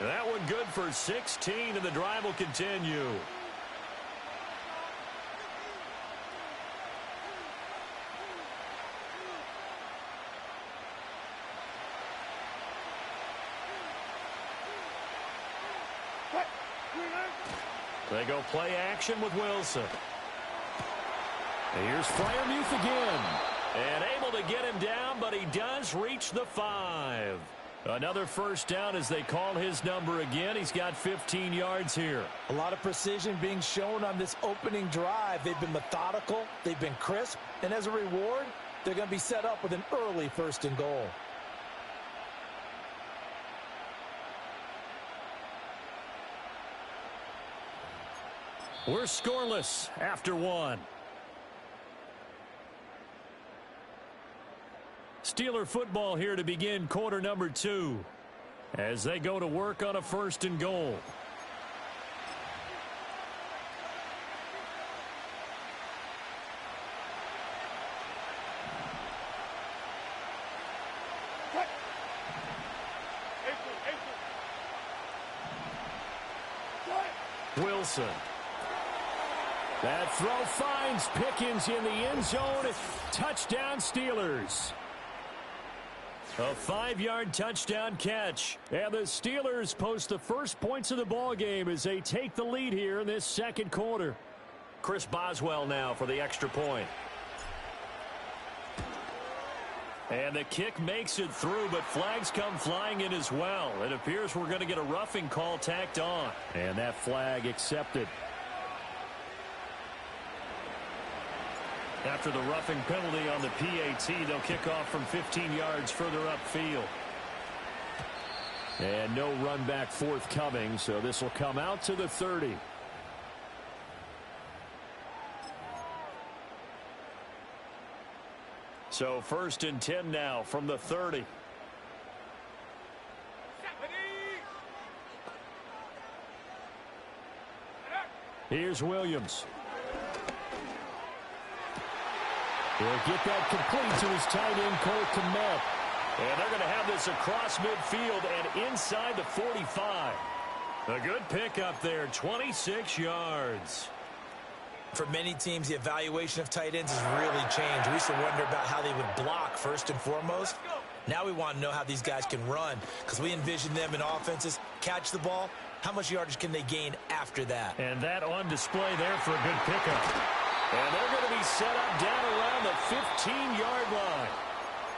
That one good for 16, and the drive will continue. They go play action with Wilson. And here's Freiermuth again. And able to get him down, but he does reach the 5. Another first down as they call his number again. He's got 15 yards here. A lot of precision being shown on this opening drive. They've been methodical. They've been crisp. And as a reward, they're going to be set up with an early 1st and goal. We're scoreless after 1. Steeler football here to begin quarter number 2 as they go to work on a 1st and goal. Wilson. That throw finds Pickens in the end zone. Touchdown Steelers. A 5-yard touchdown catch. And the Steelers post the first points of the ball game as they take the lead here in this 2nd quarter. Chris Boswell now for the extra point. And the kick makes it through, but flags come flying in as well. It appears we're going to get a roughing call tacked on. And that flag accepted. After the roughing penalty on the PAT, they'll kick off from 15 yards further upfield. And no run back forthcoming, so this will come out to the 30. So 1st and 10 now from the 30. Here's Williams. He'll get that complete to his tight end, Cole Kmet. And they're going to have this across midfield and inside the 45. A good pickup there, 26 yards. For many teams, the evaluation of tight ends has really changed. We used to wonder about how they would block first and foremost. Now we want to know how these guys can run because we envision them in offenses, catch the ball. How much yardage can they gain after that? And that on display there for a good pickup. And they're going to be set up down around the 15-yard line.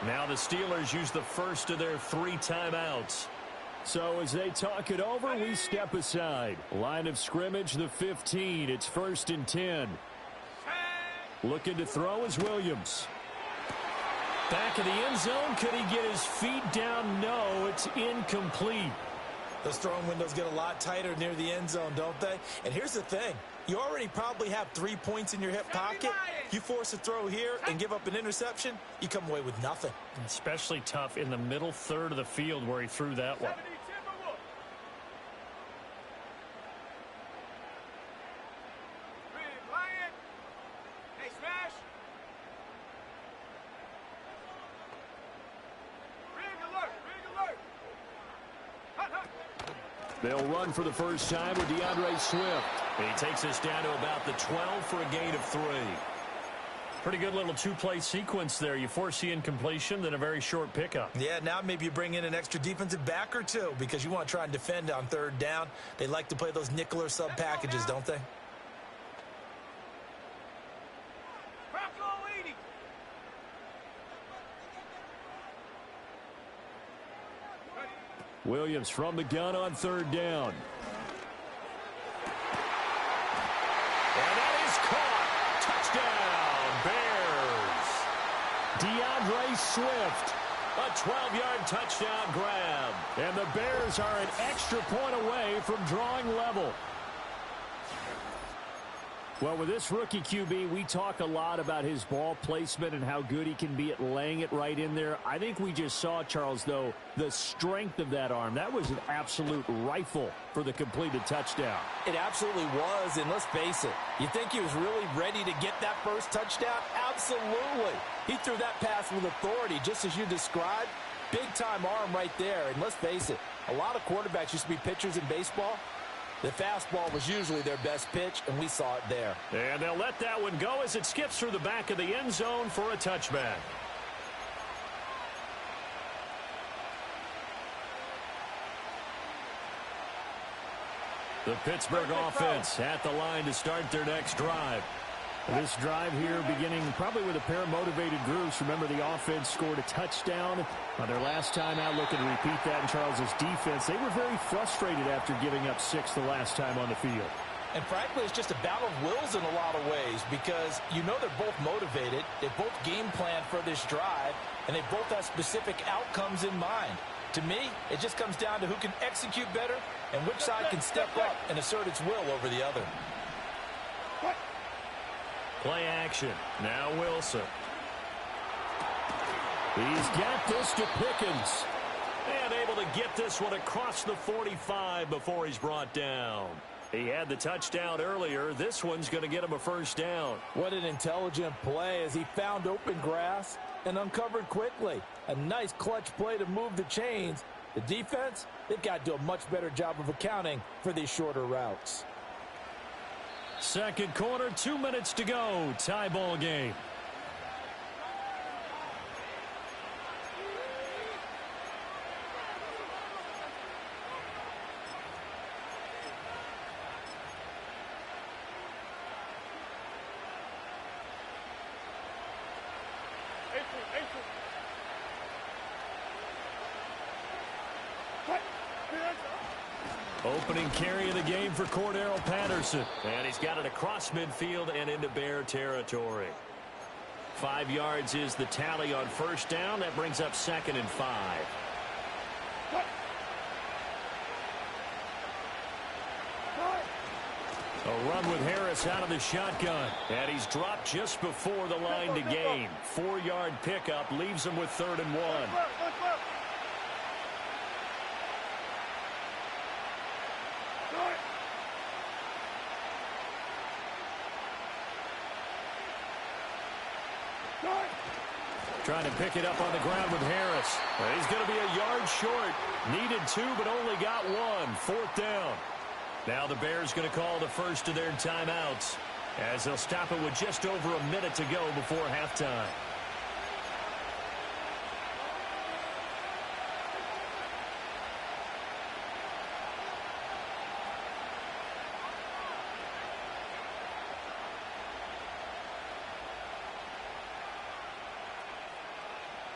Now the Steelers use the first of their 3 timeouts. So as they talk it over, we step aside. Line of scrimmage, the 15. It's 1st and 10. Looking to throw is Williams. Back of the end zone. Could he get his feet down? No, it's incomplete. Those throwing windows get a lot tighter near the end zone, don't they? And here's the thing. You already probably have 3 points in your hip pocket. You force a throw here and give up an interception, you come away with nothing. Especially tough in the middle third of the field where he threw that one. They'll run for the first time with DeAndre Swift. He takes us down to about the 12 for a gain of 3. Pretty good little 2-play sequence there. You force the incompletion, then a very short pickup. Yeah, now maybe you bring in an extra defensive back or 2 because you want to try and defend on 3rd down. They like to play those nickel or sub packages, don't they? Williams from the gun on 3rd down. And that is caught. Touchdown, Bears. DeAndre Swift. A 12-yard touchdown grab. And the Bears are an extra point away from drawing level. Well, with this rookie QB, we talk a lot about his ball placement and how good he can be at laying it right in there. I think we just saw, Charles, though, the strength of that arm. That was an absolute rifle for the completed touchdown. It absolutely was, and let's face it, you think he was really ready to get that first touchdown? Absolutely. He threw that pass with authority, just as you described. Big-time arm right there, and let's face it, a lot of quarterbacks used to be pitchers in baseball. The fastball was usually their best pitch, and we saw it there. And they'll let that one go as it skips through the back of the end zone for a touchback. The Pittsburgh offense at the line to start their next drive. This drive here beginning probably with a pair of motivated groups. Remember, the offense scored a touchdown on their last time out. Looking to repeat that in Charles's defense. They were very frustrated after giving up 6 the last time on the field. And frankly, it's just a battle of wills in a lot of ways because you know they're both motivated. They both game plan for this drive, and they both have specific outcomes in mind. To me, it just comes down to who can execute better and which side can step up and assert its will over the other. Play action. Now Wilson. He's got this to Pickens. And able to get this one across the 45 before he's brought down. He had the touchdown earlier. This one's going to get him a first down. What an intelligent play as he found open grass and uncovered quickly. A nice clutch play to move the chains. The defense, they've got to do a much better job of accounting for these shorter routes. Second quarter, 2 minutes to go. Tie ball game. Opening carry of the game for Cordero Patterson. And he's got it across midfield and into Bear territory. 5 yards is the tally on first down. That brings up 2nd and 5. A run with Harris out of the shotgun. And he's dropped just before the line to gain. 4-yard pickup leaves him with 3rd and 1. Trying to pick it up on the ground with Harris. He's going to be a yard short. Needed 2, but only got 1. 4th down. Now the Bears going to call the first of their timeouts as they'll stop it with just over a minute to go before halftime.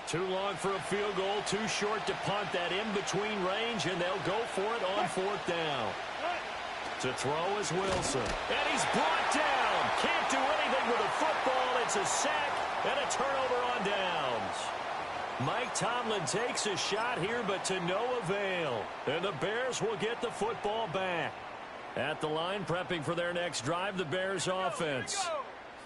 Too long for a field goal, too short to punt. That in-between range, and they'll go for it on 4th down. To throw is Wilson. And he's brought down. Can't do anything with a football. It's a sack and a turnover on downs. Mike Tomlin takes a shot here, but to no avail. And the Bears will get the football back. At the line, prepping for their next drive, the Bears offense.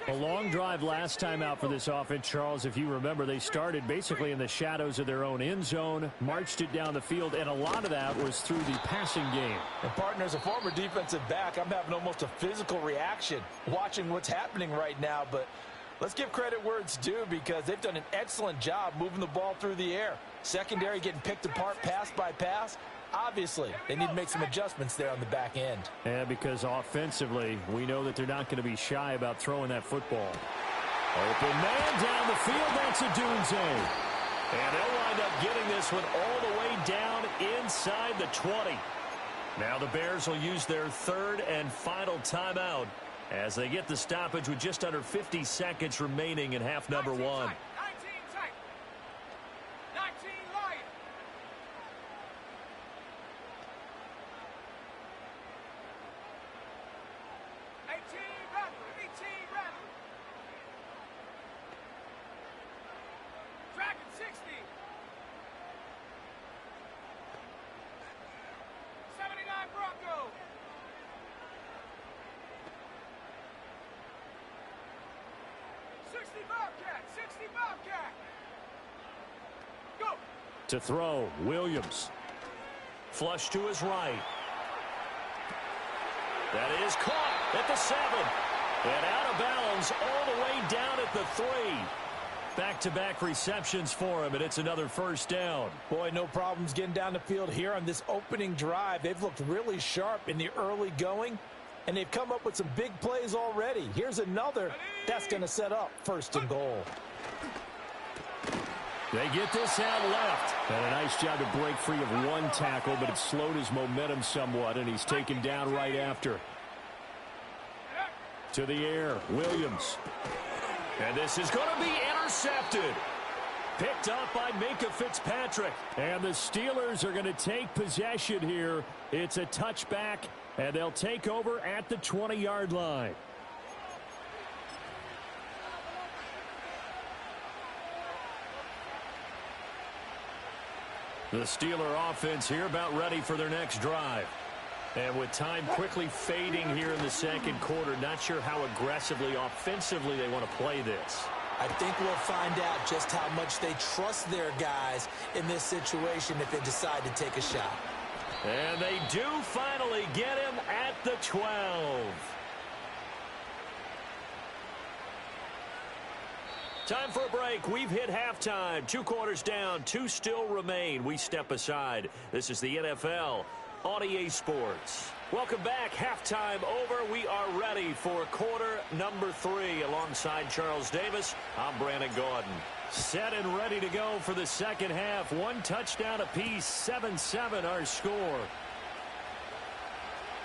A long drive last time out for this offense, Charles. If you remember, they started basically in the shadows of their own end zone, marched it down the field, and a lot of that was through the passing game. And partner, as a former defensive back, I'm having almost a physical reaction watching what's happening right now. But let's give credit where it's due because they've done an excellent job moving the ball through the air. Secondary getting picked apart pass by pass. Obviously, they need to make some adjustments there on the back end. Yeah, because offensively, we know that they're not going to be shy about throwing that football. Open man down the field. That's a Dunze. And they'll wind up getting this one all the way down inside the 20. Now the Bears will use their 3rd and final timeout as they get the stoppage with just under 50 seconds remaining in half number 1. To throw, Williams. Flush to his right. That is caught at the 7. And out of bounds all the way down at the 3. Back-to-back receptions for him, and it's another first down. Boy, no problems getting down the field here on this opening drive. They've looked really sharp in the early going, and they've come up with some big plays already. Here's another that's going to set up 1st and goal. They get this out left. And a nice job to break free of 1 tackle, but it slowed his momentum somewhat, and he's taken down right after. To the air, Williams. And this is going to be intercepted. Picked up by Minkah Fitzpatrick. And the Steelers are going to take possession here. It's a touchback, and they'll take over at the 20-yard line. The Steeler offense here about ready for their next drive. And with time quickly fading here in the second quarter, not sure how aggressively, offensively they want to play this. I think we'll find out just how much they trust their guys in this situation if they decide to take a shot. And they do finally get him at the 12. Time for a break. We've hit halftime. 2 quarters down. 2 still remain. We step aside. This is the NFL on EA Sports. Welcome back. Halftime over. We are ready for quarter number 3. Alongside Charles Davis, I'm Brandon Gordon. Set and ready to go for the second half. 1 touchdown apiece. 7-7 our score.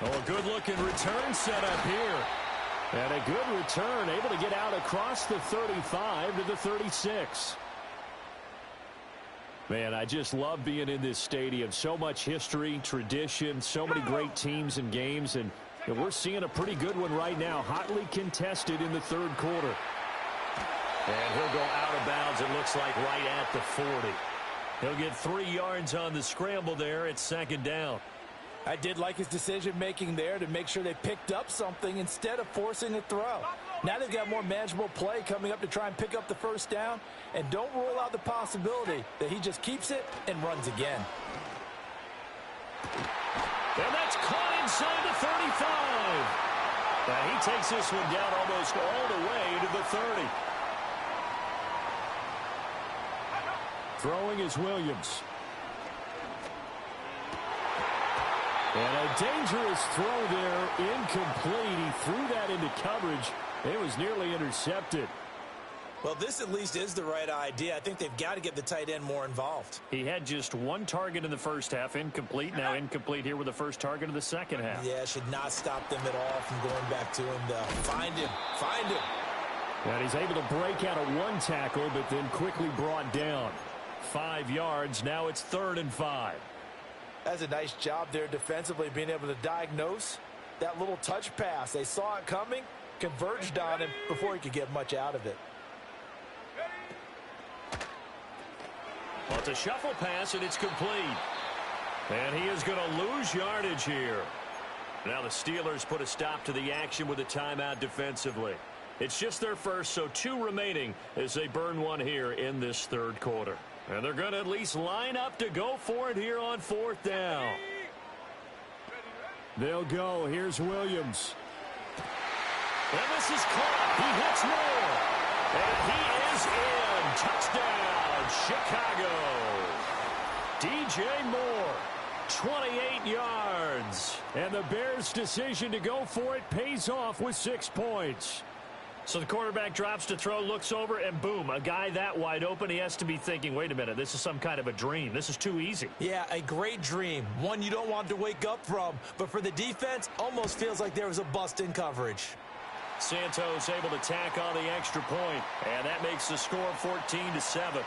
Oh, a good-looking return set up here. And a good return, able to get out across the 35 to the 36. Man, I just love being in this stadium. So much history, tradition, so many great teams and games. And we're seeing a pretty good one right now, hotly contested in the third quarter. And he'll go out of bounds, it looks like, right at the 40. He'll get 3 yards on the scramble there at second down. I did like his decision-making there to make sure they picked up something instead of forcing a throw. Now they've got more manageable play coming up to try and pick up the first down. And don't rule out the possibility that he just keeps it and runs again. And that's caught inside the 35. And he takes this one down almost all the way to the 30. Throwing is Williams. And a dangerous throw there, incomplete. He threw that into coverage. It was nearly intercepted. Well, this at least is the right idea. I think they've got to get the tight end more involved. He had just 1 target in the first half, incomplete. Now incomplete here with the first target of the second half. Yeah, should not stop them at all from going back to him, though. Find him. Find him. And he's able to break out of 1 tackle, but then quickly brought down. 5 yards. Now it's 3rd and 5. That's a nice job there defensively, being able to diagnose that little touch pass. They saw it coming, converged on him before he could get much out of it. Well, it's a shuffle pass, and it's complete. And he is going to lose yardage here. Now the Steelers put a stop to the action with a timeout defensively. It's just their first, so 2 remaining as they burn 1 here in this third quarter. And they're going to at least line up to go for it here on 4th down. They'll go. Here's Williams. And this is caught. He hits more. And he is in. Touchdown, Chicago. DJ Moore, 28 yards. And the Bears' decision to go for it pays off with 6 points. So the quarterback drops to throw, looks over, and boom, a guy that wide open, he has to be thinking, wait a minute, this is some kind of a dream. This is too easy. Yeah, a great dream. One you don't want to wake up from. But for the defense, almost feels like there was a bust in coverage. Santos able to tack on the extra point, and that makes the score 14-7.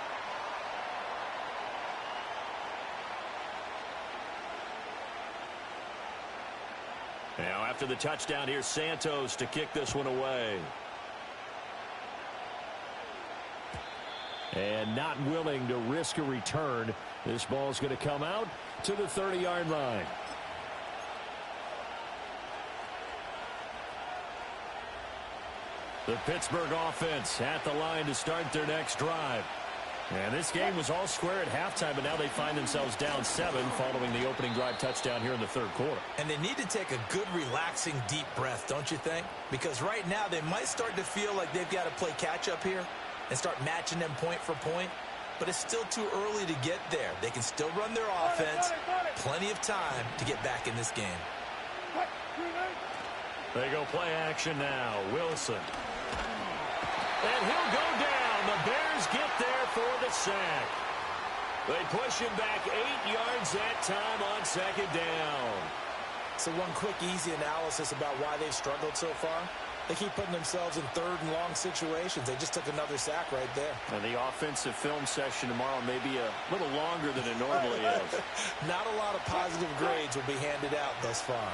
Now after the touchdown, here's Santos to kick this one away. And not willing to risk a return. This ball's going to come out to the 30-yard line. The Pittsburgh offense at the line to start their next drive. And this game was all square at halftime, but now they find themselves down 7 following the opening drive touchdown here in the third quarter. And they need to take a good, relaxing, deep breath, don't you think? Because right now they might start to feel like they've got to play catch-up here and start matching them point for point. But it's still too early to get there. They can still run their offense. Plenty of time to get back in this game. They go play action now. Wilson. And he'll go down. The Bears get there for the sack. They push him back 8 yards that time on second down. So one quick, easy analysis about why they've struggled so far. They keep putting themselves in third and long situations. They just took another sack right there. And the offensive film session tomorrow may be a little longer than it normally is. Not a lot of positive grades will be handed out thus far.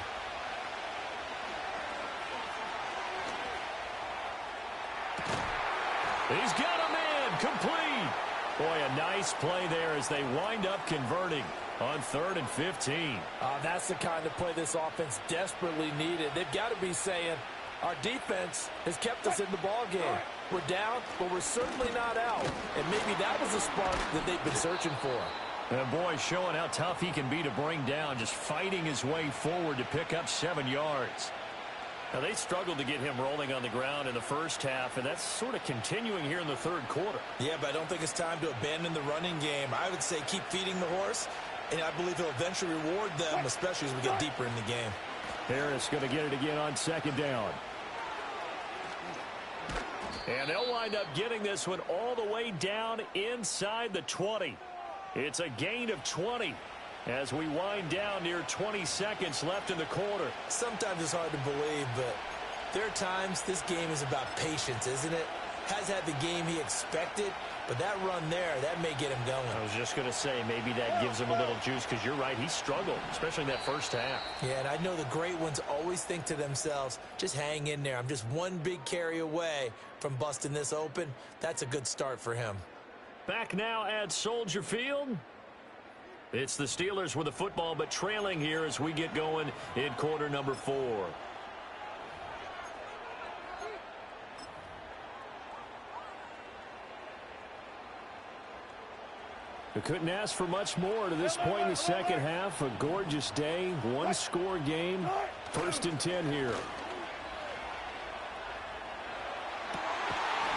He's got him in, complete. Boy, a nice play there as they wind up converting on 3rd and 15. That's the kind of play this offense desperately needed. They've got to be saying, our defense has kept us in the ball game. We're down, but we're certainly not out. And maybe that was the spark that they've been searching for. And boy, showing how tough he can be to bring down, just fighting his way forward to pick up 7 yards. Now, they struggled to get him rolling on the ground in the first half, and that's sort of continuing here in the third quarter. Yeah, but I don't think it's time to abandon the running game. I would say keep feeding the horse, and I believe he'll eventually reward them, especially as we get deeper in the game. Harris going to get it again on 2nd down. And they'll wind up getting this one all the way down inside the 20. It's a gain of 20 as we wind down near 20 seconds left in the quarter. Sometimes it's hard to believe, but there are times this game is about patience, isn't it? Has had the game he expected, but that run there, that may get him going. I was just going to say, maybe that gives him a little juice, because you're right, he struggled, especially in that first half. Yeah, and I know the great ones always think to themselves, just hang in there. I'm just one big carry away from busting this open. That's a good start for him. Back now at Soldier Field. It's the Steelers with the football, but trailing here as we get going in quarter number 4. We couldn't ask for much more to this point in the second half. A gorgeous day, one-score game, 1st and 10 here.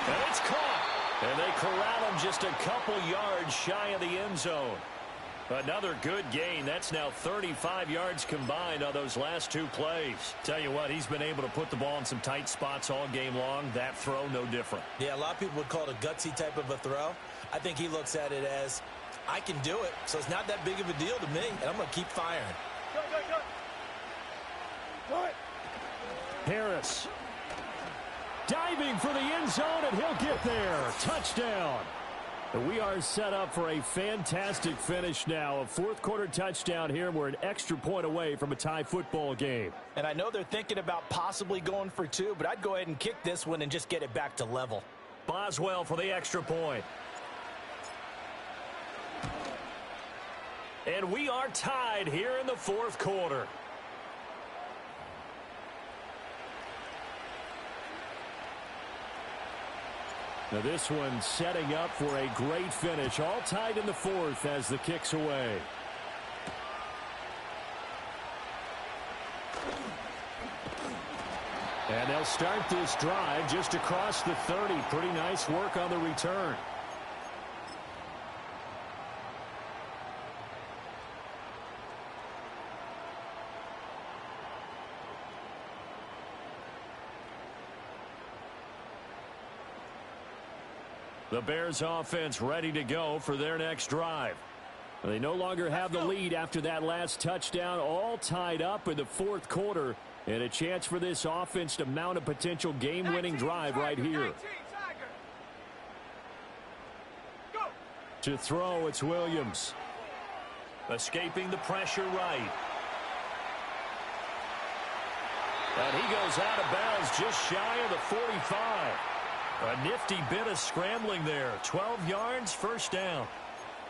And it's caught. And they corral him just a couple yards shy of the end zone. Another good gain. That's now 35 yards combined on those last 2 plays. Tell you what, he's been able to put the ball in some tight spots all game long. That throw, no different. Yeah, a lot of people would call it a gutsy type of a throw. I think he looks at it as, I can do it, so it's not that big of a deal to me, and I'm going to keep firing. Harris diving for the end zone, and he'll get there. Touchdown. We are set up for a fantastic finish now. A 4th quarter touchdown here. We're an extra point away from a tie football game. And I know they're thinking about possibly going for 2, but I'd go ahead and kick this one and just get it back to level. Boswell for the extra point. And we are tied here in the 4th quarter. Now this one setting up for a great finish. All tied in the 4th as the kick's away. And they'll start this drive just across the 30. Pretty nice work on the return. The Bears offense ready to go for their next drive. They no longer have the lead after that last touchdown, all tied up in the 4th quarter, and a chance for this offense to mount a potential game-winning drive right here. To throw, it's Williams. Escaping the pressure right. And he goes out of bounds just shy of the 45. A nifty bit of scrambling there. 12 yards, 1st down.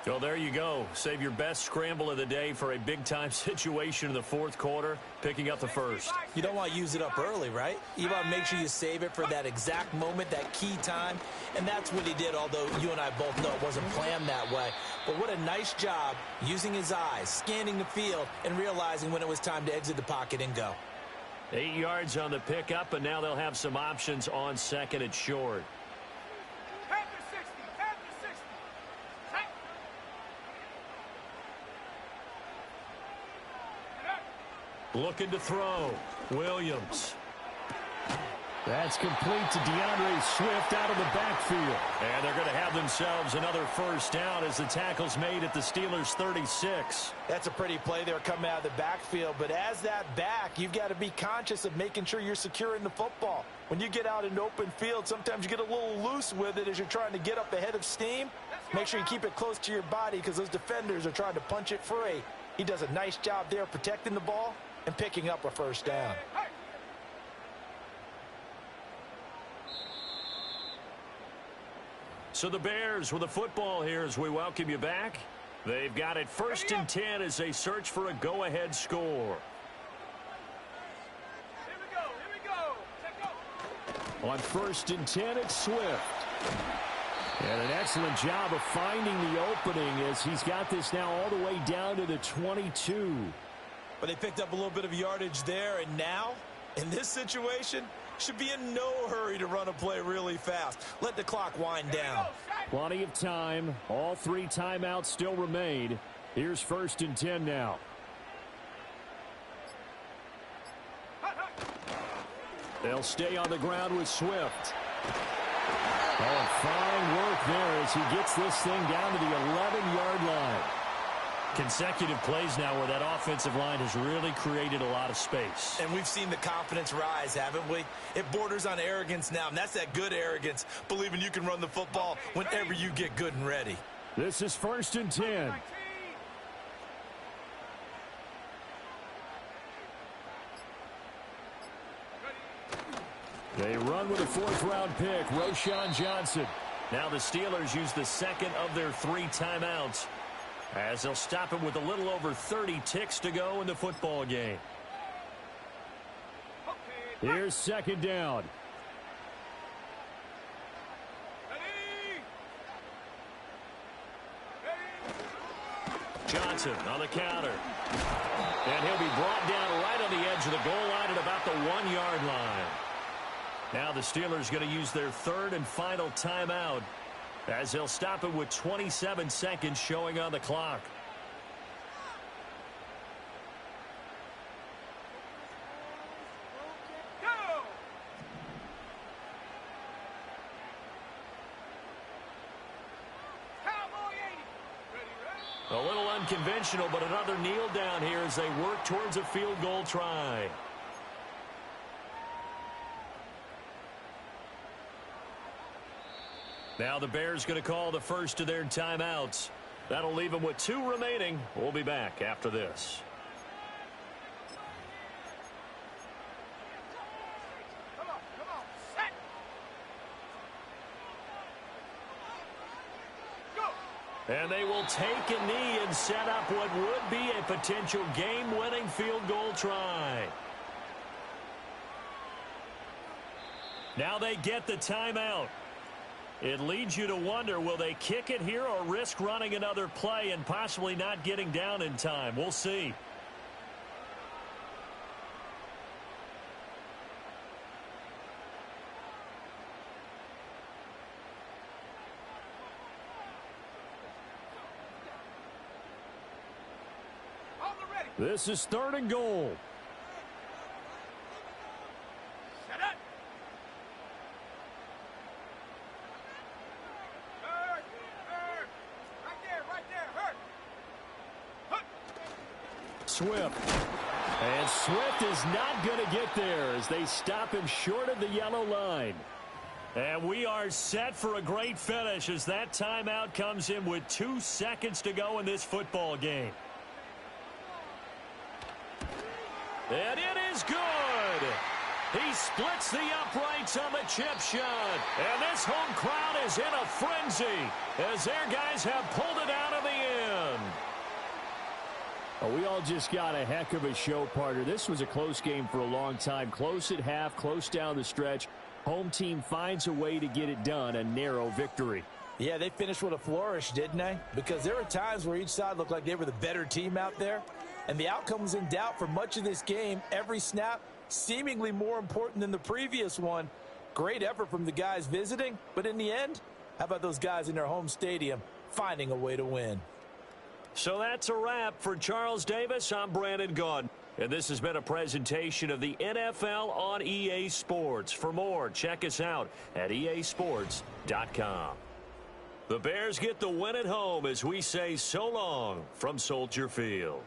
So there you go. Save your best scramble of the day for a big-time situation in the 4th quarter, picking up the 1st. You don't want to use it up early, right? You want to make sure you save it for that exact moment, that key time. And that's what he did, although you and I both know it wasn't planned that way. But what a nice job using his eyes, scanning the field, and realizing when it was time to exit the pocket and go. 8 yards on the pickup, and now they'll have some options on 2nd and short. Looking to throw. Williams. That's complete to DeAndre Swift out of the backfield. And they're going to have themselves another first down as the tackle's made at the Steelers' 36. That's a pretty play there coming out of the backfield. But as that back, you've got to be conscious of making sure you're securing the football. When you get out in open field, sometimes you get a little loose with it as you're trying to get up ahead of steam. Make sure you keep it close to your body because those defenders are trying to punch it free. He does a nice job there protecting the ball and picking up a first down. So the Bears with the football here as we welcome you back. They've got it 1st and 10 as they search for a go-ahead score. Here we go. Check go. On 1st and 10, it's Swift. And an excellent job of finding the opening as he's got this now all the way down to the 22. But they picked up a little bit of yardage there, and now, in this situation, should be in no hurry to run a play really fast. Let the clock wind down. Plenty of time. All 3 timeouts still remain. Here's 1st and 10 now. They'll stay on the ground with Swift. Oh, fine work there as he gets this thing down to the 11-yard line. Consecutive plays now where that offensive line has really created a lot of space. And we've seen the confidence rise, haven't we? It borders on arrogance now, and that's that good arrogance, believing you can run the football whenever you get good and ready. This is 1st and 10. They run with a 4th-round pick, Roschon Johnson. Now the Steelers use the 2nd of their 3 timeouts as they'll stop him with a little over 30 ticks to go in the football game. Here's 2nd down. Johnson on the counter. And he'll be brought down right on the edge of the goal line at about the 1-yard line. Now the Steelers going to use their 3rd and final timeout as they'll stop it with 27 seconds showing on the clock. A little unconventional, but another kneel down here as they work towards a field goal try. Now the Bears going to call the first of their timeouts. That'll leave them with 2 remaining. We'll be back after this. And they will take a knee and set up what would be a potential game-winning field goal try. Now they get the timeout. It leads you to wonder, will they kick it here or risk running another play and possibly not getting down in time? We'll see. This is 3rd and goal. Swift. And Swift is not going to get there as they stop him short of the yellow line. And we are set for a great finish as that timeout comes in with 2 seconds to go in this football game. And it is good. He splits the uprights on the chip shot. And this home crowd is in a frenzy as their guys have pulled it out of the end. Oh, we all just got a heck of a show, partner. This was a close game for a long time. Close at half, close down the stretch. Home team finds a way to get it done, a narrow victory. Yeah, they finished with a flourish, didn't they? Because there were times where each side looked like they were the better team out there. And the outcome was in doubt for much of this game. Every snap seemingly more important than the previous one. Great effort from the guys visiting. But in the end, how about those guys in their home stadium finding a way to win? So that's a wrap for Charles Davis. I'm Brandon Gaudin. And this has been a presentation of the NFL on EA Sports. For more, check us out at easports.com. The Bears get the win at home as we say so long from Soldier Field.